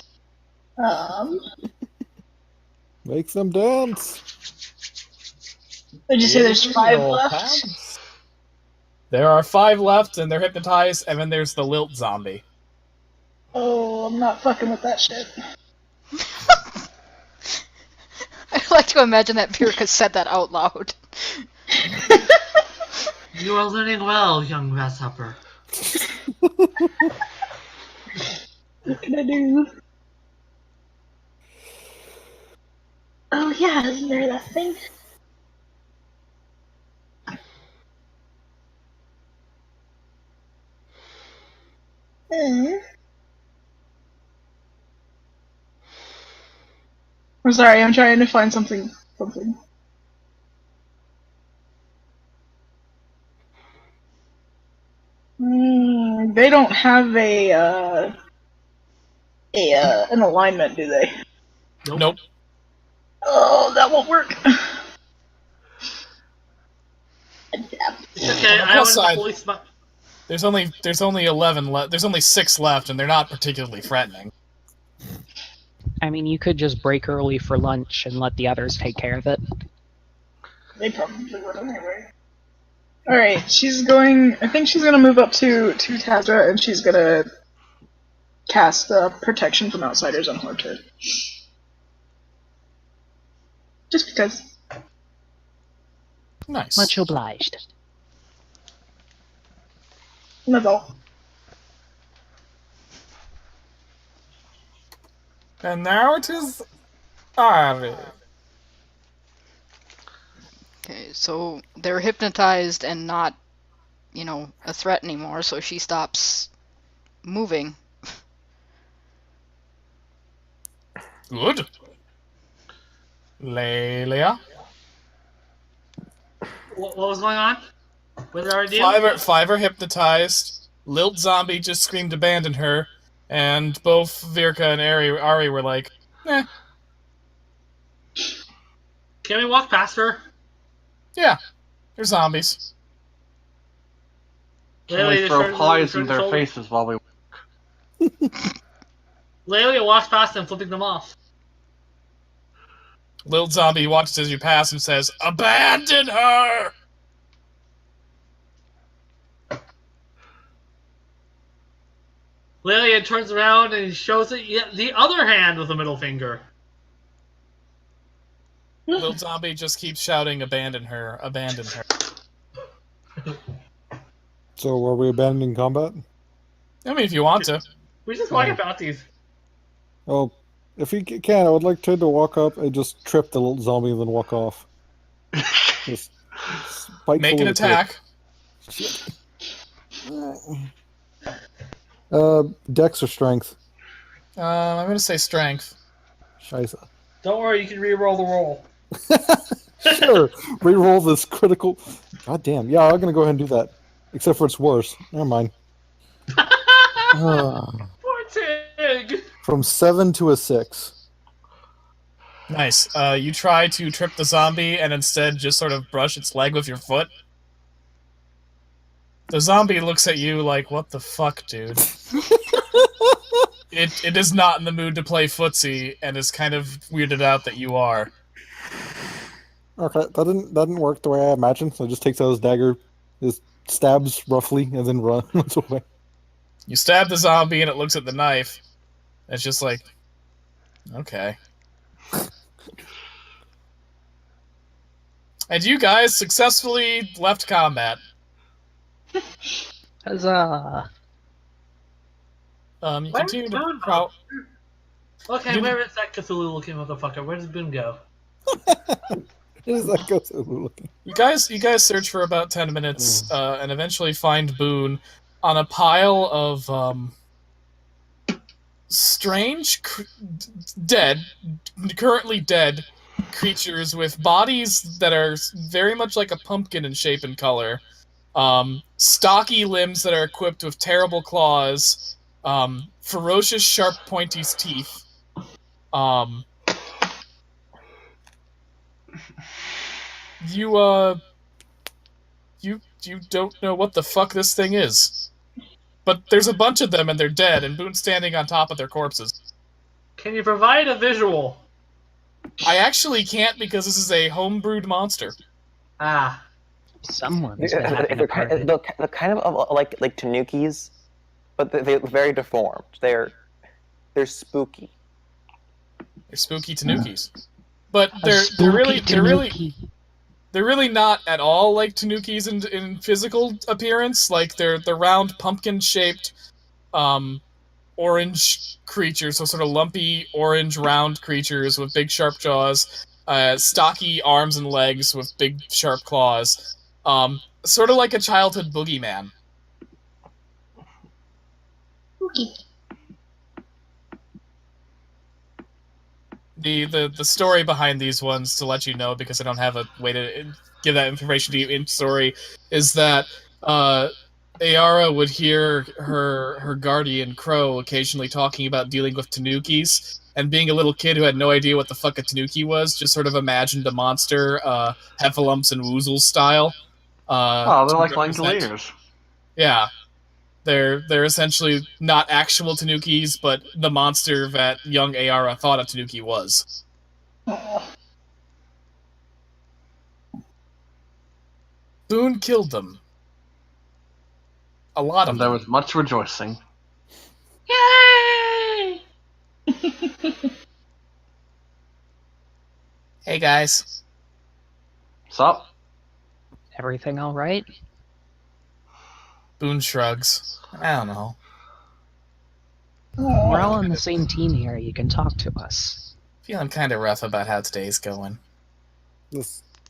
Make them dance. Did you say there's 5 left? There are 5 left, and they're hypnotized, and then there's the Lilt Zombie. Oh, I'm not fucking with that shit. I like to imagine that Pirka said that out loud. You are learning well, young grasshopper. What can I do? Oh yeah, isn't there that thing? I'm sorry, I'm trying to find something. They don't have an alignment, do they? Nope. Oh, that won't work. Okay, I Plus want side. to fully spot. There's only 11 left. There's only 6 left, and they're not particularly threatening. I mean, you could just break early for lunch and let the others take care of it. They probably would anyway. Alright, I think she's gonna move up to Tazra, and she's gonna cast Protection from Outsiders on Hortid. Just because. Nice. Much obliged. That's all. And now it is Ari. Okay, so they're hypnotized and not, a threat anymore, so she stops moving. Good. Lelia. What was going on? With our deal? 5 are hypnotized. Lilt Zombie just screamed abandon her, and both Virka and Ari were like, eh. Can we walk past her? Yeah, they're zombies. Can we throw pies in their faces while we... Lelia walks past them, flipping them off. Lilt Zombie watches as you pass and says, "Abandon her!" Lelia turns around and shows it the other hand with the middle finger. Lilt Zombie just keeps shouting, "Abandon her! Abandon her!" So are we abandoning combat? I mean, if you want to. We just walk about these. Well, if you can, I would like Ted to walk up and just trip the little zombie and then walk off. Just Make an attack. Dex or strength? I'm gonna say strength. Scheisse. Don't worry, you can re-roll the roll. Sure. Reroll this critical. God damn. Yeah, I'm gonna go ahead and do that. Except for it's worse. Never mind. Poor Tig! From 7 to a 6. Nice. You try to trip the zombie and instead just sort of brush its leg with your foot. The zombie looks at you like, what the fuck, dude? It is not in the mood to play footsie and is kind of weirded out that you are. Okay, that didn't work the way I imagined. So it just takes out his dagger, just stabs roughly, and then runs away. You stab the zombie and it looks at the knife. It's just like, okay. And you guys successfully left combat. Huzzah! You continue to Boone prowl. Okay, where is that Cthulhu looking motherfucker? Where does Boone go? Where's that Cthulhu looking? You guys search for about 10 minutes, and eventually find Boone on a pile of strange, currently dead creatures with bodies that are very much like a pumpkin in shape and color. Stocky limbs that are equipped with terrible claws. Ferocious, sharp, pointy teeth. You don't know what the fuck this thing is. But there's a bunch of them and they're dead, and Boone's standing on top of their corpses. Can you provide a visual? I actually can't because this is a homebrewed monster. Ah. Someone's been having a party. They're kind of like tanukis, but they're very deformed. They're spooky. They're spooky tanukis. But they're really not at all like tanukis in physical appearance. Like they're round pumpkin-shaped orange creatures, so sort of lumpy orange round creatures with big sharp jaws, stocky arms and legs with big sharp claws. Sort of like a childhood boogeyman. Spooky. The story behind these ones, to let you know, because I don't have a way to give that information to you in story, is that Ayara would hear her guardian Crow occasionally talking about dealing with tanukis, and being a little kid who had no idea what the fuck a tanuki was, just sort of imagined a monster, Heffalumps and Woozles style. Oh, they're like represent- Langoliers. Yeah. They're essentially not actual tanukis, but the monster that young Ayara thought a tanuki was. Boone killed them. A lot of And there them. was much rejoicing. Yay! Hey guys. Sup? Everything all right? Boone shrugs. I don't know. We're all on the same team here. You can talk to us. Feeling kind of rough about how today's going.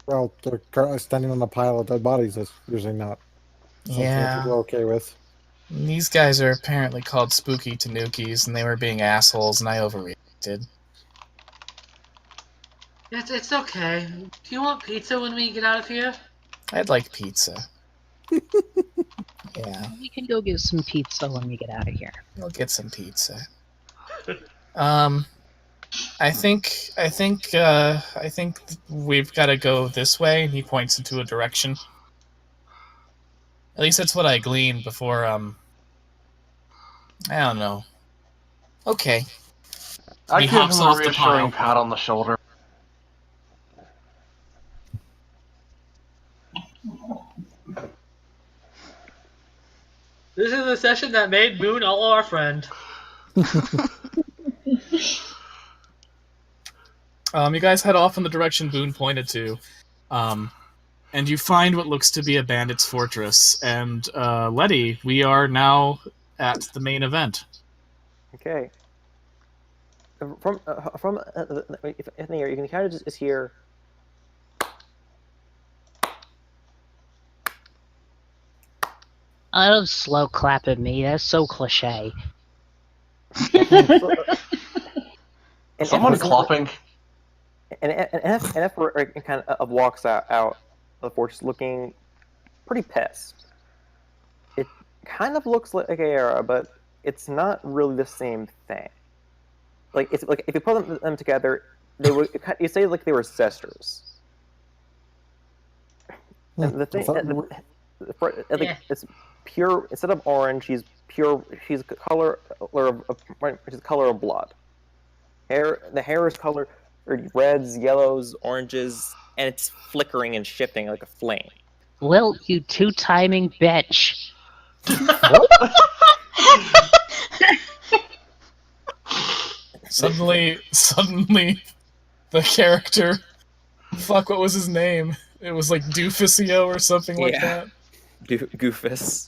Well, they're currently standing on a pile of dead bodies. That's usually not something Yeah. people are okay with. These guys are apparently called spooky tanukis, and they were being assholes, and I overreacted. It's okay. Do you want pizza when we get out of here? I'd like pizza. Yeah, We can go get some pizza when we get out of here. we'll get some pizza. I think we've got to go this way. And he points into a direction. At least that's what I gleaned before. I don't know. Okay. I He give him hops a off the reassuring pile. pat on the shoulder. This is the session that made Boone all our friend. You guys head off in the direction Boone pointed to, and you find what looks to be a bandit's fortress. And Letty, we are now at the main event. Okay. From in here, you can kind of just hear. Don't slow clap at me. That's so cliche. And Someone F- clapping. And F kind of walks out of the fortress looking pretty pissed. It kind of looks like Aera, but it's not really the same thing. Like it's like if you put them together, they would. You say like they were sisters. And the thing, Yeah. it's pure. Instead of orange, she's pure. She's the color of blood. The hair is color reds, yellows, oranges, and it's flickering and shifting like a flame. Well, you two-timing bitch. Suddenly, the character. Fuck, what was his name? It was like Doofusio or something like Yeah. that. Goofus.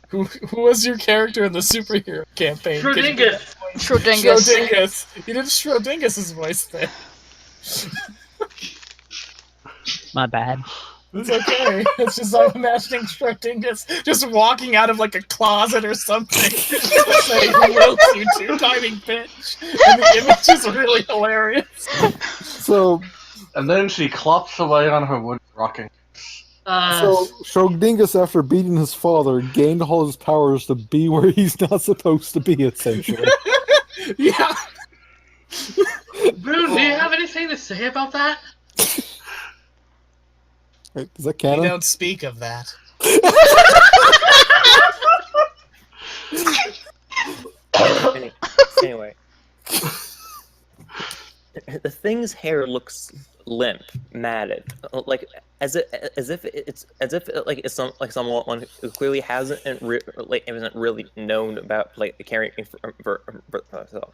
Who was your character in the superhero campaign? Schrodingus. Schrodingus. You did Schrodingus' voice there. My bad. It's okay. It's just I'm imagining Schrodingus just walking out of like a closet or something, saying, "Will you two-timing bitch?" And the image is really hilarious. So And then she clops away on her wood rocking. So Schrodingus, after beating his father, gained all his powers to be where he's not supposed to be, essentially. Yeah. Boone, do you have anything to say about that? Wait, is that We canon? don't speak of that. Anyway, the thing's hair looks limp, matted, like as if it's someone who clearly isn't really known about like caring for herself.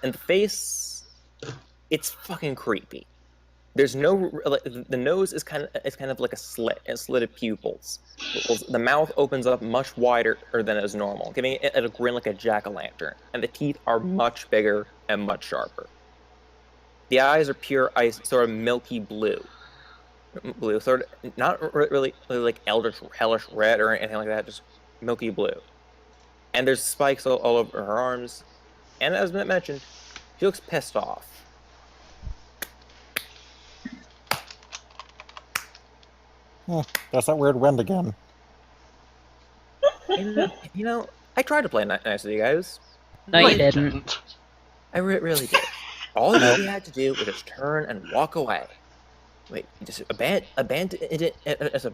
And the face, it's fucking creepy. There's no the nose is kind of like a slitted pupils. The mouth opens up much wider than is normal, giving it a grin like a jack-o'-lantern, and the teeth are much bigger and much sharper. The eyes are pure ice, sort of milky blue, sort of not really like eldritch hellish red or anything like that, just milky blue. And there's spikes all over her arms, and as mentioned, she looks pissed off. That's that weird wind again. You know, I tried to play nice with you guys. No, you didn't. I really did. All you had to do was just turn and walk away. Wait, just abandon it as the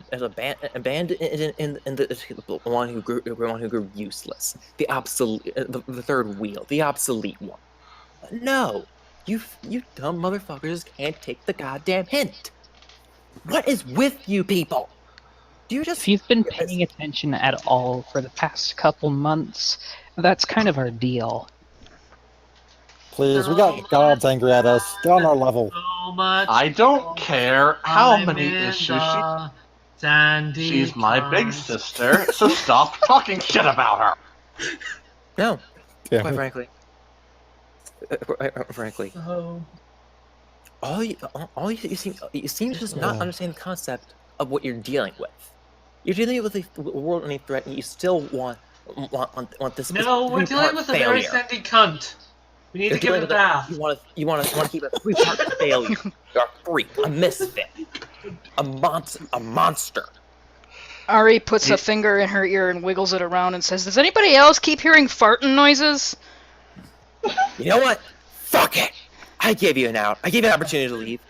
one who grew useless, the obsolete, the third wheel, the obsolete one. No, you dumb motherfuckers just can't take the goddamn hint. What is with you people? Do you just? If you've been paying attention at all for the past couple months, that's kind of our deal. Please, we got gods angry at us. Get on our level. So much. I don't care how I'm many in issues the Sandy she's my big Cons. sister, so stop talking shit about her. No, Damn quite it. frankly, Oh. all you seem to just not understand the concept of what you're dealing with. You're dealing with a world-ending threat, and you still want this. No, we're dealing with a very Sandy cunt. We need to give it a bath. You want to keep a three-part failure. You're a freak, a misfit, a monster. Ari puts a finger in her ear and wiggles it around and says, "Does anybody else keep hearing farting noises?" You know what? Fuck it. I gave you an out. I gave you an opportunity to leave,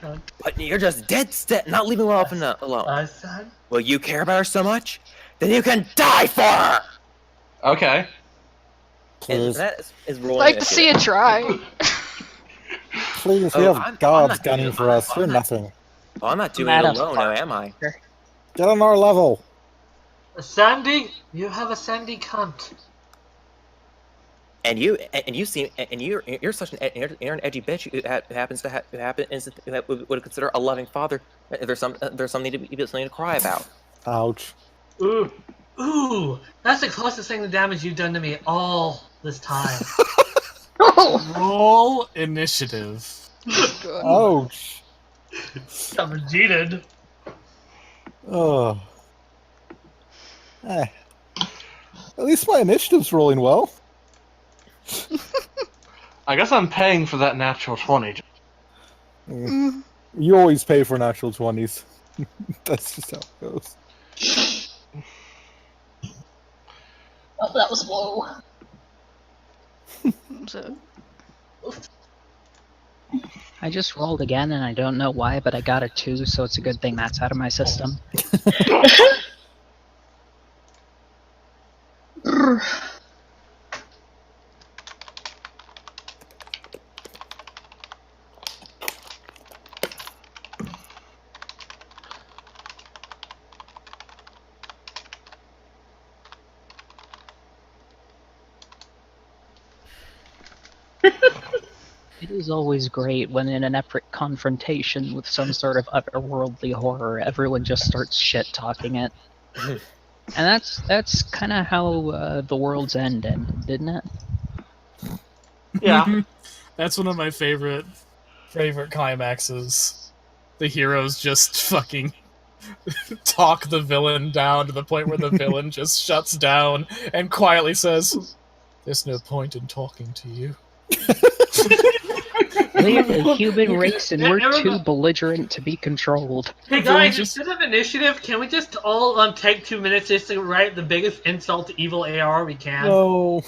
but you're just dead set, not leaving well alone. I said. Well, you care about her so much, then you can die for her. Okay. And Please, that is rolling. Like to see it try. please, we Oh, have I'm gods not gunning doing for us. I'm You're not- nothing. Oh, I'm not doing Not it a alone, now am I? Get on our level. Sandy, you have a Sandy cunt. And you're such you're an edgy bitch who would consider a loving father. There's something to cry about. Ouch. Ooh, that's the closest thing to damage you've done to me all this time. Roll initiative. Ouch. 哦 I'm cheated. Oh. 。 Oh. 。 Oh. 。 Oh. 哦。 Oh. 哦。 Oh. 哦。 Oh. 哦。 Oh. 哦。 Oh. 哦。 Oh. 哦。 Oh. 哦。 Oh. 哦。 Oh. 哦。 Oh. 哦。 Oh. 哦。 Oh. 哦。 Oh. Eh. At least my initiative's rolling well. I guess I'm paying for that natural 20. Mm. You always pay for natural 20s. That's just how it goes. Oh, that was low. So, I just rolled again, and I don't know why, but I got a 2, so it's a good thing that's out of my system. It is always great when in an epic confrontation with some sort of otherworldly horror, everyone just starts shit-talking it. And that's kind of how the World's End ended, didn't it? Yeah. That's one of my favorite climaxes. The heroes just fucking talk the villain down to the point where the villain just shuts down and quietly says, "There's no point in talking to you." We're the human race, and we're Everyone- too belligerent to be controlled. Hey Everyone guys, just- instead of initiative, can we just all take 2 minutes just to write the biggest insult to evil AR we can? No.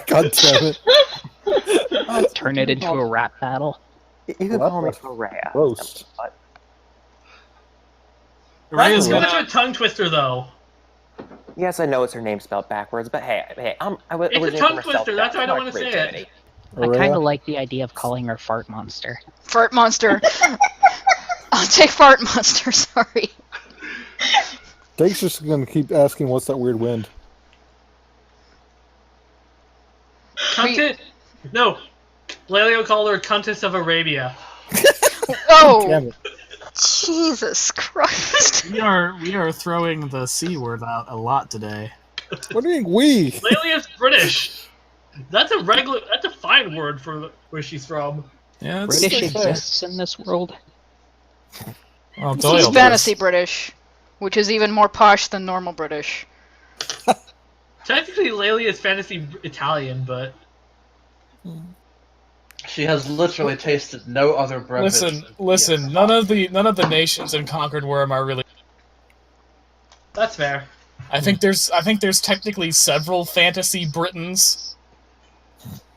God damn it. Turn it into a rap battle. You can call me Araya. Roast. But Raya's That's gonna. such a tongue twister, though. yes, I know it's her name spelled backwards, but hey, I was It's a tongue twister, that's why I don't want to say it. I kind Araya? of like the idea of calling her Fart Monster. Fart Monster. I'll take Fart Monster, sorry. Dake's just gonna keep asking, what's that weird wind? Cuntit? No. Lelio called her Countess of Arabia. Oh, Damn it. Jesus Christ. We are throwing the C word out a lot today. What do you mean, we? Lelia's British. That's a fine word for where she's from. Yeah, it's British just fair. exists in this world. well, He's Doyle fantasy does. British, which is even more posh than normal British. Technically, Lelia is fantasy Italian, but She has literally tasted no other beverage. Listen. None of the nations in Conquered Worm are really. that's fair. I think there's technically several fantasy Britons.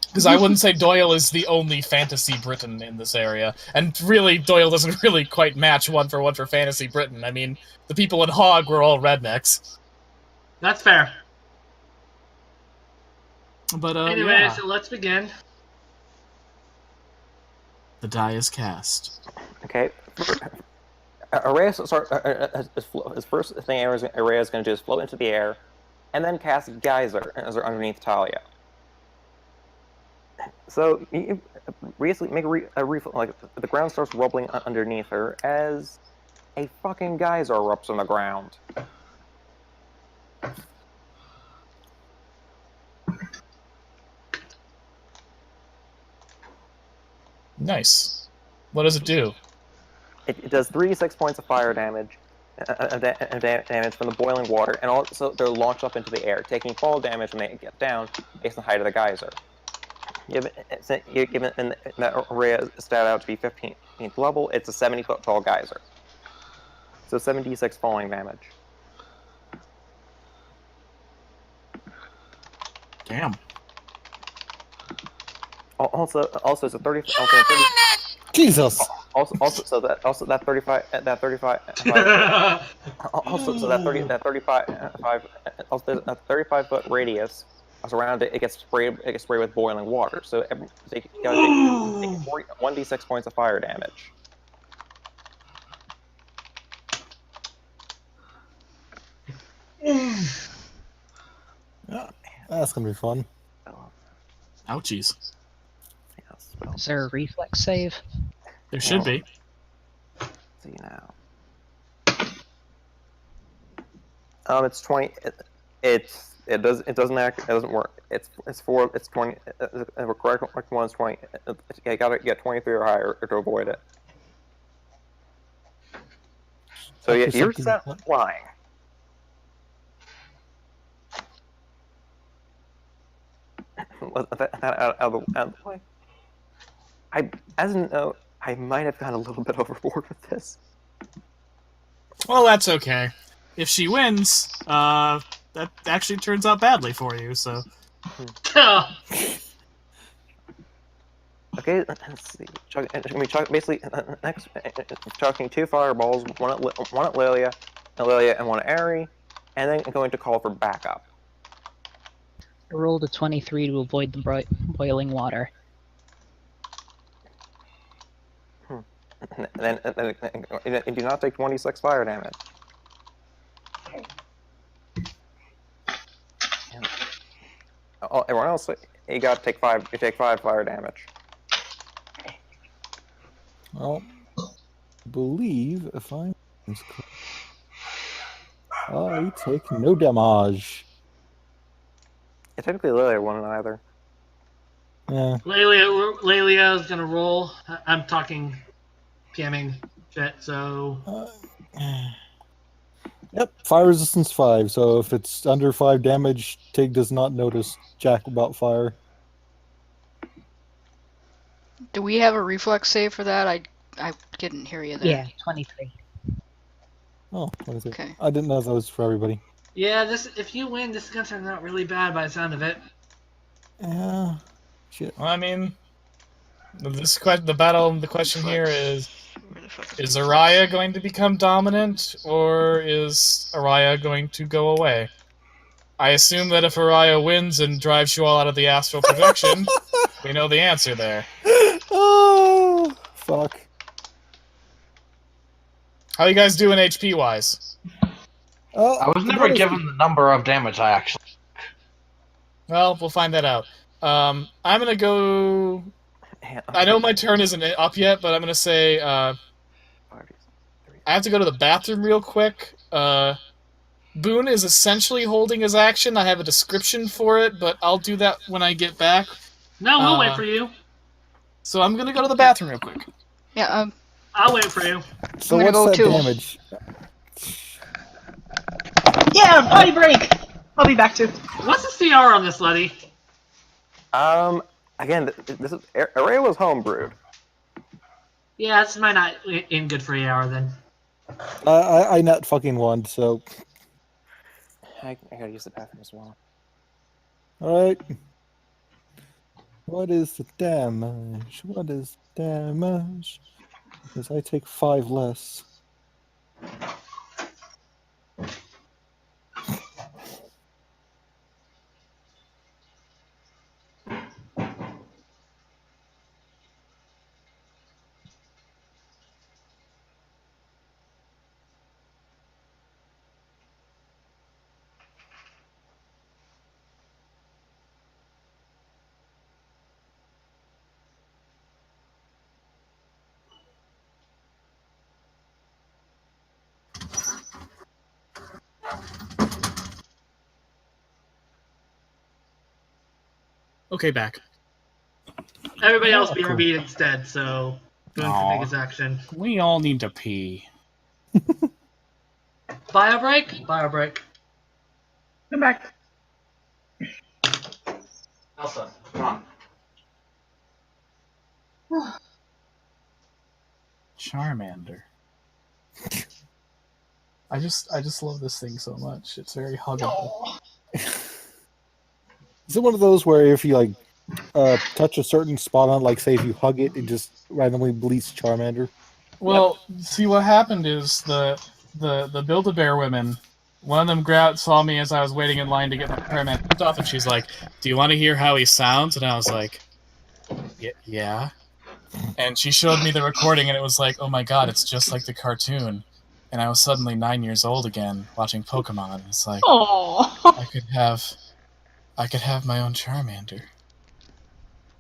Because I wouldn't say Doyle is the only fantasy Briton in this area. And really, Doyle doesn't really quite match one for fantasy Britain. I mean, the people in Hog were all rednecks. That's fair. But, Anyway, yeah. so let's begin. The die is cast. Okay. Araya his first thing Araya is going to do is float into the air, and then cast Geyser underneath Talia. So you make like the ground starts rubbling underneath her as a fucking geyser erupts on the ground. Nice. What does it do? It does 3d6 points of fire damage, damage from the boiling water, and also they're launched up into the air, taking fall damage when they get down based on the height of the geyser. Given that Araya stat out to be 15th level, it's a 70-foot tall geyser. So 7d6 falling damage. Damn. Also, it's a 30. Jesus! Also, that 35. Also, so that 35-foot radius around it, it gets sprayed with boiling water. So take 1d6 points of fire damage. That's gonna be fun. Ouchies. Yes, well, Is there a reflex save? There should be. see now. It's 20. It doesn't work. It's 20. The correct one is 20. You gotta get 23 or higher to avoid it. So yeah, you're set flying. let that out of the way. As a note, I might have gone a little bit overboard with this. Well, that's okay. If she wins, that actually turns out badly for you, so... Okay, let's see. Basically, next, chucking 2 fireballs, one at Lilia, and one at Ari, and then going to call for backup. I rolled a 23 to avoid the boiling water. And then you do not take 26 fire damage. And, everyone else, you got to take 5. You take 5 fire damage. Well, I believe if I take no damage. Yeah, technically, Lilia won either. Yeah. Lelia is gonna roll. I'm talking PMing chat, so Yep. Fire resistance 5. So if it's under 5 damage, Tig does not notice jack about fire. Do we have a reflex save for that? I didn't hear you there. Yeah, 23. Oh, what is it? Okay. I didn't know that was for everybody. yeah, if you win, this is gonna turn out really bad by the sound of it. Yeah. Shit. Well, I mean, the question here is Araya going to become dominant, or is Araya going to go away? I assume that if Araya wins and drives you all out of the astral projection, we know the answer there. Oh, fuck. How you guys doing HP-wise? Oh, I was never given the number of damage I actually. Well, we'll find that out. I'm gonna go... I know my turn isn't up yet, but I'm gonna say, I have to go to the bathroom real quick. Boone is essentially holding his action. I have a description for it, but I'll do that when I get back. No, we'll wait for you. So I'm gonna go to the bathroom real quick. Yeah, I'll wait for you. So I'm gonna what's go that too. damage? Yeah, potty break! I'll be back too. What's the CR on this, Letty? Again, this is Array was homebrewed. Yeah, this might not end good for AR then. I not fucking won, so... I gotta use the bathroom as well. Alright. What is the damage? What is the damage? Because I take 5 less. Okay, back. Everybody else Oh, BRB instead, so Boone can make his action. We all need to pee. Bio break? Bio break. I'm back. Elsa, come on. Charmander. I just love this thing so much. It's very huggable. Is it one of those where if you like touch a certain spot on it, like say if you hug it, it just randomly bleeds Charmander? Well, see what happened is the Build-A-Bear women, one of them saw me as I was waiting in line to get my Charmander off, and she's like, "Do you want to hear how he sounds?" And I was like, "Yeah." And she showed me the recording, and it was like, "Oh my god, it's just like the cartoon." And I was suddenly 9 years old again, watching Pokemon. It's like, Aww. I could have my own Charmander.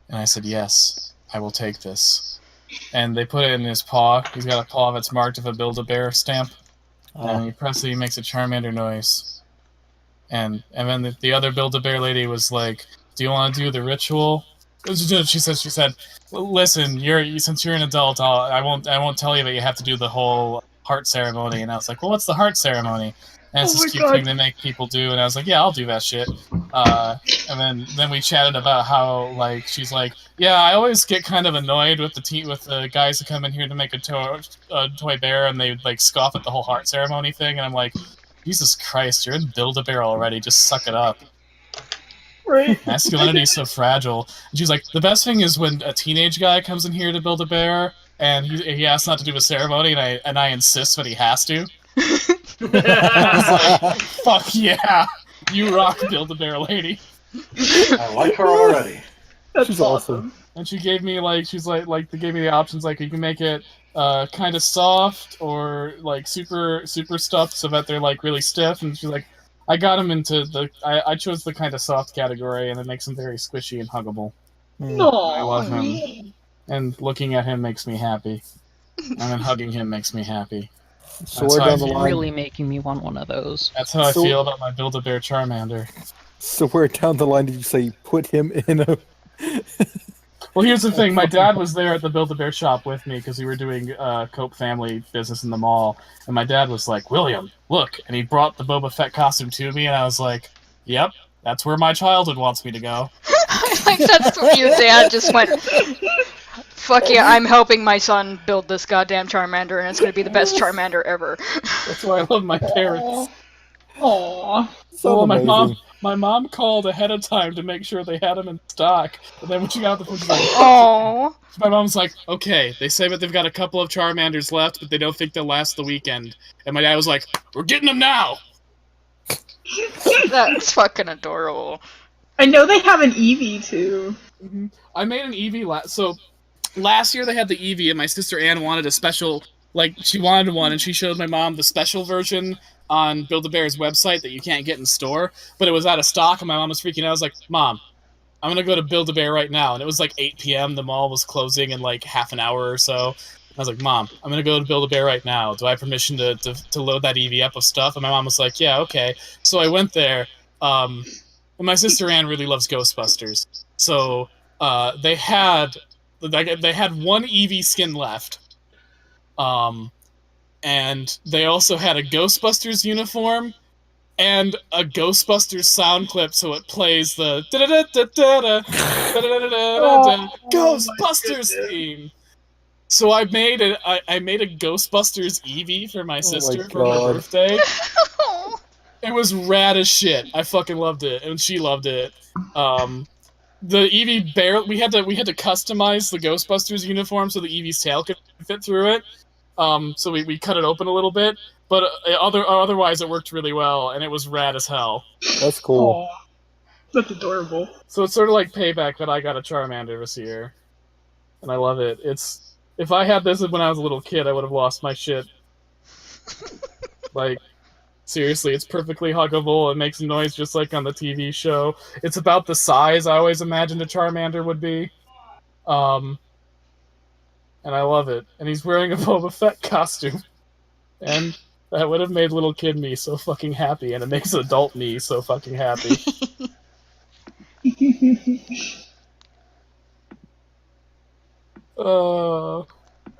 And I said, yes, I will take this. And they put it in his paw. He's got a paw that's marked with a Build-A-Bear stamp. And you press it, he makes a Charmander noise. And then the other Build-A-Bear lady was like, do you want to do the ritual? She said, well, listen, since you're an adult, I won't tell you that you have to do the whole heart ceremony. And I was like, well, what's the heart ceremony? And it's this cute thing they make people do. And I was like, yeah, I'll do that shit. And then we chatted about how like she's like, yeah, I always get kind of annoyed with the guys who come in here to make a toy bear, and they like scoff at the whole heart ceremony thing, and I'm like, Jesus Christ, you're in Build-A-Bear already, just suck it up. Right. Masculinity is so fragile. And she's like, the best thing is when a teenage guy comes in here to build a bear, and he asks not to do a ceremony, and I insist, but he has to. I was like, fuck yeah, you rock, Build-A-Bear lady. I like her already. That's She's awesome. awesome. And she gave me like, they gave me the options, like you can make it kind of soft or like super stuffed so that they're like really stiff. And she's like, I got him into I chose the kind of soft category, and it makes him very squishy and huggable. Hmm. I love him, and looking at him makes me happy, and then hugging him makes me happy. So That's where how I down the feel. line? Really making me want one of those. That's how I So- feel about my Build-A-Bear Charmander. So where down the line did you say put him in a? Well, here's the thing. My dad was there at the Build-A-Bear shop with me because we were doing Cope family business in the mall. And my dad was like, William, look. And he brought the Boba Fett costume to me, and I was like, yep, that's where my childhood wants me to go. Like, that's what your dad just went, fuck yeah, I'm helping my son build this goddamn Charmander, and it's gonna be the best Charmander ever. That's why I love my parents. Aww. So Well, amazing. my mom called ahead of time to make sure they had them in stock. And then when she got the phone, she's like, Aww. my mom's like, okay, they say that they've got a couple of Charmanders left, but they don't think they'll last the weekend. And my dad was like, we're getting them now! That's fucking adorable. I know they have an Eevee too. I made an Eevee so last year they had the Eevee, and my sister Anne wanted a special, like, she wanted one, and she showed my mom the special version on Build-A-Bear's website that you can't get in store, but it was out of stock, and my mom was freaking out. I was like, Mom, I'm gonna go to Build-A-Bear right now. And it was like 8 p.m. The mall was closing in like half an hour or so. I was like, Mom, I'm gonna go to Build-A-Bear right now. Do I have permission to load that Eevee up with stuff? And my mom was like, yeah, okay. So I went there. And my sister Ann really loves Ghostbusters. So they had one Eevee skin left. And they also had a Ghostbusters uniform and a Ghostbusters sound clip, so it plays the Ghostbusters theme. So I made a Ghostbusters Eevee for my sister for her God. birthday. It was rad as shit. I fucking loved it, and she loved it. The Eevee we had to customize the Ghostbusters uniform so the Eevee's tail could fit through it. So we cut it open a little bit, but otherwise it worked really well, and it was rad as hell. That's cool. Aw. That's adorable. So it's sort of like payback that I got a Charmander this year, and I love it. If I had this when I was a little kid, I would have lost my shit. Like, seriously, it's perfectly huggable. It makes noise just like on the TV show. It's about the size I always imagined a Charmander would be. And I love it. And he's wearing a Boba Fett costume. And that would have made little kid me so fucking happy, and it makes adult me so fucking happy.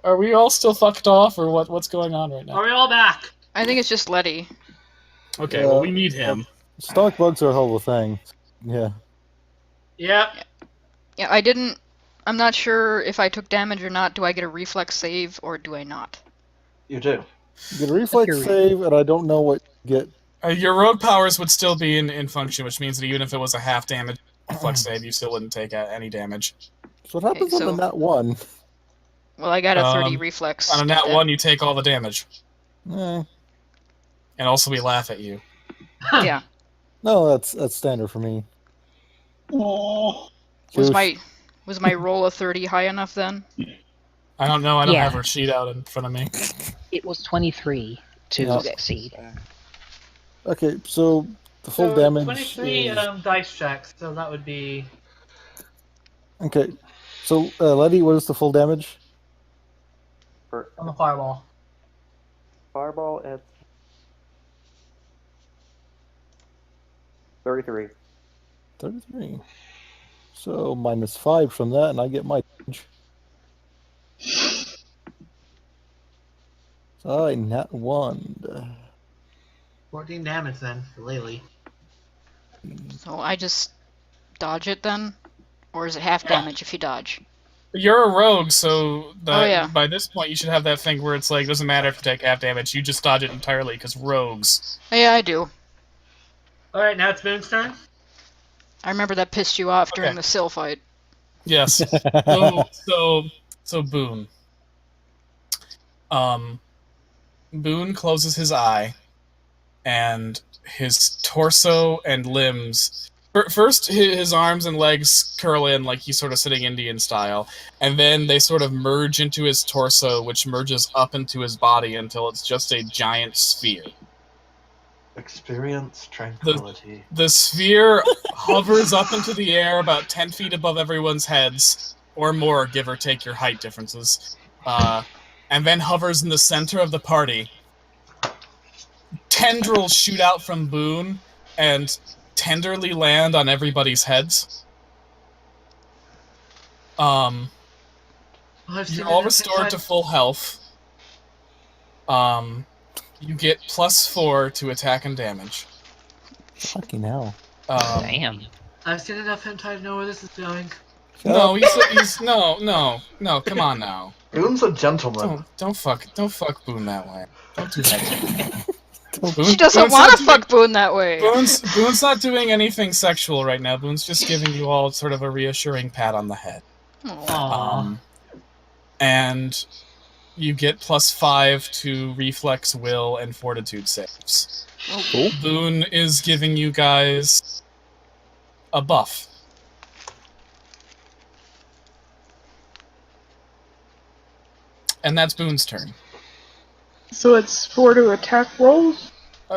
Are we all still fucked off, or what's going on right now? Are we all back? I think it's just Letty. Okay, well, we need him. Stomach bugs are a hell of a thing. Yeah. Yep. Yeah, I'm not sure if I took damage or not. Do I get a reflex save, or do I not? You do. You get a reflex Your- save, and I don't know what you get. Your rogue powers would still be in function, which means that even if it was a half damage reflex save, you still wouldn't take any damage. So what happens Okay, on the nat one? Well, I got a 30 Um, reflex. On a nat That- 1, you take all the damage. Eh, And also we laugh at you. Yeah. no, that's standard for me. Aww. Was Cheers. my roll of 30 high enough then? I don't know, I don't Yeah. have her sheet out in front of me. It was 23 to Yeah. succeed. Okay, so the full So, damage 23 is... dice checks, so that would be... Okay, so Letty, what is the full damage? For on the fireball. fireball at 33. 33. So minus 5 from that, and I get my damage. So I nat 1. 14 damage then for Laylee. So I just dodge it then? Or is it half damage if you dodge? You're a rogue, so Oh, yeah. by this point you should have that thing where it's like, doesn't matter if you take half damage, you just dodge it entirely, because rogues. Yeah, I do. Alright, now it's Moon's turn. I remember that pissed you off during Okay. the Syl fight. Yes. So Boone. Boone closes his eye, and his torso and limbs. First, his arms and legs curl in like he's sort of sitting Indian style, and then they sort of merge into his torso, which merges up into his body until it's just a giant sphere. Experience tranquility. The sphere hovers up into the air about 10 feet above everyone's heads, or more, give or take your height differences, and then hovers in the center of the party. Tendrils shoot out from Boone and tenderly land on everybody's heads. Oh, I've seen You're it all in restored to Hentai. full health. You get +4 to attack and damage. Fucking hell. Damn. I've seen enough hentai to know where this is going. No, he's no. Come on now. Boone's a gentleman. Don't fuck Boone that way. Don't do that. She doesn't want to fuck Boone that way. Boone's not doing anything sexual right now. Boone's just giving you all sort of a reassuring pat on the head. Aww. And you get +5 to reflex, will, and fortitude saves. Cool. Boone is giving you guys a buff. And that's Boone's turn. So it's 4 to attack rolls?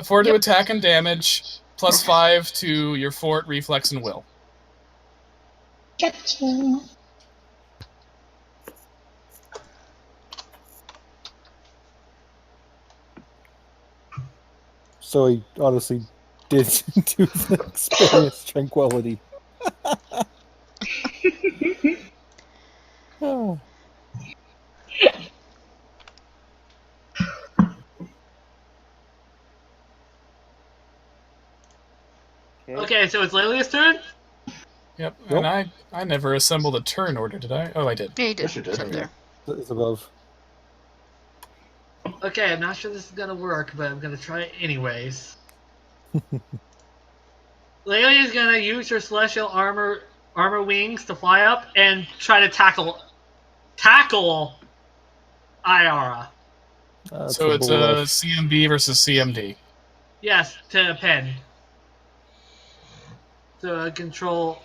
4 to attack and damage, +5 to your fort, reflex, and will. Gotcha. So he honestly did do the experience tranquility. Oh. Okay, so it's Lelia's turn? Yep, Nope. and I never assembled a turn order, did I? Oh, I did. Yeah, you did. Yes, you did. It's up there. It's above. Okay, I'm not sure this is gonna work, but I'm gonna try it anyways. Lelia's gonna use her celestial armor wings to fly up and try to tackle Iara. So it's a CMB versus CMD. Yes, to pen. To control.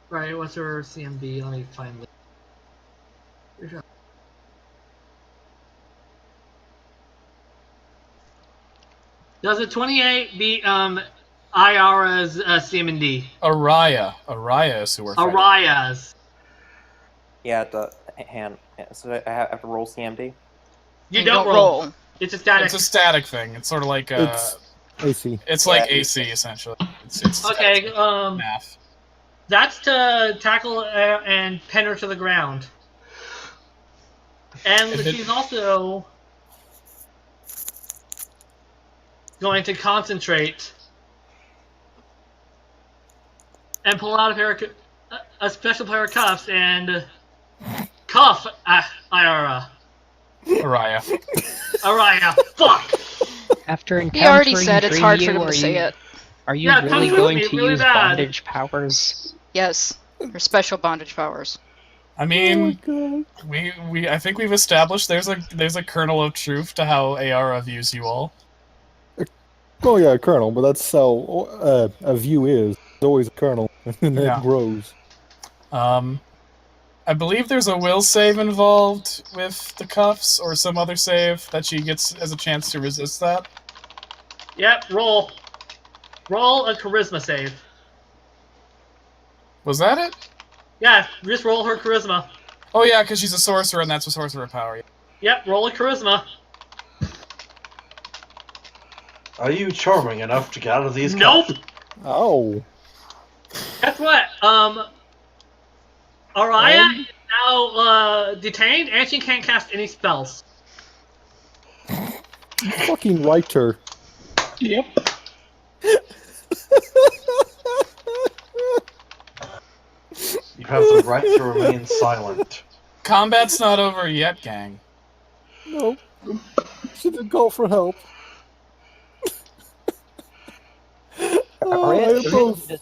Right, what's her CMB? Let me find it. Does a 28 beat Iara's CMD? Araya is who we're fighting. Araya's. Yeah, the hand. So I have to roll CMD. You don't roll. It's a static. It's a static thing. It's sort of like It's AC. it's like Yeah. AC essentially. It's Okay, math. that's to tackle and pin her to the ground. And If it- she's also going to concentrate and pull out a special pair of cuffs and cuff Iara. Araya. Araya, fuck! After He encountering already said it's hard for Dreamview, them to say it. Are you Yeah, really come going with to me, really use bad. bondage powers? Yes. Her special bondage powers. I mean, we I think we've established there's a kernel of truth to how Ara views you all. Oh yeah, Colonel, but that's how a view is. It's always a kernel, and then Yeah. it grows. I believe there's a will save involved with the cuffs, or some other save that she gets as a chance to resist that. Yep, roll. Roll a charisma save. Was that it? Yeah, just roll her charisma. Oh yeah, because she's a sorcerer, and that's a sorcerer power. Yep, roll a charisma. Are you charming enough to get out of these Nope. cuffs? Oh. Guess what? Araya is now detained, and she can't cast any spells. Fucking writer. Yep. You have the right to remain silent. Combat's not over yet, gang. No. She didn't call for help. Araya I oppose. is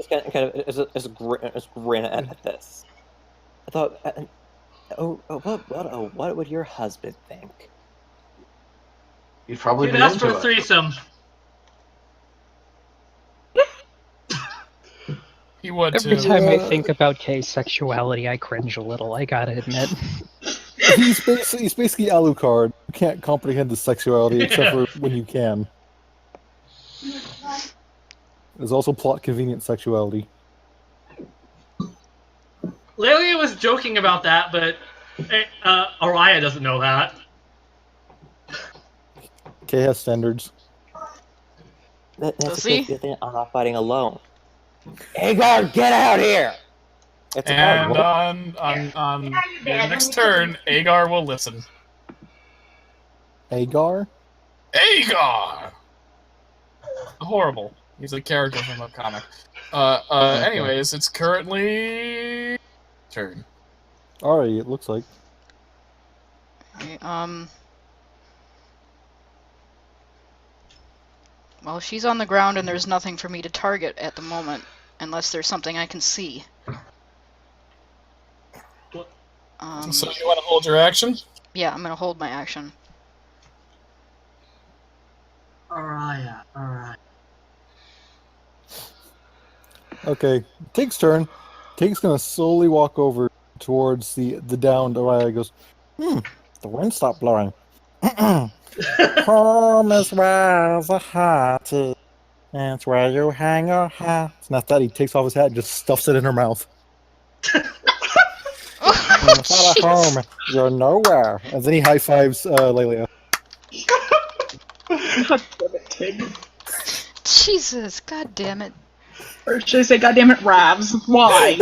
kind of grin at this. I thought, what would your husband think? You'd probably You'd be ask for into a it. threesome. He would Every too. time I think about Kay's sexuality, I cringe a little, I gotta admit. He's basically Alucard. You can't comprehend his sexuality except for when you can. There's also plot convenient sexuality. Lelia was joking about that, but Araya doesn't know that. Kay has standards. That's Does a he? good thing I'm not fighting alone. Agar, get out here! It's a And hard on the next turn, Agar will listen. Agar? Agar! Horrible. He's a character from a comic. Anyways, it's currently... turn. Alright, it looks like. Okay, well, she's on the ground and there's nothing for me to target at the moment, unless there's something I can see. So you want to hold your action? Yeah, I'm gonna hold my action. Araya, alright. Okay, Tig's turn. Tig's gonna slowly walk over towards the downed Araya. Goes, the wind stopped blowing. Home is where the heart is. That's where you hang your hat. And after that, he takes off his hat and just stuffs it in her mouth. Without a home, you're nowhere. And then he high fives Lelia. God damn it, Tig. Jesus, god damn it. Or should I say, God damn it, Ravs? Why?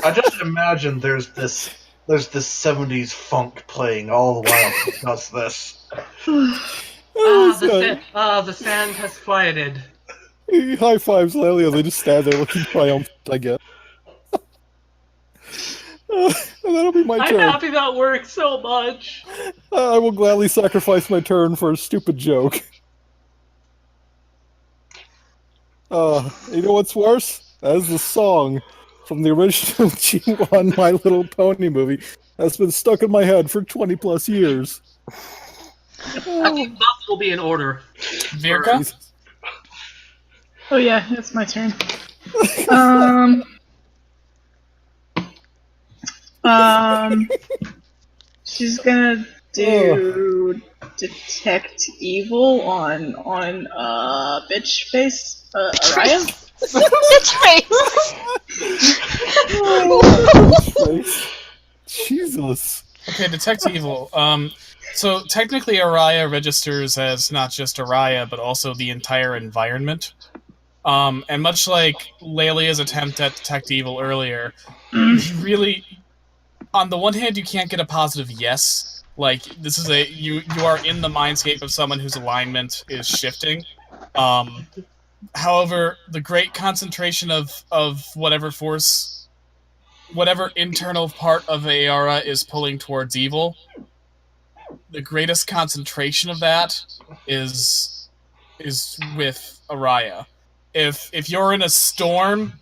I just imagine there's this 70s funk playing all the while he does this. The sand has quieted. He high fives Lelia. They just stand there looking triumphant, I guess. And that'll be my I'm turn. happy that worked so much. I will gladly sacrifice my turn for a stupid joke. You know what's worse? That is the song from the original G1 My Little Pony movie that's been stuck in my head for 20 plus years. I think buff will be in order. Virka? Oh yeah, it's my turn. She's gonna do detect evil on bitch face Araya. Bitch face! Jesus. Okay, detect evil. So technically Araya registers as not just Araya, but also the entire environment. And much like Lelia's attempt at detect evil earlier, you really, on the one hand, you can't get a positive yes. Like, this is you are in the mindscape of someone whose alignment is shifting. However, the great concentration of whatever force, whatever internal part of Ayara is pulling towards evil, the greatest concentration of that is with Araya. If you're in a storm,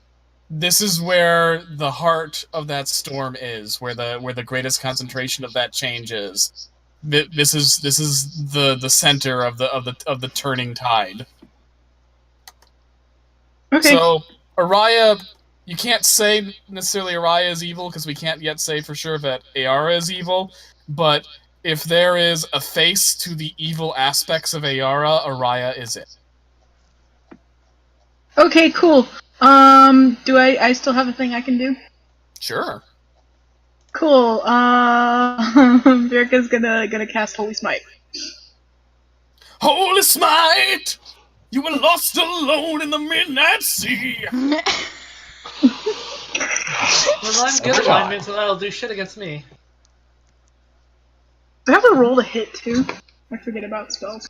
this is where the heart of that storm is, where the greatest concentration of that change is. This is the center of the turning tide. Okay. So Araya, you can't say necessarily Araya is evil because we can't yet say for sure that Ayara is evil, but if there is a face to the evil aspects of Ayara, Araya is it. Okay, cool. Do I still have a thing I can do? Sure. Cool. Virka's gonna cast Holy Smite. Holy Smite! You were lost alone in the midnight sea! Well, I'm good alignment, so that'll do shit against me. Do I have to roll to hit too? I forget about spells.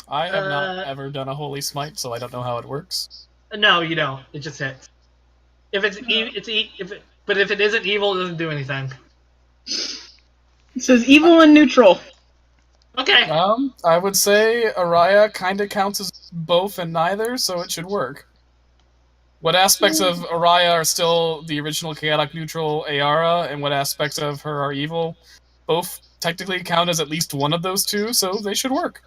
I have not ever done a Holy Smite, so I don't know how it works. No, you don't. It just hits. If but if it isn't evil, it doesn't do anything. It says evil and neutral. Okay. I would say Araya kind of counts as both and neither, so it should work. What aspects of Araya are still the original chaotic neutral Ayara, and what aspects of her are evil? Both technically count as at least one of those two, so they should work.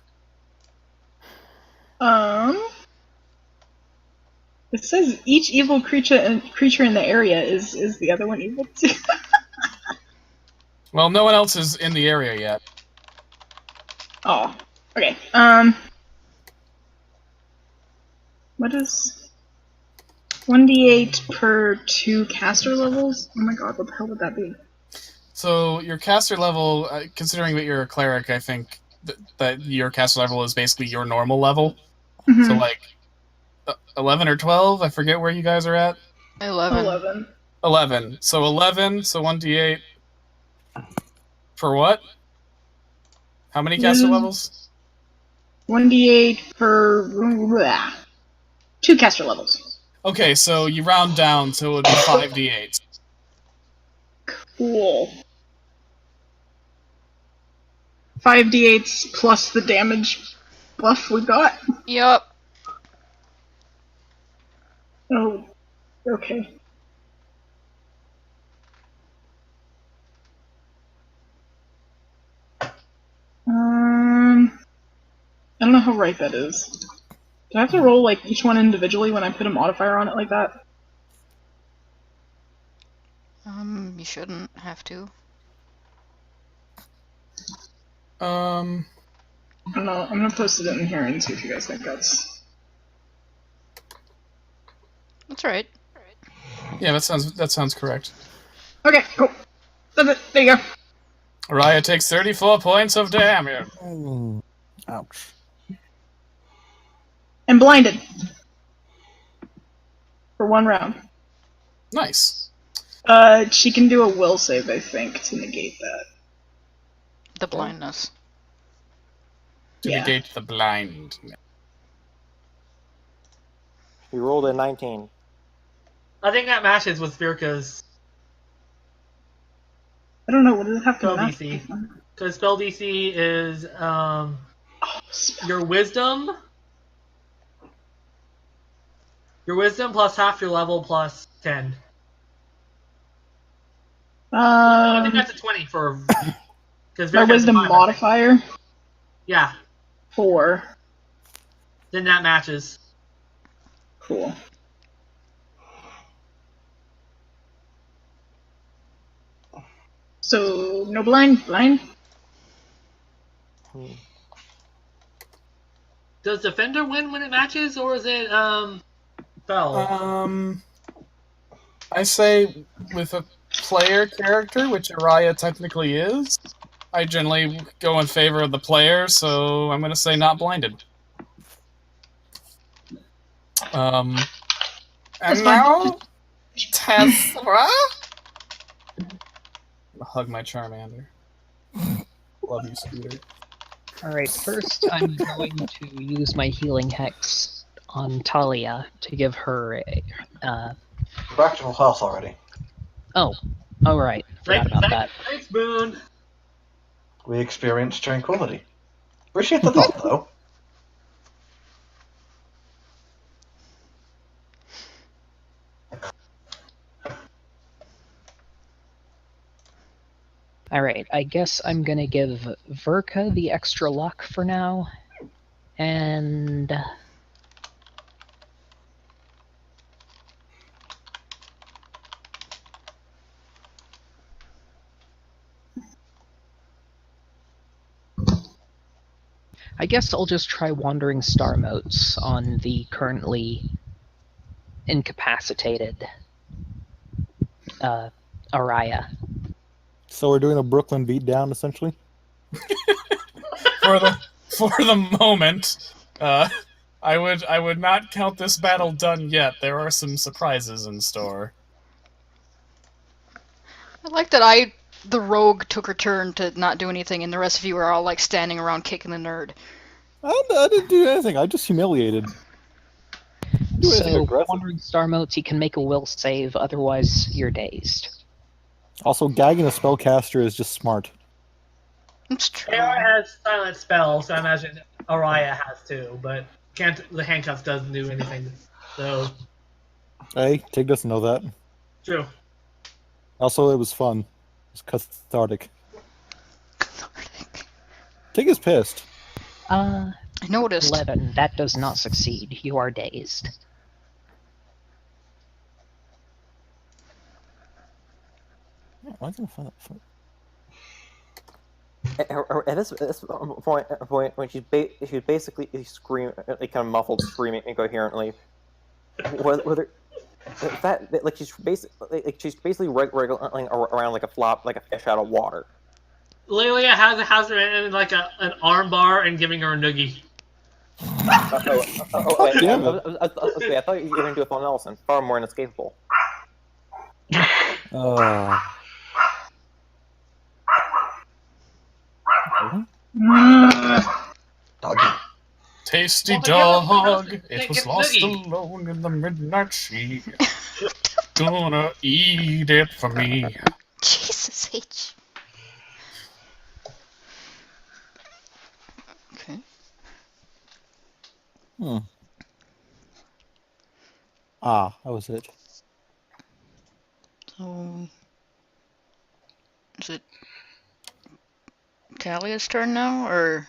It says each evil creature in the area is the other one evil too. Well, no one else is in the area yet. Oh, okay. What is 1d8 per 2 caster levels? Oh my god, what the hell would that be? So your caster level, considering that you're a cleric, I think that your caster level is basically your normal level. Mhm. So like 11 or 12, I forget where you guys are at. 11. 11. So 11, so 1d8. For what? How many caster levels? 1d8 per 2 caster levels. Okay, so you round down, so it would be 5d8. Cool. 5d8s plus the damage buff we got. Yup. Oh, okay. I don't know how right that is. Do I have to roll like each one individually when I put a modifier on it like that? You shouldn't have to. I don't know. I'm gonna post it in here and see if you guys think that's. That's right. Yeah, that sounds correct. Okay, cool. That's it. There you go. Araya takes 34 points of damage. Ouch. And blinded. For 1 round. Nice. She can do a will save, I think, to negate that. The blindness. To Yeah. negate the blind. You rolled a 19. I think that matches with Virka's I don't know, what does it have to spell match? DC. Because spell DC is your wisdom. Your wisdom plus half your level plus 10. I think that's a 20 for. Because My wisdom modifier? Yeah. 4. Then that matches. Cool. So, no blind? Does Defender win when it matches, or is it Bell? I say with a player character, which Araya technically is, I generally go in favor of the player, so I'm gonna say not blinded. And now, Tessera? I'll hug my Charmander. Love you, Scooter. Alright, first I'm going to use my healing hex on Talia to give her a. Back to full health already. Oh, alright. Forgot about that. Thanks, Boone. We experienced tranquility. Appreciate the thought, though. Alright, I guess I'm gonna give Verka the extra luck for now. And. I guess I'll just try Wandering Star Motes on the currently incapacitated Araya. So we're doing a Brooklyn beatdown, essentially? For the moment, I would not count this battle done yet. There are some surprises in store. I like that I the rogue took her turn to not do anything, and the rest of you are all like standing around kicking the nerd. I didn't do anything. I just humiliated. Do anything So, aggressive. Wandering Star Motes, you can make a will save, otherwise you're dazed. Also, gagging a spellcaster is just smart. It's true. AR has silent spells, so I imagine Araya has too, but the handcuffs doesn't do anything. So Hey, Tig doesn't know that. true. Also, it was fun. It was cathartic. Tig is pissed. I noticed. 11. That does not succeed. You are dazed. Why can't I find that? At this point, when she's basically screaming, like kind of muffled, screaming incoherently, whether that like she's basically wriggling around like a flop, like a fish out of water. Lelia has her in like an arm bar and giving her a noogie. Wait, damn I thought you were going to do a Phil Nelson. Far more inescapable. Doggy. Tasty Oh, dog, yeah, it was get lost noogie. alone in the midnight sea. Gonna eat it for me. Jesus H. Okay. That was it. So, is it Talia's turn now, or?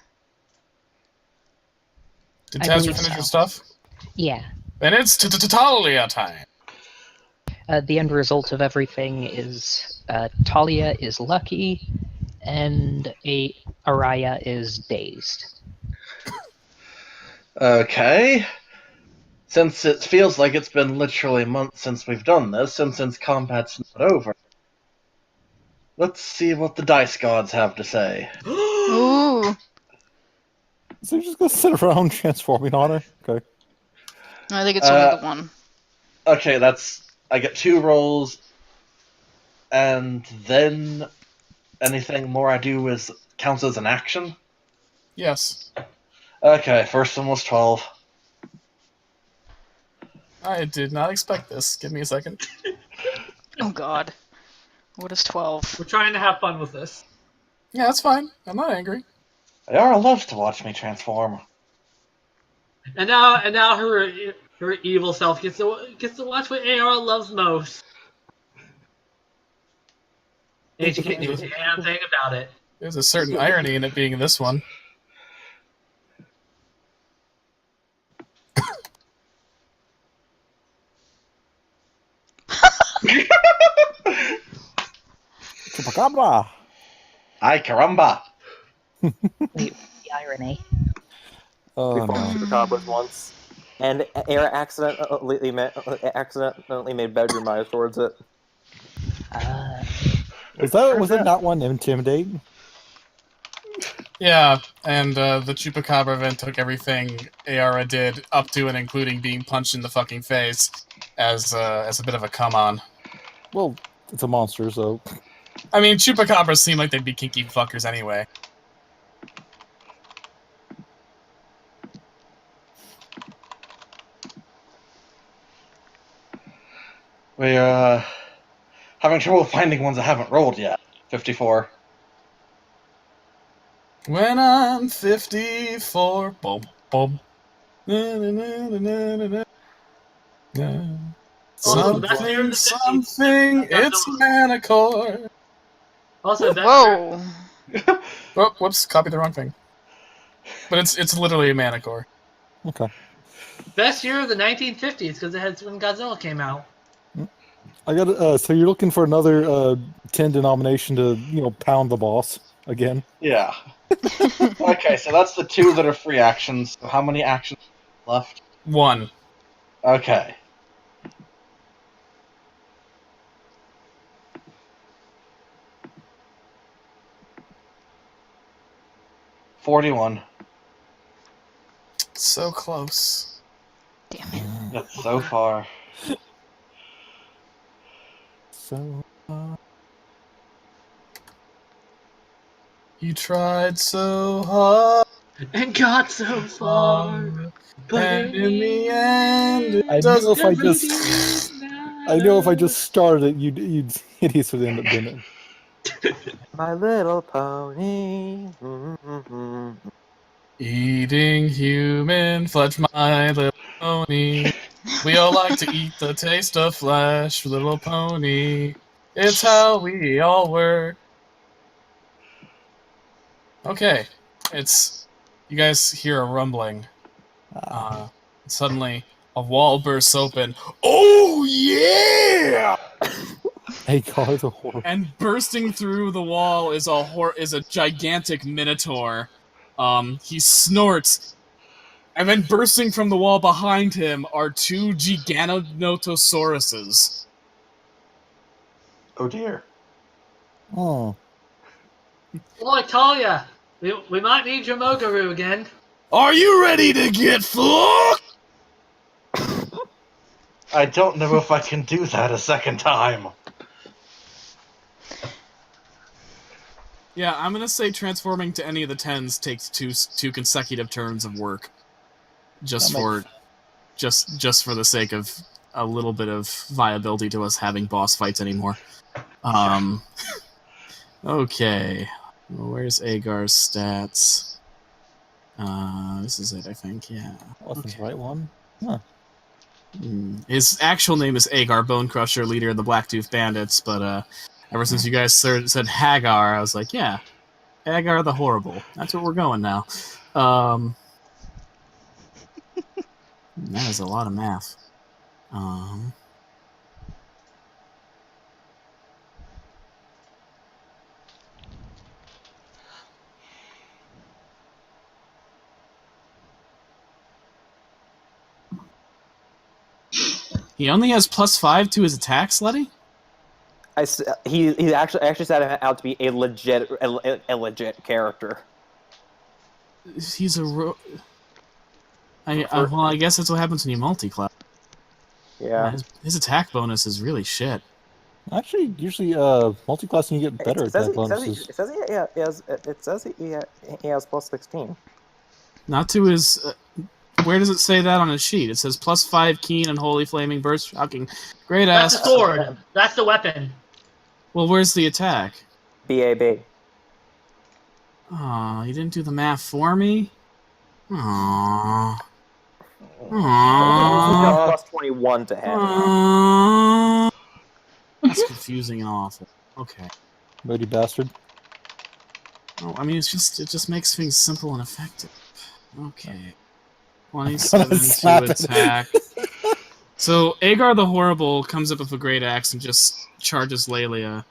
Did I Tazra believe finish so. your stuff? Yeah. Then it's Talia time. The end result of everything is Talia is lucky, and Araya is dazed. Okay. Since it feels like it's been literally months since we've done this, and since combat's not over, let's see what the dice gods have to say. Ooh. So you're just gonna sit around transforming on her? Okay. I think it's only the one. Okay, I get 2 rolls, and then anything more I do counts as an action? Yes. Okay, first one was 12. I did not expect this. Give me a second. Oh God. What is 12? We're trying to have fun with this. Yeah, that's fine. I'm not angry. Ayara loves to watch me transform. And now her evil self gets to watch what AR loves most. And she can't do a damn thing about it. There's a certain irony in it being this one. Chupacabra! Ay caramba! The irony. Oh We fought no. Chupacabras once, and Era accidentally made bedroom eyes towards it. Was that not one intimidate? Yeah, and the Chupacabra event took everything Ayara did, up to and including being punched in the fucking face, as a bit of a come-on. Well, it's a monster, so... I mean, Chupacabras seem like they'd be kinky fuckers anyway. We're having trouble finding ones that haven't rolled yet. 54. When I'm 54, boom, boom. Na, na, na, na, na, na, na. Also, that's near Something, the 50s. something, it's Manticore. Also, that's Whoa. Oh, whoops, copied the wrong thing. But it's literally a Manticore. Okay. best year of the 1950s because that's when Godzilla came out. I got so you're looking for another 10 denomination to, pound the boss again? Yeah. Okay, so that's the 2 that are free actions. So how many actions left? 1. Okay. $41. So close. Damn it. That's so far. So... You tried so hard, And got so far, but and in the end, it I doesn't. knew if I really just, didn't I knew if I matter. just started it, you'd idiots would end up doing it. My Little Pony. Mm-hmm. Eating human flesh, My Little Pony. We all like to eat the taste of flesh, Little Pony. It's how we all work. Okay, you guys hear a rumbling. Suddenly, a wall bursts open. Oh yeah! Hey, God, the horror. And bursting through the wall is a gigantic minotaur. He snorts, and then bursting from the wall behind him are two Giganotosauruses. Oh dear. Oh. Well, I tell ya, we might need your Mogaru again. Are you ready to get fucked? I don't know if I can do that a second time. Yeah, I'm gonna say transforming to any of the 10s takes two consecutive turns of work, just for the sake of a little bit of viability to us having boss fights anymore. Okay, well, where's Agar's stats? This is it, I think. Yeah. Wasn't the right one? Huh. His actual name is Agar Bonecrusher, leader of the Blacktooth Bandits, but ever since you guys said Hagar, I was like, yeah, Hagar the Horrible. That's what we're going now. That is a lot of math. He only has +5 to his attack, Slutty? He actually set him out to be a legit character. He's a well, I guess that's what happens when you multi-class. Yeah. His attack bonus is really shit. Actually, usually, multi-classing you get better attack bonuses. It says he has +16. Not to his. Where does it say that on his sheet? It says +5 keen and holy flaming burst. Shocking. Great ass. That's the sword. That's the weapon. Well, where's the attack? BAB. Aw, you didn't do the math for me? Aww. Aww. +21 to him. Aww. That's confusing and awful. Okay. Moody bastard. Oh, I mean, it just makes things simple and effective. Okay. 27 to attack. So Agar the Horrible comes up with a great axe and just charges Lelia.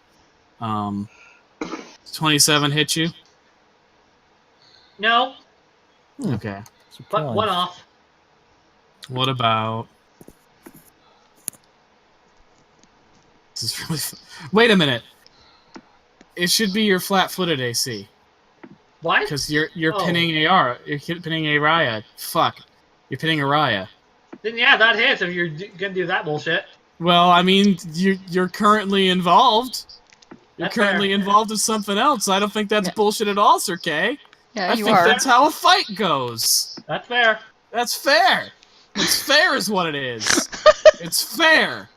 27 hit you? No, Okay. but one off. What about... This is really Wait a minute. It should be your flat-footed AC. What? Because you're pinning Araya. You're pinning Araya. Fuck. You're pinning Araya. Then yeah, that hits if you're gonna do that bullshit. Well, I mean, you're currently involved. You're That's currently fair. involved in something else. I don't think that's bullshit at all, Sir Kay. Yeah, I you think are. that's how a fight goes. That's fair. That's fair. It's fair is what it is. It's fair.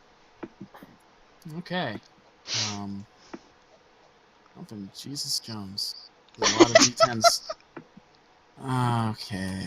Okay. Open Jesus Jones. There's a lot of D10s. Okay.